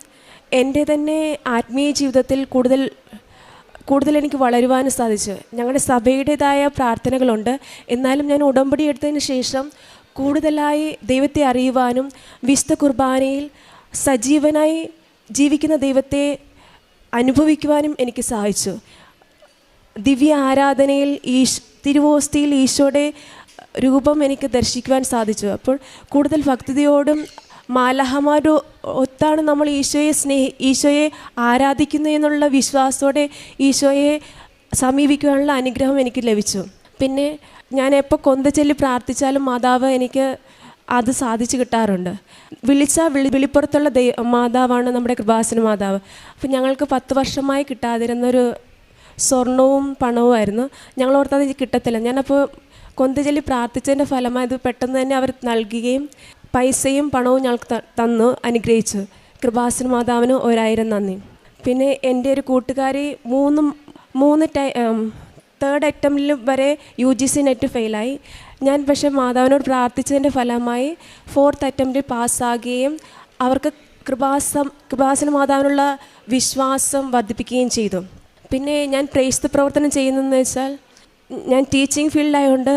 എൻ്റെ തന്നെ ആത്മീയ ജീവിതത്തിൽ കൂടുതൽ എനിക്ക് വളരുവാനും സാധിച്ചു. ഞങ്ങളുടെ സഭയുടേതായ പ്രാർത്ഥനകളുണ്ട്. എന്നാലും ഞാൻ ഉടമ്പടി എടുത്തതിന് ശേഷം കൂടുതലായി ദൈവത്തെ അറിയുവാനും വിശുദ്ധ കുർബാനയിൽ സജീവനായി ജീവിക്കുന്ന ദൈവത്തെ അനുഭവിക്കുവാനും എനിക്ക് സാധിച്ചു. ദിവ്യ ആരാധനയിൽ തിരുവോസ്തിയിൽ ഈശോയുടെ രൂപം എനിക്ക് ദർശിക്കുവാൻ സാധിച്ചു. അപ്പോൾ കൂടുതൽ ഭക്തിയോടും മാലാഹമാരുടെ ഒത്താണ് നമ്മൾ ഈശോയെ ആരാധിക്കുന്നു എന്നുള്ള വിശ്വാസത്തോടെ ഈശോയെ സമീപിക്കുവാനുള്ള അനുഗ്രഹം എനിക്ക് ലഭിച്ചു. പിന്നെ ഞാൻ എപ്പോൾ കൊന്ത ചൊല്ലി പ്രാർത്ഥിച്ചാലും മാതാവ് എനിക്ക് അത് സാധിച്ചു കിട്ടാറുണ്ട്. വിളിപ്പുറത്തുള്ള മാതാവാണ് നമ്മുടെ കൃപാസന മാതാവ്. അപ്പം ഞങ്ങൾക്ക് 10 വർഷമായി കിട്ടാതിരുന്നൊരു സ്വർണവും പണവുമായിരുന്നു. ഞങ്ങൾ ഓർത്തത് ഇത് കിട്ടത്തില്ല. ഞാനപ്പോൾ കൊന്ത ചൊല്ലി പ്രാർത്ഥിച്ചതിൻ്റെ ഫലമായി അത് പെട്ടെന്ന് തന്നെ അവർ നൽകുകയും പൈസയും പണവും ഞങ്ങൾക്ക് തന്നു അനുഗ്രഹിച്ചു. കൃപാസന മാതാവിന് 1000 നന്ദി. പിന്നെ എൻ്റെ ഒരു കൂട്ടുകാരി 3rd അറ്റംപ്റ്റിൽ വരെ UGC നെറ്റ് ഫെയിലായി. ഞാൻ പക്ഷേ മാതാവിനോട് പ്രാർത്ഥിച്ചതിൻ്റെ ഫലമായി 4th അറ്റംപ്റ്റിൽ പാസ്സാകുകയും അവർക്ക് കൃപാസന മാതാവിനുള്ള വിശ്വാസം വർദ്ധിപ്പിക്കുകയും ചെയ്തു. പിന്നെ ഞാൻ പ്രേക്ഷിത പ്രവർത്തനം ചെയ്യുന്നതെന്ന് വെച്ചാൽ ഞാൻ ടീച്ചിങ് ഫീൽഡായതുകൊണ്ട്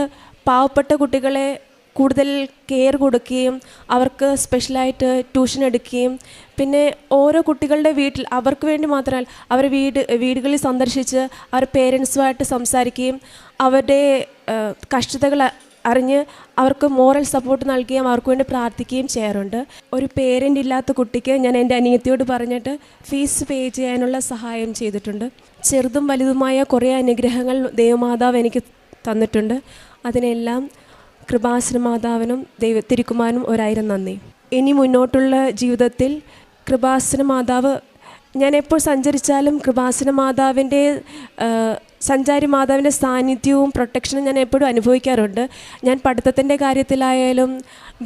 പാവപ്പെട്ട കുട്ടികളെ കൂടുതൽ കെയർ കൊടുക്കുകയും അവർക്ക് സ്പെഷ്യലായിട്ട് ട്യൂഷൻ എടുക്കുകയും പിന്നെ ഓരോ കുട്ടികളുടെ വീട്ടിൽ അവർക്ക് വേണ്ടി മാത്രമല്ല അവരുടെ വീടുകളിൽ സന്ദർശിച്ച് അവരുടെ പേരൻസുമായിട്ട് സംസാരിക്കുകയും അവരുടെ കഷ്ടതകൾ അറിഞ്ഞ് അവർക്ക് മോറൽ സപ്പോർട്ട് നൽകുകയും അവർക്ക് വേണ്ടി പ്രാർത്ഥിക്കുകയും ചെയ്യാറുണ്ട്. ഒരു പേരൻ്റ് ഇല്ലാത്ത കുട്ടിക്ക് ഞാൻ എൻ്റെ അനിയത്തിയോട് പറഞ്ഞിട്ട് ഫീസ് പേ ചെയ്യാനുള്ള സഹായം ചെയ്തിട്ടുണ്ട്. ചെറുതും വലുതുമായ കുറേ അനുഗ്രഹങ്ങൾ ദൈവമാതാവ് എനിക്ക് തന്നിട്ടുണ്ട്. അതിനെല്ലാം കൃപാസന മാതാവിനും തിരുക്കുമാരനും 1000 നന്ദി. ഇനി മുന്നോട്ടുള്ള ജീവിതത്തിൽ കൃപാസന മാതാവ് ഞാൻ എപ്പോൾ സഞ്ചരിച്ചാലും കൃപാസന മാതാവിൻ്റെ സഞ്ചാരി മാതാവിൻ്റെ സാന്നിധ്യവും പ്രൊട്ടക്ഷനും ഞാൻ എപ്പോഴും അനുഭവിക്കാറുണ്ട്. ഞാൻ പഠിത്തത്തിൻ്റെ കാര്യത്തിലായാലും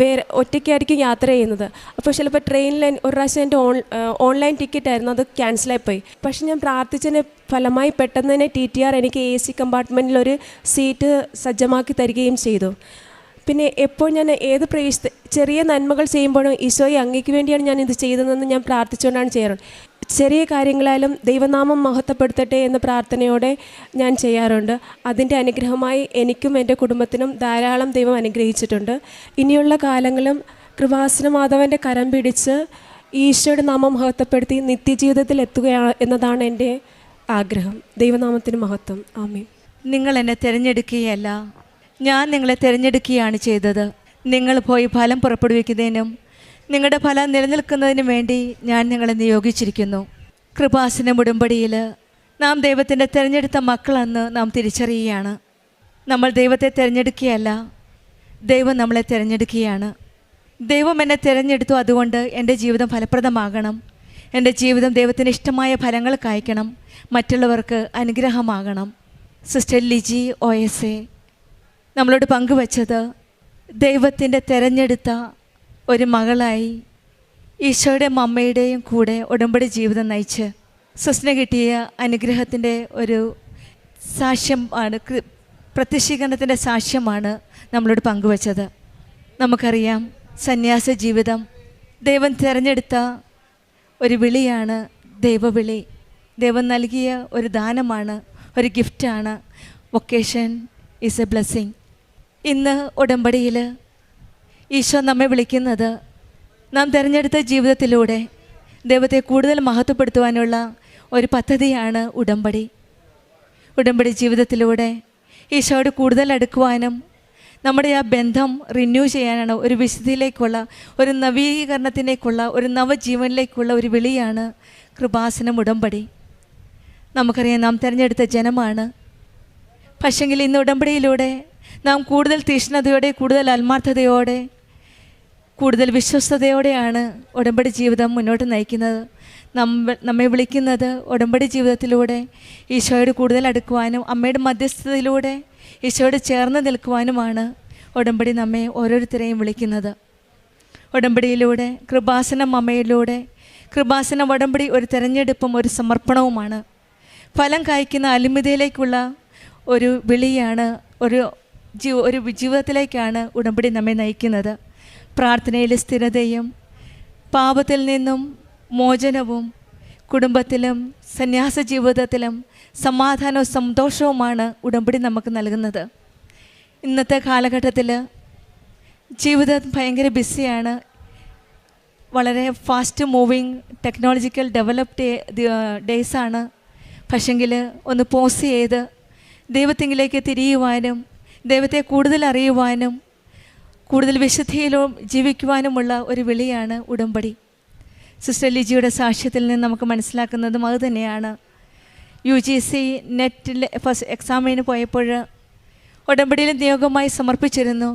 വേറെ ഒറ്റയ്ക്കായിരിക്കും യാത്ര ചെയ്യുന്നത്. അപ്പോൾ ചിലപ്പോൾ ട്രെയിനിൽ ഒരു പ്രാവശ്യം എൻ്റെ ഓൺലൈൻ ടിക്കറ്റ് ആയിരുന്നു, അത് ക്യാൻസലായിപ്പോയി. പക്ഷെ ഞാൻ പ്രാർത്ഥിച്ചതിന് ഫലമായി പെട്ടെന്ന് തന്നെ TTR എനിക്ക് AC കമ്പാർട്ട്മെൻറ്റിലൊരു സീറ്റ് സജ്ജമാക്കി തരികയും ചെയ്തു. പിന്നെ എപ്പോൾ ഞാൻ ചെറിയ നന്മകൾ ചെയ്യുമ്പോഴും ഈശോയെ അങ്ങേക്ക് വേണ്ടിയാണ് ഞാൻ ഇത് ചെയ്തതെന്ന് ഞാൻ പ്രാർത്ഥിച്ചുകൊണ്ടാണ് ചെയ്യാറുള്ളത്. ചെറിയ കാര്യങ്ങളായാലും ദൈവനാമം മഹത്വപ്പെടുത്തട്ടെ എന്ന പ്രാർത്ഥനയോടെ ഞാൻ ചെയ്യാറുണ്ട്. അതിൻ്റെ അനുഗ്രഹമായി എനിക്കും എൻ്റെ കുടുംബത്തിനും ധാരാളം ദൈവം അനുഗ്രഹിച്ചിട്ടുണ്ട്. ഇനിയുള്ള കാലങ്ങളും കൃപാസന മാതാവിൻ്റെ കരം പിടിച്ച് ഈശോയുടെ നാമം മഹത്വപ്പെടുത്തി നിത്യജീവിതത്തിൽ എത്തുകയാണ് എന്നതാണ് എൻ്റെ ആഗ്രഹം. ദൈവനാമത്തിന് മഹത്വം. ആമേൻ. നിങ്ങൾ എന്നെ തിരഞ്ഞെടുക്കുകയല്ല, ഞാൻ നിങ്ങളെ തിരഞ്ഞെടുക്കുകയാണ് ചെയ്തത്. നിങ്ങൾ പോയി ഫലം പുറപ്പെടുവിക്കുന്നതിനും നിങ്ങളുടെ ഫലം നിലനിൽക്കുന്നതിനും വേണ്ടി ഞാൻ നിങ്ങളെ നിയോഗിച്ചിരിക്കുന്നു. കൃപാസന ഉടമ്പടിയിൽ നാം ദൈവത്തിൻ്റെ തിരഞ്ഞെടുത്ത മക്കളെന്ന് നാം തിരിച്ചറിയുകയാണ്. നമ്മൾ ദൈവത്തെ തിരഞ്ഞെടുക്കുകയല്ല, ദൈവം നമ്മളെ തിരഞ്ഞെടുക്കുകയാണ്. ദൈവം എന്നെ തിരഞ്ഞെടുത്തു, അതുകൊണ്ട് എൻ്റെ ജീവിതം ഫലപ്രദമാകണം, എൻ്റെ ജീവിതം ദൈവത്തിന് ഇഷ്ടമായ ഫലങ്ങൾ കായ്ക്കണം, മറ്റുള്ളവർക്ക് അനുഗ്രഹമാകണം. സിസ്റ്റർ ലിജി OSA നമ്മളോട് പങ്കുവച്ചത് ദൈവത്തിൻ്റെ തിരഞ്ഞെടുത്ത ഒരു മകളായി ഈശോയുടെ അമ്മയുടെയും കൂടെ ഉടമ്പടി ജീവിതം നയിച്ച് സിസ്റ്ററിന് കിട്ടിയ അനുഗ്രഹത്തിൻ്റെ ഒരു സാക്ഷ്യം ആണ്, പ്രത്യക്ഷീകരണത്തിൻ്റെ സാക്ഷ്യമാണ് നമ്മളോട് പങ്കുവച്ചത്. നമുക്കറിയാം, സന്യാസ ജീവിതം ദൈവം തിരഞ്ഞെടുത്ത ഒരു വിളിയാണ് ദൈവവിളി. ദൈവം നൽകിയ ഒരു ദാനമാണ്, ഒരു ഗിഫ്റ്റാണ്. Vocation is a blessing. ഇന്ന് ഉടമ്പടിയിൽ ഈശോ നമ്മെ വിളിക്കുന്നത് നാം തിരഞ്ഞെടുത്ത ജീവിതത്തിലൂടെ ദൈവത്തെ കൂടുതൽ മഹത്വപ്പെടുത്തുവാനുള്ള ഒരു പദ്ധതിയാണ് ഉടമ്പടി. ഉടമ്പടി ജീവിതത്തിലൂടെ ഈശോയോട് കൂടുതൽ അടുക്കുവാനും നമ്മുടെ ആ ബന്ധം റിന്യൂ ചെയ്യാനാണ്, ഒരു വിശുദ്ധിയിലേക്കുള്ള, ഒരു നവീകരണത്തിലേക്കുള്ള, ഒരു നവജീവനിലേക്കുള്ള ഒരു വിളിയാണ് കൃപാസനം ഉടമ്പടി. നമുക്കറിയാം, നാം തിരഞ്ഞെടുത്ത ജനമാണ്. പക്ഷെങ്കിൽ ഇന്ന് ഉടമ്പടിയിലൂടെ നാം കൂടുതൽ തീക്ഷ്ണതയോടെ, കൂടുതൽ ആത്മാർത്ഥതയോടെ, കൂടുതൽ വിശ്വസ്തയോടെയാണ് ഉടമ്പടി ജീവിതം മുന്നോട്ട് നയിക്കുന്നത്. നമ്മെ വിളിക്കുന്നത് ഉടമ്പടി ജീവിതത്തിലൂടെ ഈശോയോട് കൂടുതൽ അടുക്കുവാനും അമ്മയുടെ മധ്യസ്ഥതയിലൂടെ ഈശോയോട് ചേർന്ന് നിൽക്കുവാനുമാണ് ഉടമ്പടി നമ്മെ ഓരോരുത്തരെയും വിളിക്കുന്നത്. ഉടമ്പടിയിലൂടെ, കൃപാസനം അമ്മയിലൂടെ, കൃപാസനം ഉടമ്പടി ഒരു തിരഞ്ഞെടുപ്പും ഒരു സമർപ്പണവുമാണ്. ഫലം കായ്ക്കുന്ന അലിമിതയിലേക്കുള്ള ഒരു വിളിയാണ്, ഒരു ജീവിതത്തിലേക്കാണ് ഉടമ്പടി നമ്മെ നയിക്കുന്നത്. പ്രാർത്ഥനയിൽ സ്ഥിരതയും പാപത്തിൽ നിന്നും മോചനവും കുടുംബത്തിലും സന്യാസ ജീവിതത്തിലും സമാധാനവും സന്തോഷവുമാണ് ഉടമ്പടി നമുക്ക് നൽകുന്നത്. ഇന്നത്തെ കാലഘട്ടത്തിൽ ജീവിതം ഭയങ്കര ബിസിയാണ്, വളരെ ഫാസ്റ്റ് മൂവിങ് ടെക്നോളജിക്കൽ ഡെവലപ്ഡ് ഡേയ്സാണ്. പക്ഷെങ്കിൽ ഒന്ന് പോസ് ചെയ്ത് ദൈവത്തിങ്കിലേക്ക് തിരിയുവാനും ദൈവത്തെ കൂടുതൽ അറിയുവാനും കൂടുതൽ വിശുദ്ധിയിലും ജീവിക്കുവാനുമുള്ള ഒരു വിളിയാണ് ഉടമ്പടി. സിസ്റ്റർ ലിജിയുടെ സാക്ഷ്യത്തിൽ നിന്ന് നമുക്ക് മനസ്സിലാക്കുന്നതും അതുതന്നെയാണ്. UGC നെറ്റിൽ ഫസ്റ്റ് എക്സാമിന് പോയപ്പോൾ ഉടമ്പടിയിൽ നിയോഗമായി സമർപ്പിച്ചിരുന്നു.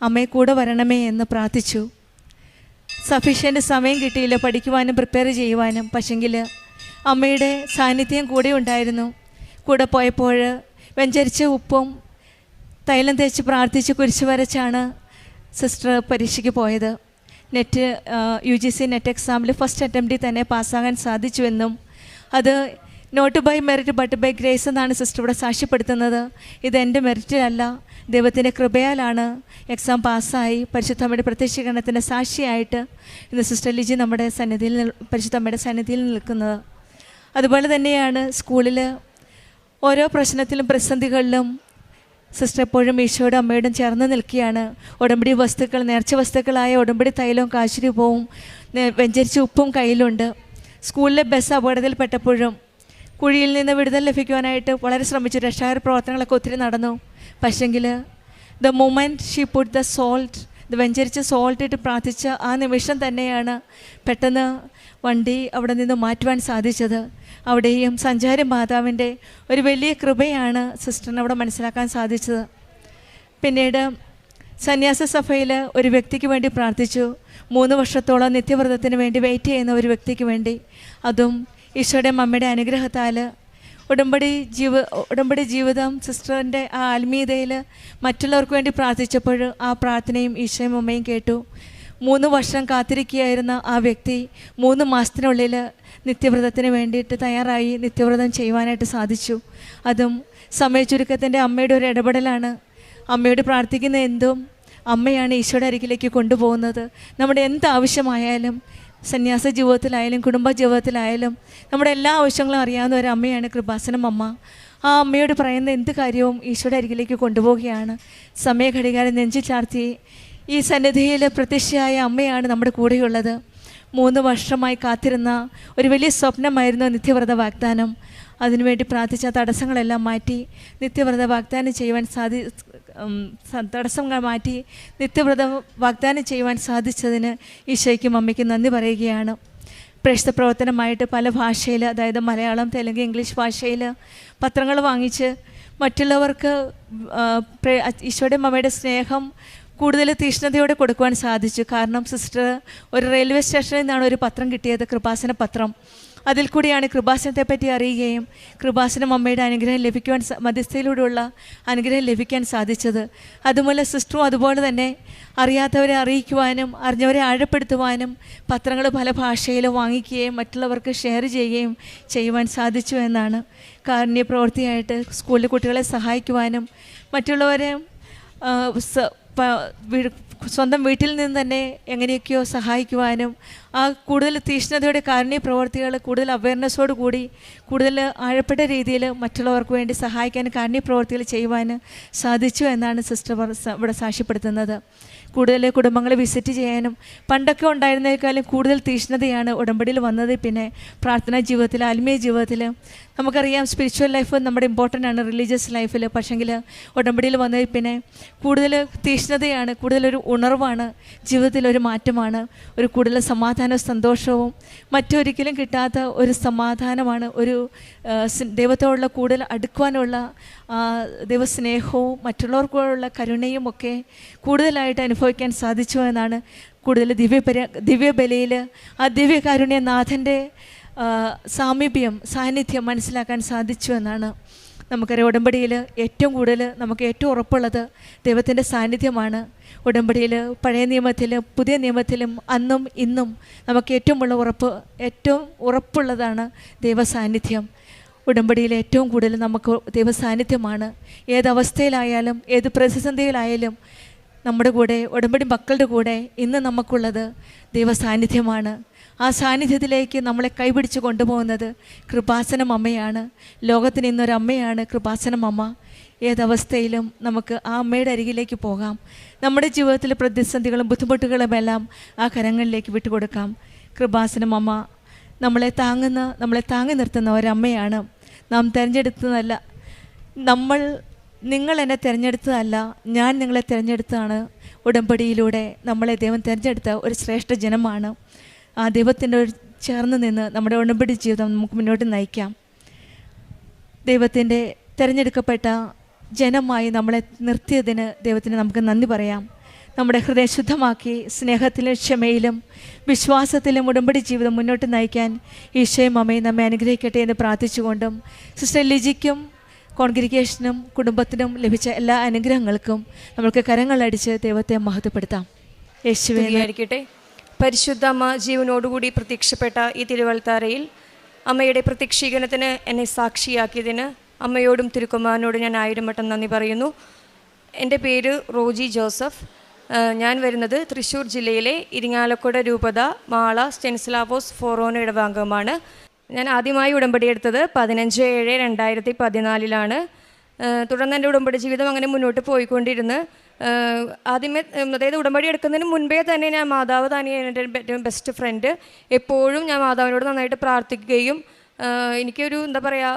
അമ്മയെ കൂടെ വരണമേ എന്ന് പ്രാർത്ഥിച്ചു. സഫീഷ്യൻ്റ് സമയം കിട്ടിയില്ല പഠിക്കുവാനും പ്രിപ്പയർ ചെയ്യുവാനും. പക്ഷെങ്കിൽ അമ്മയുടെ സാന്നിധ്യം കൂടെ ഉണ്ടായിരുന്നു. കൂടെ പോയപ്പോൾ വെഞ്ചരിച്ച ഉപ്പും തൈലം തേച്ച് പ്രാർത്ഥിച്ച് കുരിശ് വരച്ചാണ് സിസ്റ്റർ പരീക്ഷയ്ക്ക് പോയത്. UGC നെറ്റ് എക്സാമിൽ ഫസ്റ്റ് അറ്റംപ്റ്റിൽ തന്നെ പാസ്സാകാൻ സാധിച്ചുവെന്നും അത് not by merit but by grace എന്നാണ് സിസ്റ്റർ ഇവിടെ സാക്ഷ്യപ്പെടുത്തുന്നത്. ഇത് എൻ്റെ മെറിറ്റിലല്ല, ദൈവത്തിൻ്റെ കൃപയാലാണ് എക്സാം പാസ്സായി പരിശുദ്ധമ്മയുടെ പ്രത്യക്ഷീകരണത്തിൻ്റെ സാക്ഷിയായിട്ട് ഇന്ന് സിസ്റ്റർ ലിജി നമ്മുടെ സന്നിധിയിൽ പരിശുദ്ധമ്മയുടെ സന്നിധിയിൽ നിൽക്കുന്നത്. അതുപോലെ തന്നെയാണ് സ്കൂളിൽ ഓരോ പ്രശ്നത്തിലും പ്രതിസന്ധികളിലും സിസ്റ്റർ എപ്പോഴും ഈശോയുടെ അമ്മയോടും ചേർന്ന് നിൽക്കുകയാണ്. ഉടമ്പടി വസ്തുക്കൾ, നേർച്ച വസ്തുക്കളായ ഉടമ്പടി തൈലവും കാശുരൂപവും വെഞ്ചരിച്ച ഉപ്പും കയ്യിലുണ്ട്. സ്കൂളിലെ ബസ് അപകടത്തിൽപ്പെട്ടപ്പോഴും കുഴിയിൽ നിന്ന് വിടുതൽ ലഭിക്കുവാനായിട്ട് വളരെ ശ്രമിച്ചു. രക്ഷാകര പ്രവർത്തനങ്ങളൊക്കെ ഒത്തിരി നടന്നു. പക്ഷെങ്കിൽ the moment she put the salt, ഇത് വെഞ്ചരിച്ച് സോൾട്ട് ഇട്ട് പ്രാർത്ഥിച്ച ആ നിമിഷം തന്നെയാണ് പെട്ടെന്ന് വണ്ടി അവിടെ നിന്ന് മാറ്റുവാൻ സാധിച്ചത്. അവിടെയും സഞ്ചാരി മാതാവിൻ്റെ ഒരു വലിയ കൃപയാണ് സിസ്റ്ററിന് അവിടെ മനസ്സിലാക്കാൻ സാധിച്ചത്. പിന്നീട് സന്യാസ സഭയിൽ ഒരു വ്യക്തിക്ക് വേണ്ടി പ്രാർത്ഥിച്ചു. 3 വർഷത്തോളം നിത്യവ്രതത്തിന് വേണ്ടി വെയിറ്റ് ചെയ്യുന്ന ഒരു വ്യക്തിക്ക് വേണ്ടി, അതും ഈശോയുടെ അമ്മയുടെ അനുഗ്രഹത്താൽ ഉടമ്പടി ജീവിതം സിസ്റ്ററിൻ്റെ ആ ആത്മീയതയിൽ മറ്റുള്ളവർക്ക് വേണ്ടി പ്രാർത്ഥിച്ചപ്പോൾ ആ പ്രാർത്ഥനയും ഈശോയും അമ്മയും കേട്ടു. 3 വർഷം കാത്തിരിക്കുകയായിരുന്ന ആ വ്യക്തി 3 മാസത്തിനുള്ളിൽ നിത്യവ്രതത്തിന് വേണ്ടിയിട്ട് തയ്യാറായി നിത്യവ്രതം ചെയ്യുവാനായിട്ട് സാധിച്ചു. അതും സമയചുരുക്കത്തിൻ്റെ അമ്മയുടെ ഒരു ഇടപെടലാണ്. അമ്മയോട് പ്രാർത്ഥിക്കുന്ന എന്തും അമ്മയാണ് ഈശോയുടെ അരികിലേക്ക് കൊണ്ടുപോകുന്നത്. നമ്മുടെ എന്താവശ്യമായാലും സന്യാസ ജീവിതത്തിലായാലും കുടുംബ ജീവിതത്തിലായാലും നമ്മുടെ എല്ലാ ആവശ്യങ്ങളും അറിയാവുന്ന ഒരു അമ്മയാണ് കൃപാസനം അമ്മ. ആ അമ്മയോട് പറയുന്ന എന്ത് കാര്യവും ഈശോയുടെ അരികിലേക്ക് കൊണ്ടുപോവുകയാണ്. സമയഘടികാരം നെഞ്ചിൽ ചാർത്തി ഈ സന്നിധിയിൽ പ്രത്യക്ഷയായ അമ്മയാണ് നമ്മുടെ കൂടെയുള്ളത്. 3 വർഷമായി കാത്തിരുന്ന ഒരു വലിയ സ്വപ്നമായിരുന്നു നിത്യവ്രത വാഗ്ദാനം. അതിനുവേണ്ടി പ്രാർത്ഥിച്ച തടസ്സങ്ങളെല്ലാം മാറ്റി നിത്യവ്രത വാഗ്ദാനം ചെയ്യുവാൻ തടസ്സങ്ങൾ മാറ്റി നിത്യവ്രത വാഗ്ദാനം ചെയ്യുവാൻ സാധിച്ചതിന് ഈശോയ്ക്കും അമ്മയ്ക്കും നന്ദി പറയുകയാണ്. പ്രേക്ഷിത പ്രവർത്തനമായിട്ട് പല ഭാഷയിൽ, അതായത് മലയാളം, തെലുങ്ക്, ഇംഗ്ലീഷ് ഭാഷയിൽ പത്രങ്ങൾ വാങ്ങിച്ച് മറ്റുള്ളവർക്ക് ഈശോയുടെ അമ്മയുടെ സ്നേഹം കൂടുതൽ തീഷ്ണതയോടെ കൊടുക്കുവാൻ സാധിച്ചു. കാരണം സിസ്റ്റർ ഒരു റെയിൽവേ സ്റ്റേഷനിൽ നിന്നാണ് ഒരു പത്രം കിട്ടിയത്, കൃപാസന പത്രം. അതിൽ കൂടിയാണ് കൃപാസനത്തെ പറ്റി അറിയുകയും കൃപാസനം അമ്മയുടെ അനുഗ്രഹം ലഭിക്കുവാൻ, മധ്യസ്ഥയിലൂടെയുള്ള അനുഗ്രഹം ലഭിക്കാൻ സാധിച്ചത്. അതുപോലെ സിസ്റ്ററും അതുപോലെ തന്നെ അറിയാത്തവരെ അറിയിക്കുവാനും അറിഞ്ഞവരെ ആഴപ്പെടുത്തുവാനും പത്രങ്ങൾ പല ഭാഷയിൽ വാങ്ങിക്കുകയും മറ്റുള്ളവർക്ക് ഷെയർ ചെയ്യുകയും ചെയ്യുവാൻ സാധിച്ചു എന്നാണ്. കാരുണ്യ പ്രവൃത്തിയായിട്ട് സ്കൂളിലെ കുട്ടികളെ സഹായിക്കുവാനും മറ്റുള്ളവരെ സ്വന്തം വീട്ടിൽ നിന്ന് തന്നെ എങ്ങനെയൊക്കെയോ സഹായിക്കുവാനും ആ കൂടുതൽ തീഷ്ണതയുടെ കാരുണ്യ പ്രവർത്തികൾ കൂടുതൽ അവയർനെസ്സോട് കൂടി കൂടുതൽ ആഴപ്പെട്ട രീതിയിൽ മറ്റുള്ളവർക്ക് വേണ്ടി സഹായിക്കാൻ കാരുണ്യ പ്രവർത്തികൾ ചെയ്യുവാൻ സാധിച്ചു എന്നാണ് സിസ്റ്റർ ഇവിടെ സാക്ഷ്യപ്പെടുത്തുന്നത്. കൂടുതൽ കുടുംബങ്ങളെ വിസിറ്റ് ചെയ്യാനും പണ്ടൊക്കെ ഉണ്ടായിരുന്നതിനേക്കാളും കൂടുതൽ തീഷ്ണതയാണ് ഉടമ്പടിയിൽ വന്നത്. പിന്നെ പ്രാർത്ഥനാ ജീവിതത്തിൽ, ആത്മീയ ജീവിതത്തിൽ നമുക്കറിയാം സ്പിരിച്വൽ ലൈഫ് നമ്മുടെ ഇമ്പോർട്ടൻ്റ് ആണ് റിലീജിയസ് ലൈഫിൽ. പക്ഷെങ്കിൽ ഉടമ്പടിയിൽ വന്നതിൽ പിന്നെ കൂടുതൽ തീഷ്ണതയാണ്, കൂടുതലൊരു ഉണർവാണ്, ജീവിതത്തിലൊരു മാറ്റമാണ്, ഒരു കൂടുതൽ സമാധാനവും സന്തോഷവും മറ്റൊരിക്കലും കിട്ടാത്ത ഒരു സമാധാനമാണ്, ഒരു ദൈവത്തോടുള്ള കൂടുതൽ അടുക്കുവാനുള്ള ദൈവസ്നേഹവും മറ്റുള്ളവർക്കുള്ള കരുണയും ഒക്കെ കൂടുതലായിട്ട് അനുഭവിക്കാൻ സാധിച്ചു എന്നാണ്. കൂടുതൽ ദിവ്യബലിയിൽ ആ ദിവ്യകാരുണ്യനാഥൻ്റെ സാമീപ്യം, സാന്നിധ്യം മനസ്സിലാക്കാൻ സാധിച്ചു എന്നാണ്. നമുക്കറിയാം ഉടമ്പടിയിൽ ഏറ്റവും കൂടുതൽ നമുക്ക് ഏറ്റവും ഉറപ്പുള്ളത് ദൈവത്തിൻ്റെ സാന്നിധ്യമാണ്. ഉടമ്പടിയിൽ പഴയ നിയമത്തിലും പുതിയ നിയമത്തിലും അന്നും ഇന്നും നമുക്ക് ഏറ്റവും ഉറപ്പുള്ളതാണ് ദൈവസാന്നിധ്യം. ഉടമ്പടിയിൽ ഏറ്റവും കൂടുതൽ നമുക്ക് ദൈവസാന്നിധ്യമാണ്. ഏതവസ്ഥയിലായാലും ഏത് പ്രതിസന്ധിയിലായാലും നമ്മുടെ കൂടെ, ഉടമ്പടി മക്കളുടെ കൂടെ ഇന്ന് നമുക്കുള്ളത് ദൈവസാന്നിധ്യമാണ്. ആ സാന്നിധ്യത്തിലേക്ക് നമ്മളെ കൈപിടിച്ച് കൊണ്ടുപോകുന്നത് കൃപാസനം അമ്മയാണ്. ലോകത്തിന് ഇന്നൊരമ്മയാണ് കൃപാസനം അമ്മ. ഏതവസ്ഥയിലും നമുക്ക് ആ അമ്മയുടെ അരികിലേക്ക് പോകാം. നമ്മുടെ ജീവിതത്തിൽ പ്രതിസന്ധികളും ബുദ്ധിമുട്ടുകളും എല്ലാം ആ കരങ്ങളിലേക്ക് വിട്ടുകൊടുക്കാം. കൃപാസനം അമ്മ നമ്മളെ താങ്ങി നിർത്തുന്ന ഒരമ്മയാണ്. നാം തിരഞ്ഞെടുത്തതല്ല, നിങ്ങൾ എന്നെ തിരഞ്ഞെടുത്തതല്ല, ഞാൻ നിങ്ങളെ തിരഞ്ഞെടുത്തതാണ്. ഉടമ്പടിയിലൂടെ നമ്മളെ ദൈവം തിരഞ്ഞെടുത്ത ഒരു ശ്രേഷ്ഠ ജനമാണ്. ആ ദൈവത്തിൻ്റെ ചേർന്ന് നിന്ന് നമ്മുടെ ഉടമ്പടി ജീവിതം നമുക്ക് മുന്നോട്ട് നയിക്കാം. ദൈവത്തിൻ്റെ തിരഞ്ഞെടുക്കപ്പെട്ട ജനമായി നമ്മളെ നിർത്തിയതിന് ദൈവത്തിന് നമുക്ക് നന്ദി പറയാം. നമ്മുടെ ഹൃദയം ശുദ്ധമാക്കി സ്നേഹത്തിലും ക്ഷമയിലും വിശ്വാസത്തിലും ഉടമ്പടി ജീവിതം മുന്നോട്ട് നയിക്കാൻ ഈശോയും അമ്മയും നമ്മെ അനുഗ്രഹിക്കട്ടെ എന്ന് പ്രാർത്ഥിച്ചുകൊണ്ടും സിസ്റ്റർ ലിജിക്കും കോൺഗ്രിഗേഷനും കുടുംബത്തിനും ലഭിച്ച എല്ലാ അനുഗ്രഹങ്ങൾക്കും നമുക്ക് കരങ്ങളടിച്ച് ദൈവത്തെ മഹത്വപ്പെടുത്താം. യേശുവേ ആയിരിക്കട്ടെ. പരിശുദ്ധ അമ്മ ജീവനോടുകൂടി പ്രത്യക്ഷപ്പെട്ട ഈ തിരുവൽത്താരയിൽ അമ്മയുടെ പ്രത്യക്ഷീകരണത്തിന് എന്നെ സാക്ഷിയാക്കിയതിന് അമ്മയോടും തിരുക്കുമാരനോടും ഞാൻ 1000 വട്ടം നന്ദി പറയുന്നു. എൻ്റെ പേര് റോജി ജോസഫ്. ഞാൻ വരുന്നത് തൃശ്ശൂർ ജില്ലയിലെ ഇരിങ്ങാലക്കുട രൂപത മാള സ്റ്റെനിസ്ലാവോസ് ഫോറോന ഇടവകാംഗമാണ്. ഞാൻ ആദ്യമായി ഉടമ്പടി എടുത്തത് 15/7/2014 തുടർന്ന് എൻ്റെ ഉടമ്പടി ജീവിതം അങ്ങനെ മുന്നോട്ട് പോയിക്കൊണ്ടിരുന്ന് ആദ്യമേ, അതായത് ഉടമ്പടി എടുക്കുന്നതിന് മുൻപേ തന്നെ ഞാൻ മാതാവ് തന്നെയാണ് എൻ്റെ ഏറ്റവും ബെസ്റ്റ് ഫ്രണ്ട്. എപ്പോഴും ഞാൻ മാതാവിനോട് നന്നായിട്ട് പ്രാർത്ഥിക്കുകയും എനിക്കൊരു എന്താ പറയുക,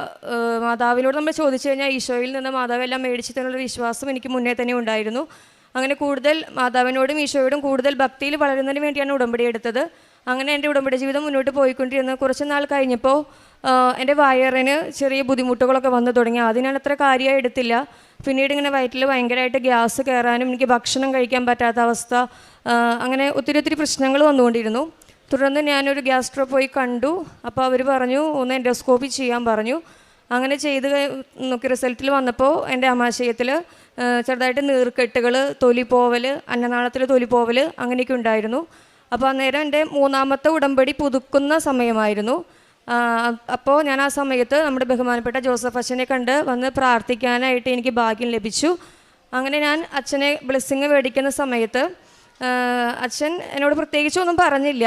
മാതാവിനോട് നമ്മൾ ചോദിച്ചു കഴിഞ്ഞാൽ ഈശോയിൽ നിന്ന് മാതാവെല്ലാം മേടിച്ചു തന്നുള്ള വിശ്വാസം എനിക്ക് മുന്നേ തന്നെ ഉണ്ടായിരുന്നു. അങ്ങനെ കൂടുതൽ മാതാവിനോടും ഈശോയോടും കൂടുതൽ ഭക്തിയിൽ വളരുന്നതിന് വേണ്ടിയാണ് ഉടമ്പടി എടുത്തത്. അങ്ങനെ എൻ്റെ ഉടമ്പടി ജീവിതം മുന്നോട്ട് പോയിക്കൊണ്ടിരുന്നു. കുറച്ച് നാൾ കഴിഞ്ഞപ്പോൾ എൻ്റെ വയറിന് ചെറിയ ബുദ്ധിമുട്ടുകളൊക്കെ വന്നു തുടങ്ങി. അതിനാണ് അത്ര കാര്യമായി എടുത്തില്ല. പിന്നീട് ഇങ്ങനെ വയറ്റിൽ ഭയങ്കരമായിട്ട് ഗ്യാസ് കയറാനും എനിക്ക് ഭക്ഷണം കഴിക്കാൻ പറ്റാത്ത അവസ്ഥ, അങ്ങനെ ഒത്തിരി പ്രശ്നങ്ങൾ വന്നുകൊണ്ടിരുന്നു. തുടർന്ന് ഞാനൊരു ഗ്യാസ്ട്രോ പോയി കണ്ടു. അപ്പോൾ അവർ പറഞ്ഞു ഒന്ന് എൻഡോസ്കോപ്പി ചെയ്യാൻ പറഞ്ഞു. അങ്ങനെ ചെയ്ത് നോക്കി റിസൾട്ടിൽ വന്നപ്പോൾ എൻ്റെ ആമാശയത്തിൽ ചെറുതായിട്ട് നീർക്കെട്ടുകൾ, തൊലിപ്പോവൽ, അന്നനാളത്തിൽ തൊലിപ്പോവൽ അങ്ങനെയൊക്കെ ഉണ്ടായിരുന്നു. അപ്പോൾ അന്നേരം എൻ്റെ 3ാമത്തെ ഉടമ്പടി പുതുക്കുന്ന സമയമായിരുന്നു. അപ്പോൾ ഞാൻ ആ സമയത്ത് നമ്മുടെ ബഹുമാനപ്പെട്ട ജോസഫ് അച്ഛനെ കണ്ട് വന്ന് പ്രാർത്ഥിക്കാനായിട്ട് എനിക്ക് ഭാഗ്യം ലഭിച്ചു. അങ്ങനെ ഞാൻ അച്ഛനെ ബ്ലെസ്സിങ് മേടിക്കുന്ന സമയത്ത് അച്ഛൻ എന്നോട് പ്രത്യേകിച്ചൊന്നും പറഞ്ഞില്ല.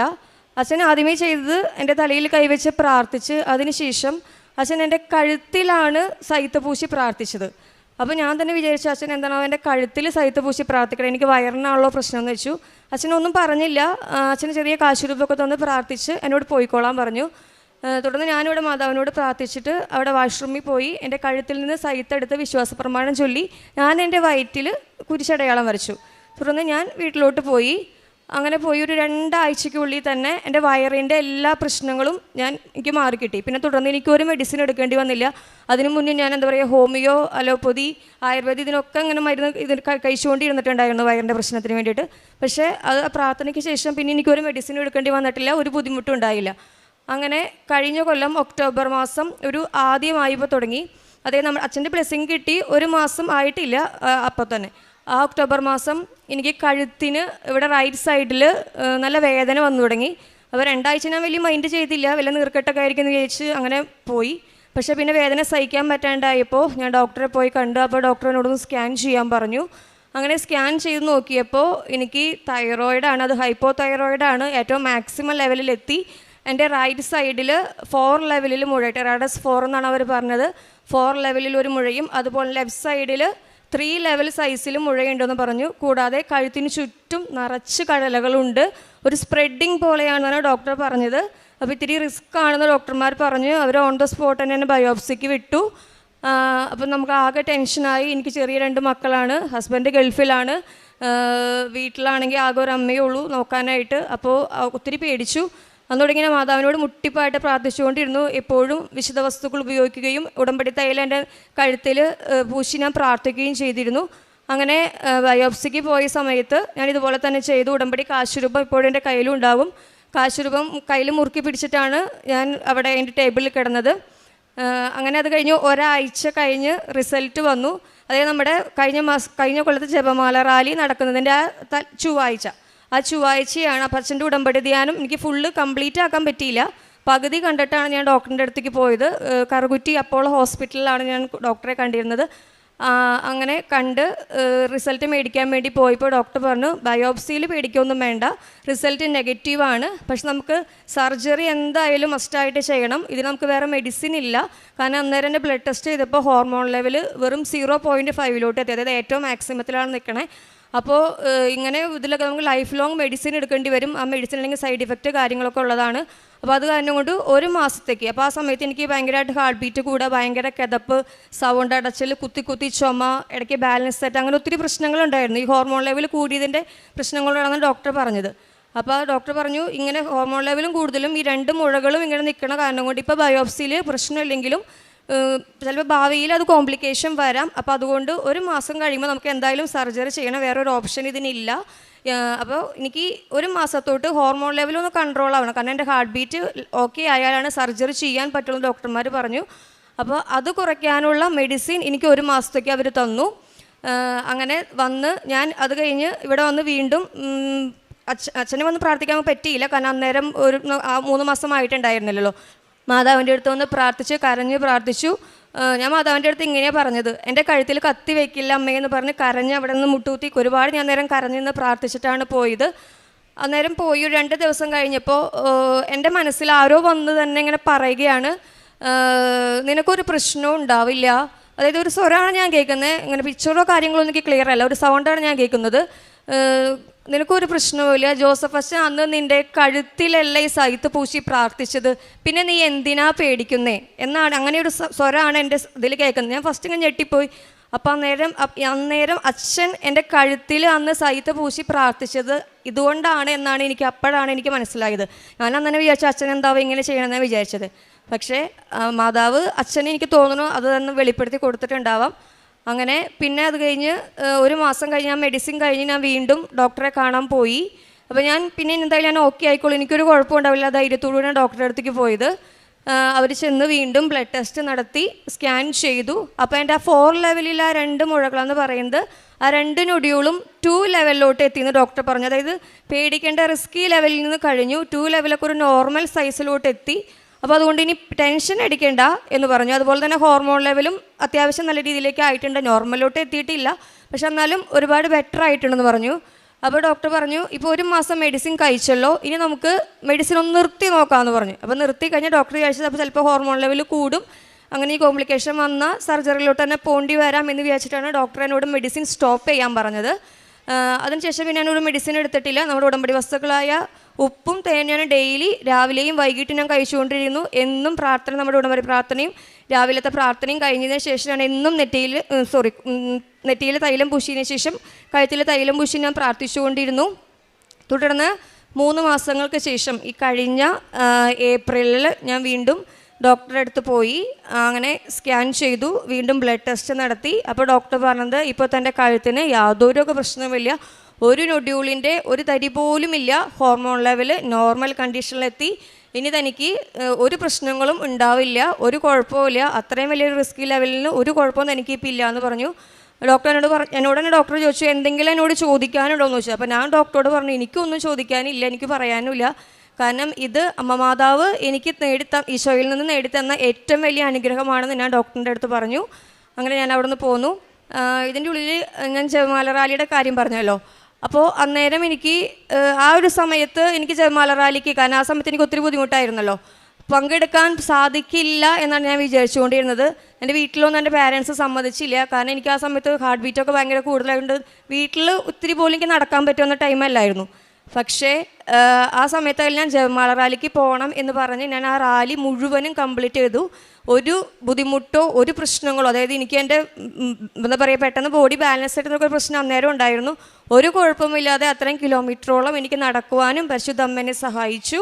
അച്ഛൻ ആദ്യമേ ചെയ്തത് എൻ്റെ തലയിൽ കൈവച്ച് പ്രാർത്ഥിച്ച് അതിനുശേഷം അച്ഛൻ എൻ്റെ കഴുത്തിലാണ് സൈത്ത് പൂശി പ്രാർത്ഥിച്ചത്. അപ്പോൾ ഞാൻ തന്നെ വിചാരിച്ചു അച്ഛൻ എന്താണോ എൻ്റെ കഴുത്തിൽ സൈത്ത് പൂശി പ്രാർത്ഥിക്കണം, എനിക്ക് വയറിനാണല്ലോ പ്രശ്നം എന്ന് വെച്ചു. അച്ഛനൊന്നും പറഞ്ഞില്ല. അച്ഛന് ചെറിയ കാശുരൂപമൊക്കെ തന്ന് പ്രാർത്ഥിച്ച് എന്നോട് പോയിക്കോളാൻ പറഞ്ഞു. തുടർന്ന് ഞാനിവിടെ മാതാവിനോട് പ്രാർത്ഥിച്ചിട്ട് അവിടെ വാഷ്റൂമിൽ പോയി എൻ്റെ കഴുത്തിൽ നിന്ന് സൈത്തെടുത്ത് വിശ്വാസ പ്രമാണം ചൊല്ലി ഞാൻ എൻ്റെ വയറ്റിൽ കുരിശടയാളം വരച്ചു. തുടർന്ന് ഞാൻ വീട്ടിലോട്ട് പോയി. അങ്ങനെ പോയി ഒരു 2 ആഴ്ചയ്ക്കുള്ളിൽ തന്നെ എൻ്റെ വയറിൻ്റെ എല്ലാ പ്രശ്നങ്ങളും എനിക്ക് മാറിക്കിട്ടി. പിന്നെ തുടർന്ന് എനിക്കൊരു മെഡിസിൻ എടുക്കേണ്ടി വന്നില്ല. അതിനു മുന്നേ ഞാൻ ഹോമിയോ, അലോപ്പതി, ആയുർവേദം ഇതിനൊക്കെ ഇങ്ങനെ മരുന്ന് കഴിച്ചുകൊണ്ടിരുന്നിട്ടുണ്ടായിരുന്നു വയറിൻ്റെ പ്രശ്നത്തിന് വേണ്ടിയിട്ട്. പക്ഷേ അത് പ്രാർത്ഥനയ്ക്ക് ശേഷം പിന്നെ എനിക്കൊരു മെഡിസിൻ എടുക്കേണ്ടി വന്നിട്ടില്ല, ഒരു ബുദ്ധിമുട്ടും ഉണ്ടായില്ല. അങ്ങനെ കഴിഞ്ഞ കൊല്ലം ഒക്ടോബർ മാസം ഒരു ആദ്യമായപ്പോൾ തുടങ്ങി. അതായത് നമ്മൾ അച്ഛൻ്റെ ബ്ലെസ്സിങ് കിട്ടി 1 മാസം ആയിട്ടില്ല അപ്പോൾ തന്നെ. ആ ഒക്ടോബർ മാസം എനിക്ക് കഴുത്തിന് ഇവിടെ റൈറ്റ് സൈഡിൽ നല്ല വേദന വന്നു തുടങ്ങി. അപ്പോൾ 2 ആഴ്ച ഞാൻ വലിയ മൈൻഡ് ചെയ്തില്ല, വല്ല നീർക്കെട്ടൊക്കെ ആയിരിക്കും എന്ന് വിചാരിച്ച് അങ്ങനെ പോയി. പക്ഷേ പിന്നെ വേദന സഹിക്കാൻ പറ്റാണ്ടായപ്പോൾ ഞാൻ ഡോക്ടറെ പോയി കണ്ടു. അപ്പോൾ ഡോക്ടർ എന്നോടൊന്ന് സ്കാൻ ചെയ്യാൻ പറഞ്ഞു. അങ്ങനെ സ്കാൻ ചെയ്ത് നോക്കിയപ്പോൾ എനിക്ക് തൈറോയിഡാണ്, അത് ഹൈപ്പോ തൈറോയിഡാണ്, ഏറ്റവും മാക്സിമം ലെവലിലെത്തി. എൻ്റെ റൈറ്റ് സൈഡിൽ 4 ലെവലിൽ മുഴ, ടെറാഡസ് 4 എന്നാണ് അവർ പറഞ്ഞത്, 4 ലെവലിൽ ഒരു മുഴയും അതുപോലെ ലെഫ്റ്റ് സൈഡിൽ 3 ലെവൽ സൈസിൽ മുഴയുണ്ടെന്ന് പറഞ്ഞു. കൂടാതെ കഴുത്തിന് ചുറ്റും നിറച്ച് കഴലകളുണ്ട്, ഒരു സ്പ്രെഡിങ് പോലെയാണെന്നാണ് ഡോക്ടർ പറഞ്ഞത്. അപ്പോൾ ഇത്തിരി റിസ്ക് ആണെന്ന് ഡോക്ടർമാർ പറഞ്ഞു. അവർ ഓൺ ദ സ്പോട്ട് തന്നെ ബയോപ്സിക്ക് വിട്ടു. അപ്പം നമുക്ക് ആകെ ടെൻഷനായി. എനിക്ക് ചെറിയ 2 മക്കളാണ്, ഹസ്ബൻഡ് ഗൾഫിലാണ്, വീട്ടിലാണെങ്കിൽ ആകെ ഒരു അമ്മയേ ഉള്ളൂ നോക്കാനായിട്ട്. അപ്പോൾ ഒത്തിരി പേടിച്ചു. അന്നോട് ഇങ്ങനെ മാതാവിനോട് മുട്ടിപ്പായിട്ട് പ്രാർത്ഥിച്ചുകൊണ്ടിരുന്നു. എപ്പോഴും വിശുദ്ധ വസ്തുക്കൾ ഉപയോഗിക്കുകയും ഉടമ്പടി തൈലം എൻ്റെ കഴുത്തിൽ പൂശി ഞാൻ പ്രാർത്ഥിക്കുകയും ചെയ്തിരുന്നു. അങ്ങനെ ബയോപ്സിക്ക് പോയ സമയത്ത് ഞാൻ ഇതുപോലെ തന്നെ ചെയ്തു. ഉടമ്പടി കാശുരൂപം ഇപ്പോഴും എൻ്റെ കയ്യിലും ഉണ്ടാകും. കാശുരൂപം കയ്യിൽ മുറുക്കി പിടിച്ചിട്ടാണ് ഞാൻ അവിടെ എൻ്റെ ടേബിളിൽ കിടന്നത്. അങ്ങനെ അത് കഴിഞ്ഞ് 1 ആഴ്ച കഴിഞ്ഞ് റിസൾട്ട് വന്നു. അതായത് നമ്മുടെ കഴിഞ്ഞ കൊല്ലത്തെ ജപമാല റാലി നടക്കുന്നതിൻ്റെ ആ ചൊവ്വാഴ്ച, ആ ചൊവ്വാഴ്ചയാണ്. അപ്പം അച്ഛൻ്റെ ഉടമ്പടി ധ്യാനം എനിക്ക് ഫുള്ള് കംപ്ലീറ്റ് ആക്കാൻ പറ്റിയില്ല. പകുതി കണ്ടിട്ടാണ് ഞാൻ ഡോക്ടറിൻ്റെ അടുത്തേക്ക് പോയത്. കറുകുറ്റി അപ്പോളോ ഹോസ്പിറ്റലിലാണ് ഞാൻ ഡോക്ടറെ കണ്ടിരുന്നത്. അങ്ങനെ കണ്ട് റിസൾട്ട് മേടിക്കാൻ വേണ്ടി പോയപ്പോൾ ഡോക്ടർ പറഞ്ഞു ബയോപ്സിയിൽ പേടിക്കൊന്നും വേണ്ട, റിസൾട്ട് നെഗറ്റീവാണ്, പക്ഷെ നമുക്ക് സർജറി എന്തായാലും മസ്റ്റായിട്ട് ചെയ്യണം, ഇതിന് നമുക്ക് വേറെ മെഡിസിൻ ഇല്ല. കാരണം അന്നേരം എൻ്റെ ബ്ലഡ് ടെസ്റ്റ് ചെയ്തപ്പോൾ ഹോർമോൺ ലെവൽ വെറും 0.5 എത്തി, അതായത് ഏറ്റവും മാക്സിമത്തിലാണ് നിൽക്കണേ. അപ്പോൾ ഇങ്ങനെ ഇതിലൊക്കെ നമുക്ക് ലൈഫ് ലോങ് മെഡിസിൻ എടുക്കേണ്ടി വരും. ആ മെഡിസിൻ അല്ലെങ്കിൽ സൈഡ് ഇഫക്റ്റ് കാര്യങ്ങളൊക്കെ ഉള്ളതാണ്. അപ്പോൾ അത് കാരണം കൊണ്ട് 1 മാസത്തേക്ക്, അപ്പോൾ ആ സമയത്ത് എനിക്ക് ഭയങ്കരമായിട്ട് ഹാർട്ട് ബീറ്റ് കൂടെ, ഭയങ്കര കിതപ്പ്, സൗണ്ട് അടച്ചൽ, കുത്തി ചുമ, ഇടയ്ക്ക് ബാലൻസ് സെറ്റ്, അങ്ങനെ ഒത്തിരി പ്രശ്നങ്ങളുണ്ടായിരുന്നു. ഈ ഹോർമോൺ ലെവൽ കൂടിയതിൻ്റെ പ്രശ്നങ്ങളാണെന്ന് ഡോക്ടർ പറഞ്ഞത്. അപ്പോൾ ഡോക്ടർ പറഞ്ഞു ഇങ്ങനെ ഹോർമോൺ ലെവലും കൂടുതലും ഈ 2 മുഴകളും ഇങ്ങനെ നിൽക്കണ കാരണം കൊണ്ട് ഇപ്പോൾ ബയോപ്സിയിൽ പ്രശ്നമില്ലെങ്കിലും ചിലപ്പോൾ ഭാവിയിൽ അത് കോംപ്ലിക്കേഷൻ വരാം. അപ്പോൾ അതുകൊണ്ട് 1 മാസം കഴിയുമ്പോൾ നമുക്ക് എന്തായാലും സർജറി ചെയ്യണം, വേറൊരു ഓപ്ഷൻ ഇതിനില്ല. അപ്പോൾ എനിക്ക് 1 മാസത്തോട്ട് ഹോർമോൺ ലെവലൊന്ന് കൺട്രോൾ ആവണം, കാരണം എൻ്റെ ഹാർട്ട് ബീറ്റ് ഓക്കെ ആയാലാണ് സർജറി ചെയ്യാൻ പറ്റുള്ളൂ ഡോക്ടർമാർ പറഞ്ഞു. അപ്പോൾ അത് കുറയ്ക്കാനുള്ള മെഡിസിൻ എനിക്ക് 1 മാസത്തേക്ക് അവർ തന്നു. അങ്ങനെ വന്ന് ഞാൻ അത് കഴിഞ്ഞ് ഇവിടെ വന്ന് വീണ്ടും അച്ഛനെ വന്ന് പ്രാർത്ഥിക്കാൻ പറ്റിയില്ല, കാരണം അന്നേരം 3 മാസമായിട്ടുണ്ടായിരുന്നില്ലല്ലോ. മാതാവിൻ്റെ അടുത്ത് വന്ന് കരഞ്ഞ് പ്രാർത്ഥിച്ചു. ഞാൻ മാതാവിൻ്റെ അടുത്ത് ഇങ്ങനെയാണ് പറഞ്ഞത്, എൻ്റെ കഴുത്തിൽ കത്തി വയ്ക്കില്ല അമ്മയെന്ന് പറഞ്ഞ് കരഞ്ഞ് അവിടെ നിന്ന് മുട്ടുകുത്തി ഒരുപാട് ഞാൻ നേരം കരഞ്ഞെന്ന് പ്രാർത്ഥിച്ചിട്ടാണ് പോയത്. അന്നേരം പോയി 2 ദിവസം കഴിഞ്ഞപ്പോൾ എൻ്റെ മനസ്സിൽ ആരോ വന്ന് തന്നെ ഇങ്ങനെ പറയുകയാണ്, നിനക്കൊരു പ്രശ്നവും ഉണ്ടാവില്ല. അതായത് ഒരു സ്വരമാണ് ഞാൻ കേൾക്കുന്നത്, ഇങ്ങനെ പിക്ചറോ കാര്യങ്ങളോ എനിക്ക് ക്ലിയർ അല്ല, ഒരു സൗണ്ടാണ് ഞാൻ കേൾക്കുന്നത്. നിനക്കൊരു പ്രശ്നവുമില്ല, ജോസഫ് അച്ഛൻ അന്ന് നിൻ്റെ കഴുത്തിലല്ല ഈ സൈത്ത് പൂശി പ്രാർത്ഥിച്ചത്, പിന്നെ നീ എന്തിനാ പേടിക്കുന്നേ എന്നാണ്, അങ്ങനെ ഒരു സ്വരമാണ് എൻ്റെ ഇതിൽ കേൾക്കുന്നത്. ഞാൻ ഫസ്റ്റ് ഇങ്ങനെ ഞെട്ടിപ്പോയി. അപ്പോൾ അന്നേരം അച്ഛൻ എൻ്റെ കഴുത്തിൽ അന്ന് സൈത്ത് പൂശി പ്രാർത്ഥിച്ചത് ഇതുകൊണ്ടാണ് എന്നാണ് അപ്പോഴാണ് എനിക്ക് മനസ്സിലായത്. ഞാൻ അന്നെ വിചാരിച്ചു അച്ഛൻ എന്താവും ഇങ്ങനെ ചെയ്യണമെന്നാണ് വിചാരിച്ചത്. പക്ഷേ മാതാവ് അച്ഛനെ എനിക്ക് തോന്നുന്നു അത് തന്നെ വെളിപ്പെടുത്തി കൊടുത്തിട്ടുണ്ടാവാം. അങ്ങനെ പിന്നെ അത് കഴിഞ്ഞ് 1 മാസം കഴിഞ്ഞ് ഞാൻ മെഡിസിൻ കഴിഞ്ഞ് ഞാൻ വീണ്ടും ഡോക്ടറെ കാണാൻ പോയി. അപ്പോൾ ഞാൻ പിന്നെ എന്തായാലും ഞാൻ ഓക്കെ ആയിക്കോളൂ, എനിക്കൊരു കുഴപ്പമുണ്ടാവില്ല, ധൈര്യത്തോടുകൂടി ഞാൻ ഡോക്ടറെ അടുത്തേക്ക് പോയത്. അവർ ചെന്ന് വീണ്ടും ബ്ലഡ് ടെസ്റ്റ് നടത്തി സ്കാൻ ചെയ്തു. അപ്പോൾ എൻ്റെ ആ 4 ലെവലിൽ ആ 2 മുഴകളെന്ന് പറയുന്നത് ആ 2 നൊഡ്യൂളും 2 ലെവലിലോട്ട് എത്തിയെന്ന് ഡോക്ടർ പറഞ്ഞു. അതായത് പേടിക്കേണ്ട റിസ്കി ലെവലിൽ നിന്ന് കഴിഞ്ഞു, 2 ലെവലൊക്കെ ഒരു നോർമൽ സൈസിലോട്ട് എത്തി. അപ്പോൾ അതുകൊണ്ട് ഇനി ടെൻഷൻ അടിക്കേണ്ട എന്ന് പറഞ്ഞു. അതുപോലെ തന്നെ ഹോർമോൺ ലെവലും അത്യാവശ്യം നല്ല രീതിയിലേക്ക് ആയിട്ടുണ്ട്, നോർമലിലോട്ട് എത്തിയിട്ടില്ല, പക്ഷെ എന്നാലും ഒരുപാട് ബെറ്റർ ആയിട്ടുണ്ടെന്ന് പറഞ്ഞു. അപ്പോൾ ഡോക്ടർ പറഞ്ഞു ഇപ്പോൾ 1 മാസം മെഡിസിൻ കഴിച്ചല്ലോ, ഇനി നമുക്ക് മെഡിസിൻ ഒന്ന് നിർത്തി നോക്കാമെന്ന് പറഞ്ഞു. അപ്പോൾ നിർത്തി കഴിഞ്ഞാൽ ഡോക്ടർ വിചാരിച്ചത് അപ്പോൾ ചിലപ്പോൾ ഹോർമോൺ ലെവൽ കൂടും, അങ്ങനെ ഈ കോംപ്ലിക്കേഷൻ വന്നാൽ സർജറിയിലോട്ട് തന്നെ പോണ്ടി വരാം എന്ന് വിചാരിച്ചിട്ടാണ് ഡോക്ടർ എന്നോട് മെഡിസിൻ സ്റ്റോപ്പ് ചെയ്യാൻ പറഞ്ഞത്. അതിനുശേഷം പിന്നെ എന്നോട് മെഡിസിൻ എടുത്തിട്ടില്ല. നമ്മുടെ ഉടമ്പടി വസ്തുക്കളായ ഉപ്പും തേങ്ങയാണ് ഡെയിലി രാവിലെയും വൈകിട്ടും ഞാൻ കഴിച്ചുകൊണ്ടിരുന്നു. എന്നും പ്രാർത്ഥന, നമ്മുടെ ഉടമ്പടി പ്രാർത്ഥനയും രാവിലത്തെ പ്രാർത്ഥനയും കഴിഞ്ഞതിന് ശേഷം ഞാൻ എന്നും നെറ്റിയിൽ തൈലം പൂശിയതിന് ശേഷം കഴുത്തിൽ തൈലം പൂശി ഞാൻ പ്രാർത്ഥിച്ചുകൊണ്ടിരുന്നു. തുടർന്ന് 3 മാസങ്ങൾക്ക് ശേഷം ഈ കഴിഞ്ഞ ഏപ്രിലിൽ ഞാൻ വീണ്ടും ഡോക്ടറുടെ അടുത്ത് പോയി. അങ്ങനെ സ്കാൻ ചെയ്തു, വീണ്ടും ബ്ലഡ് ടെസ്റ്റ് നടത്തി. അപ്പോൾ ഡോക്ടർ പറഞ്ഞത് ഇപ്പോൾ തൻ്റെ കഴുത്തിന് യാതൊരു പ്രശ്നവുമില്ല, ഒരു നൊഡ്യൂളിൻ്റെ ഒരു തരി പോലും ഇല്ല, ഹോർമോൺ ലെവൽ നോർമൽ കണ്ടീഷനിലെത്തി, ഇനി തനിക്ക് ഒരു പ്രശ്നങ്ങളും ഉണ്ടാവില്ല, ഒരു കുഴപ്പമില്ല, അത്രയും വലിയൊരു റിസ്കി ലെവലിന് ഒരു കുഴപ്പവും തനിക്കിപ്പോൾ ഇല്ല എന്ന് പറഞ്ഞു. ഡോക്ടർ എന്നോട് തന്നെ ഡോക്ടർ ചോദിച്ചു എന്തെങ്കിലും എന്നോട് ചോദിക്കാനുണ്ടോ എന്ന് ചോദിച്ചു. അപ്പോൾ ഞാൻ ഡോക്ടറോട് പറഞ്ഞു എനിക്കൊന്നും ചോദിക്കാനില്ല, എനിക്ക് പറയാനുമില്ല. കാരണം ഇത് അമ്മ മാതാവ് എനിക്ക് ഈശോയിൽ നിന്ന് നേടിത്തന്ന ഏറ്റവും വലിയ അനുഗ്രഹമാണെന്ന് ഞാൻ ഡോക്ടറിൻ്റെ അടുത്ത് പറഞ്ഞു. അങ്ങനെ ഞാൻ അവിടെ നിന്ന് പോന്നു. ഇതിൻ്റെ ഉള്ളിൽ ഞാൻ ജപമാല റാലിയുടെ കാര്യം പറഞ്ഞല്ലോ. അപ്പോൾ അന്നേരം എനിക്ക് ആ ഒരു സമയത്ത് എനിക്ക് ജപമാല റാലിക്ക്, കാരണം ആ സമയത്ത് എനിക്ക് ഒത്തിരി ബുദ്ധിമുട്ടായിരുന്നല്ലോ, പങ്കെടുക്കാൻ സാധിക്കില്ല എന്നാണ് ഞാൻ വിചാരിച്ചുകൊണ്ടിരുന്നത്. എൻ്റെ വീട്ടിലൊന്നും എൻ്റെ പാരൻസ് സമ്മതിച്ചില്ല. കാരണം എനിക്ക് ആ സമയത്ത് ഹാർട്ട് ബീറ്റൊക്കെ ഭയങ്കര കൂടുതലായതുകൊണ്ട് വീട്ടിൽ ഒത്തിരി പോലും എനിക്ക് നടക്കാൻ പറ്റുന്ന ടൈമല്ലായിരുന്നു. പക്ഷേ ആ സമയത്ത് ഞാൻ ജപമാല റാലിക്ക് പോകണം എന്ന് പറഞ്ഞ് ഞാൻ ആ റാലി മുഴുവനും കംപ്ലീറ്റ് ചെയ്തു. ഒരു ബുദ്ധിമുട്ടോ ഒരു പ്രശ്നങ്ങളോ, അതായത് എനിക്ക് എൻ്റെ എന്താ പറയുക പെട്ടെന്ന് ബോഡി ബാലൻസ് ആയിട്ടൊക്കെ പ്രശ്നം അന്നേരം ഉണ്ടായിരുന്നു. ഒരു കുഴപ്പമില്ലാതെ അത്രയും കിലോമീറ്ററോളം എനിക്ക് നടക്കുവാനും പരിശുദ്ധ അമ്മേനെ സഹായിച്ചു.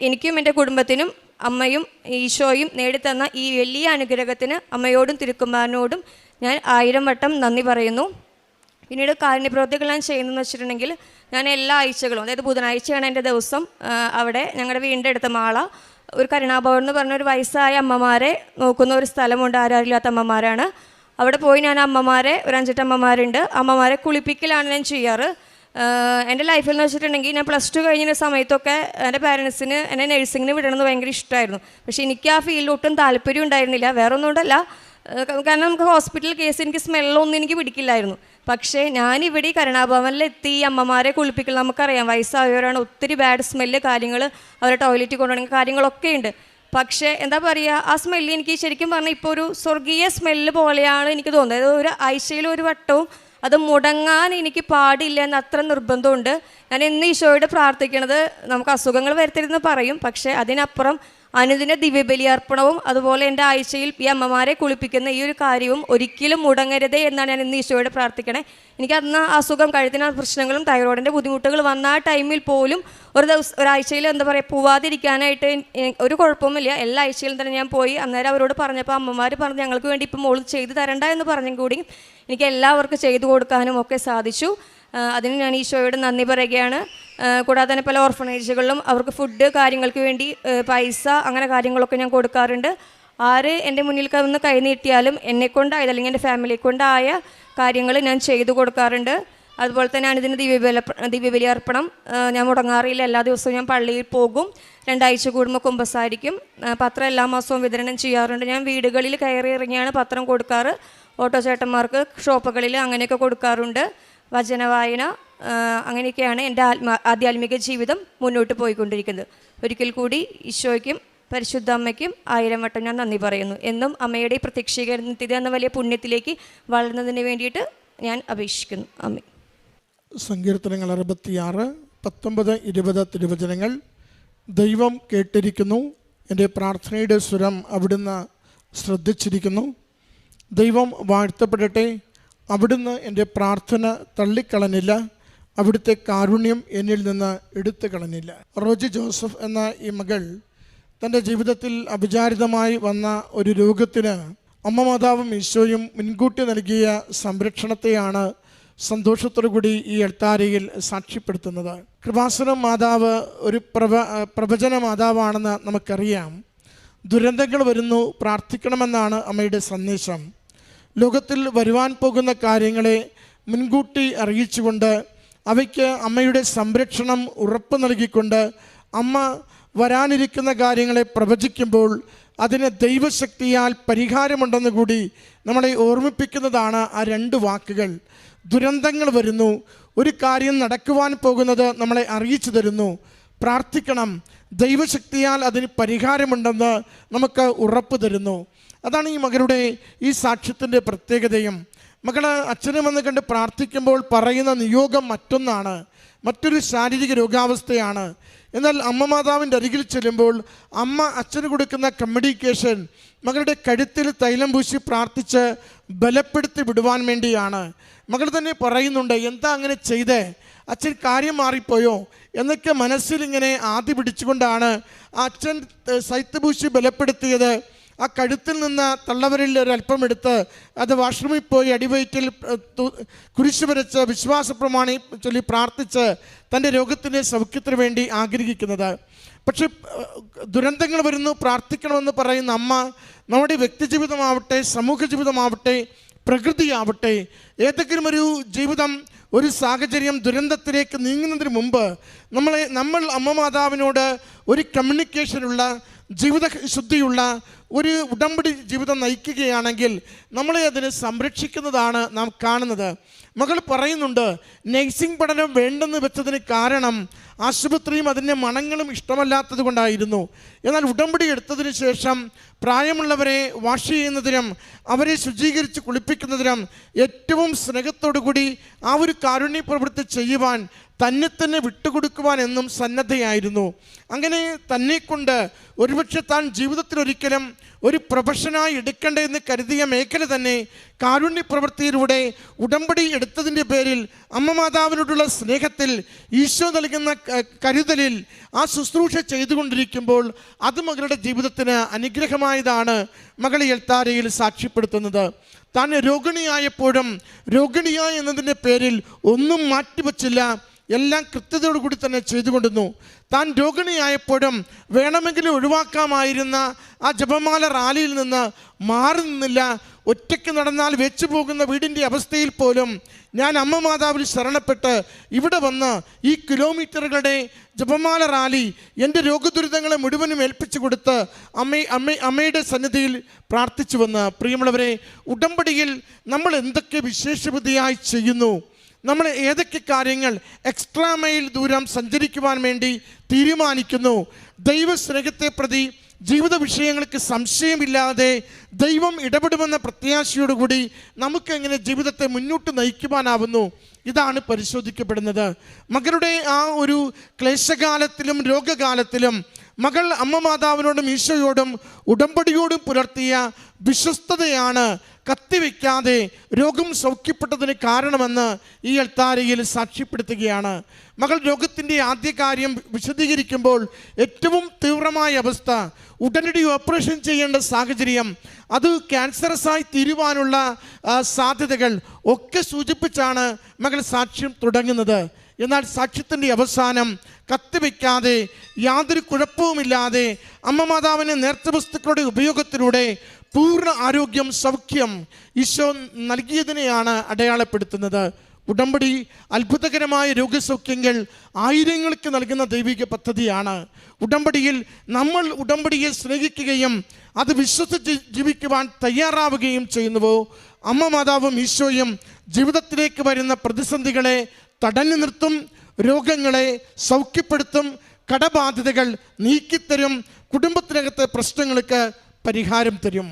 എനിക്കും എൻ്റെ കുടുംബത്തിനും അമ്മയും ഈശോയും നേടിത്തന്ന ഈ വലിയ അനുഗ്രഹത്തിന് അമ്മയോടും തിരുക്കുമാരനോടും ഞാൻ 1000 വട്ടം നന്ദി പറയുന്നു. പിന്നീട് കാരുണ്യപ്രവൃത്തികൾ ഞാൻ ചെയ്യുന്നതെന്ന് വെച്ചിട്ടുണ്ടെങ്കിൽ ഞാൻ എല്ലാ ആഴ്ചകളും, അതായത് ബുധനാഴ്ചയാണ് എൻ്റെ ദിവസം, അവിടെ ഞങ്ങളുടെ വീടിൻ്റെ അടുത്ത മാള ഒരു കരുണാഭവൻ എന്ന് പറഞ്ഞ ഒരു വയസ്സായ അമ്മമാരെ നോക്കുന്ന ഒരു സ്ഥലമുണ്ട്, ആരാരില്ലാത്ത അമ്മമാരാണ്. അവിടെ പോയി ഞാൻ അമ്മമാരെ, ഒരു 5-8 അമ്മമാരുണ്ട്, അമ്മമാരെ കുളിപ്പിക്കലാണ് ഞാൻ ചെയ്യാറ്. എൻ്റെ ലൈഫിൽ എന്ന് വെച്ചിട്ടുണ്ടെങ്കിൽ ഞാൻ +2 കഴിഞ്ഞ സമയത്തൊക്കെ എൻ്റെ പാരൻസിന് എന്നെ നഴ്സിങ്ങിന് വിടണമെന്ന് ഭയങ്കര ഇഷ്ടമായിരുന്നു. പക്ഷേ എനിക്ക് ആ ഫീൽഡിൽ ഒട്ടും താല്പര്യം ഉണ്ടായിരുന്നില്ല. വേറെ ഒന്നുകൊണ്ടല്ല, കാരണം നമുക്ക് ഹോസ്പിറ്റൽ കേസ് എനിക്ക് സ്മെല്ലൊന്നും എനിക്ക് പിടിക്കില്ലായിരുന്നു. പക്ഷേ ഞാനിവിടെ ഈ കരുണാഭവനിലെത്തി അമ്മമാരെ കുളിപ്പിക്കൽ, നമുക്കറിയാം വയസ്സായവരാണ്, ഒത്തിരി ബാഡ് സ്മെല്ല് കാര്യങ്ങൾ, അവരെ ടോയ്ലറ്റിൽ കൊണ്ടുപോകണമെങ്കിൽ കാര്യങ്ങളൊക്കെ ഉണ്ട്. പക്ഷേ എന്താ പറയുക, ആ സ്മെല്ല് എനിക്ക് ശരിക്കും പറഞ്ഞാൽ ഇപ്പോൾ ഒരു സ്വർഗീയ സ്മെല്ല് പോലെയാണ് എനിക്ക് തോന്നുന്നത്. അതായത് ഒരു ആഴ്ചയിൽ ഒരു വട്ടവും അത് മുടങ്ങാൻ എനിക്ക് പാടില്ല എന്ന് അത്ര നിർബന്ധമുണ്ട്. ഞാൻ എന്ന് ഈശോയോട് പ്രാർത്ഥിക്കണത് നമുക്ക് അസുഖങ്ങൾ വരുത്തരുതെന്ന് പറയും, പക്ഷേ അതിനപ്പുറം അനുദിന ദിവ്യബലിയർപ്പണവും അതുപോലെ എൻ്റെ ആഴ്ചയിൽ ഈ അമ്മമാരെ കുളിപ്പിക്കുന്ന ഈ ഒരു കാര്യവും ഒരിക്കലും മുടങ്ങരുതേ എന്നാണ് ഞാൻ ഇന്ന് ഈശോയോട് പ്രാർത്ഥിക്കണേ. എനിക്ക് അന്ന് അസുഖം, കഴുത്തിന് പ്രശ്നങ്ങളും തൈറോയിഡിൻ്റെ ബുദ്ധിമുട്ടുകൾ വന്ന ആ ടൈമിൽ പോലും ഒരാഴ്ചയിൽ എന്താ പറയുക പോവാതിരിക്കാനായിട്ട് ഒരു കുഴപ്പമില്ല. എല്ലാ ആഴ്ചയിലും തന്നെ ഞാൻ പോയി. അന്നേരം അവരോട് പറഞ്ഞപ്പോൾ അമ്മമാർ പറഞ്ഞു ഞങ്ങൾക്ക് വേണ്ടി ഇപ്പം മോൾ ചെയ്തു തരണ്ട എന്ന് പറഞ്ഞും കൂടി എനിക്ക് എല്ലാവർക്കും ചെയ്തു കൊടുക്കാനും ഒക്കെ സാധിച്ചു. അതിന് ഞാൻ ഈശോയോട് നന്ദി പറയുകയാണ്. കൂടാതെ തന്നെ പല ഓർഫനേജുകളിലും അവർക്ക് ഫുഡ് കാര്യങ്ങൾക്ക് വേണ്ടി പൈസ അങ്ങനെ കാര്യങ്ങളൊക്കെ ഞാൻ കൊടുക്കാറുണ്ട്. ആര് എൻ്റെ മുന്നിൽ വന്ന് കൈ നീട്ടിയാലും എന്നെക്കൊണ്ടായത് അല്ലെങ്കിൽ എൻ്റെ ഫാമിലിയെ കൊണ്ടായ കാര്യങ്ങൾ ഞാൻ ചെയ്തു കൊടുക്കാറുണ്ട്. അതുപോലെ തന്നെ ഞാനിതിന് ദിവ്യബലിയർപ്പണം ഞാൻ മുടങ്ങാറില്ല. എല്ലാ ദിവസവും ഞാൻ പള്ളിയിൽ പോകും. 2 ആഴ്ച കൂടുമ്പോൾ കുമ്പസാരിക്കും. പത്രം എല്ലാ മാസവും വിതരണം ചെയ്യാറുണ്ട്. ഞാൻ വീടുകളിൽ കയറി ഇറങ്ങിയാണ് പത്രം കൊടുക്കാറ്. ഓട്ടോ ചേട്ടന്മാർക്ക്, ഷോപ്പുകളിൽ അങ്ങനെയൊക്കെ കൊടുക്കാറുണ്ട്. വചന വായന, അങ്ങനെയൊക്കെയാണ് എൻ്റെ ആധ്യാത്മിക ജീവിതം മുന്നോട്ട് പോയിക്കൊണ്ടിരിക്കുന്നത്. ഒരിക്കൽ കൂടി ഈശോയ്ക്കും പരിശുദ്ധ അമ്മയ്ക്കും 1000 വട്ടം ഞാൻ നന്ദി പറയുന്നു. എന്നും അമ്മയുടെ പ്രത്യക്ഷീകരണത്തിൽ എന്ന വലിയ പുണ്യത്തിലേക്ക് വളർന്നതിന് വേണ്ടിയിട്ട് ഞാൻ അപേക്ഷിക്കുന്നു. അമ്മ. സങ്കീർത്തനങ്ങൾ 66, 19, 20 തിരുവചനങ്ങൾ. ദൈവം കേട്ടിരിക്കുന്നു, എൻ്റെ പ്രാർത്ഥനയുടെ സ്വരം അവിടുന്ന് ശ്രദ്ധിച്ചിരിക്കുന്നു. ദൈവം വാഴ്ത്തപ്പെടട്ടെ. അവിടുന്ന് എൻ്റെ പ്രാർത്ഥന തള്ളിക്കളഞ്ഞില്ല, അവിടുത്തെ കാരുണ്യം എന്നിൽ നിന്ന് എടുത്തു കളഞ്ഞില്ല. റോജി ജോസഫ് എന്ന ഈ മകൾ തൻ്റെ ജീവിതത്തിൽ അവിചാരിതമായി വന്ന ഒരു രോഗത്തിന് അമ്മ മാതാവും ഈശോയും മുൻകൂട്ടി നൽകിയ സംരക്ഷണത്തെയാണ് സന്തോഷത്തോടു കൂടി ഈ എൽത്താരയിൽ സാക്ഷ്യപ്പെടുത്തുന്നത്. കൃപാസന മാതാവ് ഒരു പ്രവചന മാതാവാണെന്ന് നമുക്കറിയാം. ദുരന്തങ്ങൾ വരുന്നു, പ്രാർത്ഥിക്കണമെന്നാണ് അമ്മയുടെ സന്ദേശം. ലോകത്തിൽ വരുവാൻ പോകുന്ന കാര്യങ്ങളെ മുൻകൂട്ടി അറിയിച്ചുകൊണ്ട് അവയ്ക്ക് അമ്മയുടെ സംരക്ഷണം ഉറപ്പ് നൽകിക്കൊണ്ട് അമ്മ വരാനിരിക്കുന്ന കാര്യങ്ങളെ പ്രവചിക്കുമ്പോൾ അതിന് ദൈവശക്തിയാൽ പരിഹാരമുണ്ടെന്ന് കൂടി നമ്മളെ ഓർമ്മിപ്പിക്കുന്നതാണ് ആ 2 വാക്കുകൾ. ദുരന്തങ്ങൾ വരുന്നു, ഒരു കാര്യം നടക്കുവാൻ പോകുന്നത് നമ്മളെ അറിയിച്ചു തരുന്നു. പ്രാർത്ഥിക്കണം, ദൈവശക്തിയാൽ അതിന് പരിഹാരമുണ്ടെന്ന് നമുക്ക് ഉറപ്പ് തരുന്നു. അതാണ് ഈ മകളുടെ ഈ സാക്ഷ്യത്തിൻ്റെ പ്രത്യേകതയും. മകൾ അച്ഛനെ വന്ന് കണ്ട് പ്രാർത്ഥിക്കുമ്പോൾ പറയുന്ന നിയോഗം മറ്റൊന്നാണ്, മറ്റൊരു ശാരീരിക രോഗാവസ്ഥയാണ്. എന്നാൽ അമ്മ മാതാവിൻ്റെ അരികിൽ ചെല്ലുമ്പോൾ അമ്മ അച്ഛന് കൊടുക്കുന്ന കമ്മ്യൂണിക്കേഷൻ മകളുടെ കഴുത്തിൽ തൈലം പൂശി പ്രാർത്ഥിച്ച് ബലപ്പെടുത്തി വിടുവാൻ വേണ്ടിയാണ്. മകൾ തന്നെ പറയുന്നുണ്ട്, എന്താ അങ്ങനെ ചെയ്തേ, അച്ഛൻ കാര്യം മാറിപ്പോയോ എന്നൊക്കെ മനസ്സിലിങ്ങനെ ആദ്യ പിടിച്ചുകൊണ്ടാണ് അച്ഛൻ സൈത്ത് പൂശി ബലപ്പെടുത്തിയത്. ആ കഴുത്തിൽ നിന്ന് തള്ളവരിൽ ഒരല്പം എടുത്ത് അത് വാഷ്റൂമിൽ പോയി അടിവയറ്റിൽ കുരിശ് വരച്ച് വിശ്വാസ പ്രമാണി ചൊല്ലി പ്രാർത്ഥിച്ച് തൻ്റെ രോഗത്തിൻ്റെ സൗഖ്യത്തിന് വേണ്ടി ആഗ്രഹിക്കുന്നത്. പക്ഷെ ദുരന്തങ്ങൾ വരുന്നു, പ്രാർത്ഥിക്കണമെന്ന് പറയുന്ന അമ്മ നമ്മുടെ വ്യക്തിജീവിതമാവട്ടെ, സമൂഹ ജീവിതമാവട്ടെ, പ്രകൃതിയാവട്ടെ, ഏതെങ്കിലും ഒരു ജീവിതം, ഒരു സാഹചര്യം ദുരന്തത്തിലേക്ക് നീങ്ങുന്നതിന് മുമ്പ് നമ്മൾ അമ്മ മാതാവിനോട് ഒരു കമ്മ്യൂണിക്കേഷനുള്ള, ജീവിത ശുദ്ധിയുള്ള ഒരു ഉടമ്പടി ജീവിതം നയിക്കുകയാണെങ്കിൽ നമ്മളെ അതിനെ സംരക്ഷിക്കുന്നതാണ് നാം കാണുന്നത്. മകൾ പറയുന്നുണ്ട്, നഴ്സിംഗ് പഠനം വേണ്ടെന്ന് വെച്ചതിന് കാരണം ആശുപത്രിയും അതിൻ്റെ മണങ്ങളും ഇഷ്ടമല്ലാത്തത് കൊണ്ടായിരുന്നു. എന്നാൽ ഉടമ്പടി എടുത്തതിന് ശേഷം പ്രായമുള്ളവരെ വാഷ് ചെയ്യുന്നതിനും അവരെ ശുചീകരിച്ച് കുളിപ്പിക്കുന്നതിനും ഏറ്റവും സ്നേഹത്തോടു കൂടി ആ ഒരു കാരുണ്യ പ്രവൃത്തി ചെയ്യുവാൻ, തന്നെ വിട്ടുകൊടുക്കുവാൻ എന്നും സന്നദ്ധയായിരുന്നു. അങ്ങനെ തന്നെക്കൊണ്ട് ഒരുപക്ഷെ താൻ ജീവിതത്തിലൊരിക്കലും ഒരു പ്രൊഫഷനായി എടുക്കേണ്ടതെന്ന് കരുതിയ മേഖല തന്നെ കാരുണ്യ പ്രവൃത്തിയിലൂടെ ഉടമ്പടി എടുത്തതിൻ്റെ പേരിൽ അമ്മ മാതാവിനോടുള്ള സ്നേഹത്തിൽ, ഈശോ നൽകുന്ന കരുതലിൽ ആ ശുശ്രൂഷ ചെയ്തുകൊണ്ടിരിക്കുമ്പോൾ അത് മകളുടെ ജീവിതത്തിന് അനുഗ്രഹമായതാണ് മകൾ ഈ എൽത്താരയിൽ സാക്ഷ്യപ്പെടുത്തുന്നത്. താൻ രോഗിണിയായപ്പോഴും രോഗിണിയായ എന്നതിൻ്റെ പേരിൽ ഒന്നും മാറ്റിവച്ചില്ല, എല്ലാം കൃത്യതയോടുകൂടി തന്നെ ചെയ്തുകൊണ്ടിരുന്നു. താൻ രോഗിണിയായപ്പോഴും വേണമെങ്കിലും ഒഴിവാക്കാമായിരുന്ന ആ ജപമാല റാലിയിൽ നിന്ന് മാറി നിന്നില്ല. ഒറ്റയ്ക്ക് നടന്നാൽ വെച്ചു പോകുന്ന വീടിൻ്റെ അവസ്ഥയിൽ പോലും ഞാൻ അമ്മ മാതാവിൽ ശരണപ്പെട്ട് ഇവിടെ വന്ന് ഈ കിലോമീറ്ററുകളുടെ ജപമാല റാലി എൻ്റെ രോഗദുരിതങ്ങളെ മുഴുവനും ഏൽപ്പിച്ചു കൊടുത്ത് അമ്മയുടെ സന്നിധിയിൽ പ്രാർത്ഥിച്ചു വന്ന്. പ്രിയമുള്ളവരെ, ഉടമ്പടിയിൽ നമ്മൾ എന്തൊക്കെ വിശേഷബുദ്ധിയായി ചെയ്യുന്നു, നമ്മൾ ഏതൊക്കെ കാര്യങ്ങൾ എക്സ്ട്രാ മൈൽ ദൂരം സഞ്ചരിക്കുവാൻ വേണ്ടി തീരുമാനിക്കുന്നു, ദൈവസ്നേഹത്തെ പ്രതി ജീവിത വിഷയങ്ങൾക്ക് സംശയമില്ലാതെ ദൈവം ഇടപെടുമെന്ന പ്രത്യാശയോടുകൂടി നമുക്കെങ്ങനെ ജീവിതത്തെ മുന്നോട്ട് നയിക്കുവാനാവുന്നു, ഇതാണ് പരിശോധിക്കപ്പെടുന്നത്. മകളുടെ ആ ഒരു ക്ലേശകാലത്തിലും രോഗകാലത്തിലും മകൾ അമ്മ മാതാവിനോടും ഈശോയോടും ഉടമ്പടിയോടും പുലർത്തിയ വിശ്വസ്തതയാണ് കത്തിവെക്കാതെ രോഗം സൗഖ്യപ്പെട്ടതിന് കാരണമെന്ന് ഈ അൾത്താരയിൽ സാക്ഷ്യപ്പെടുത്തുകയാണ്. മകൾ രോഗത്തിൻ്റെ ആദ്യ കാര്യം വിശദീകരിക്കുമ്പോൾ ഏറ്റവും തീവ്രമായ അവസ്ഥ, ഉടനടി ഓപ്പറേഷൻ ചെയ്യേണ്ട സാഹചര്യം, അത് ക്യാൻസറസായി തീരുവാനുള്ള സാധ്യതകൾ ഒക്കെ സൂചിപ്പിച്ചാണ് മകൾ സാക്ഷ്യം തുടങ്ങുന്നത്. എന്നാൽ സാക്ഷ്യത്തിൻ്റെ അവസാനം കത്തിവെക്കാതെ യാതൊരു കുഴപ്പവുമില്ലാതെ അമ്മ മാതാവിനെ നേർച്ച വസ്തുക്കളുടെ ഉപയോഗത്തിലൂടെ പൂർണ്ണ ആരോഗ്യം, സൗഖ്യം ഈശോ നൽകിയതിനെയാണ് അടയാളപ്പെടുത്തുന്നത്. ഉടമ്പടി അത്ഭുതകരമായ രോഗസൗഖ്യങ്ങൾ ആയിരങ്ങൾക്ക് നൽകുന്ന ദൈവിക പദ്ധതിയാണ്. ഉടമ്പടിയിൽ നമ്മൾ ഉടമ്പടിയെ സ്നേഹിക്കുകയും അത് വിശ്വസിച്ച് ജീവിക്കുവാൻ തയ്യാറാവുകയും ചെയ്യുന്നുവോ, അമ്മ മാതാവും ഈശോയും ജീവിതത്തിലേക്ക് വരുന്ന പ്രതിസന്ധികളെ തടഞ്ഞു നിർത്തും, രോഗങ്ങളെ സൗഖ്യപ്പെടുത്തും, കടബാധ്യതകൾ നീക്കിത്തരും, കുടുംബത്തിനകത്തെ പ്രശ്നങ്ങൾക്ക് പരിഹാരം തരും.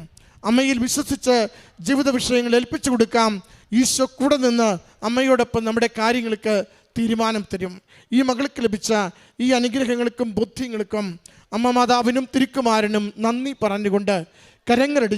അമ്മയിൽ വിശ്വസിച്ച് ജീവിത വിഷയങ്ങൾ ഏൽപ്പിച്ചു കൊടുക്കാം. ഈശോ കൂടെ നിന്ന് അമ്മയോടൊപ്പം നമ്മുടെ കാര്യങ്ങൾക്ക് തീരുമാനം തരും. ഈ മകൾക്ക് ലഭിച്ച ഈ അനുഗ്രഹങ്ങൾക്കും ബുദ്ധിങ്ങൾക്കും അമ്മ മാതാവിനും തിരുക്കുമാരനും നന്ദി പറഞ്ഞുകൊണ്ട് കരങ്ങളടി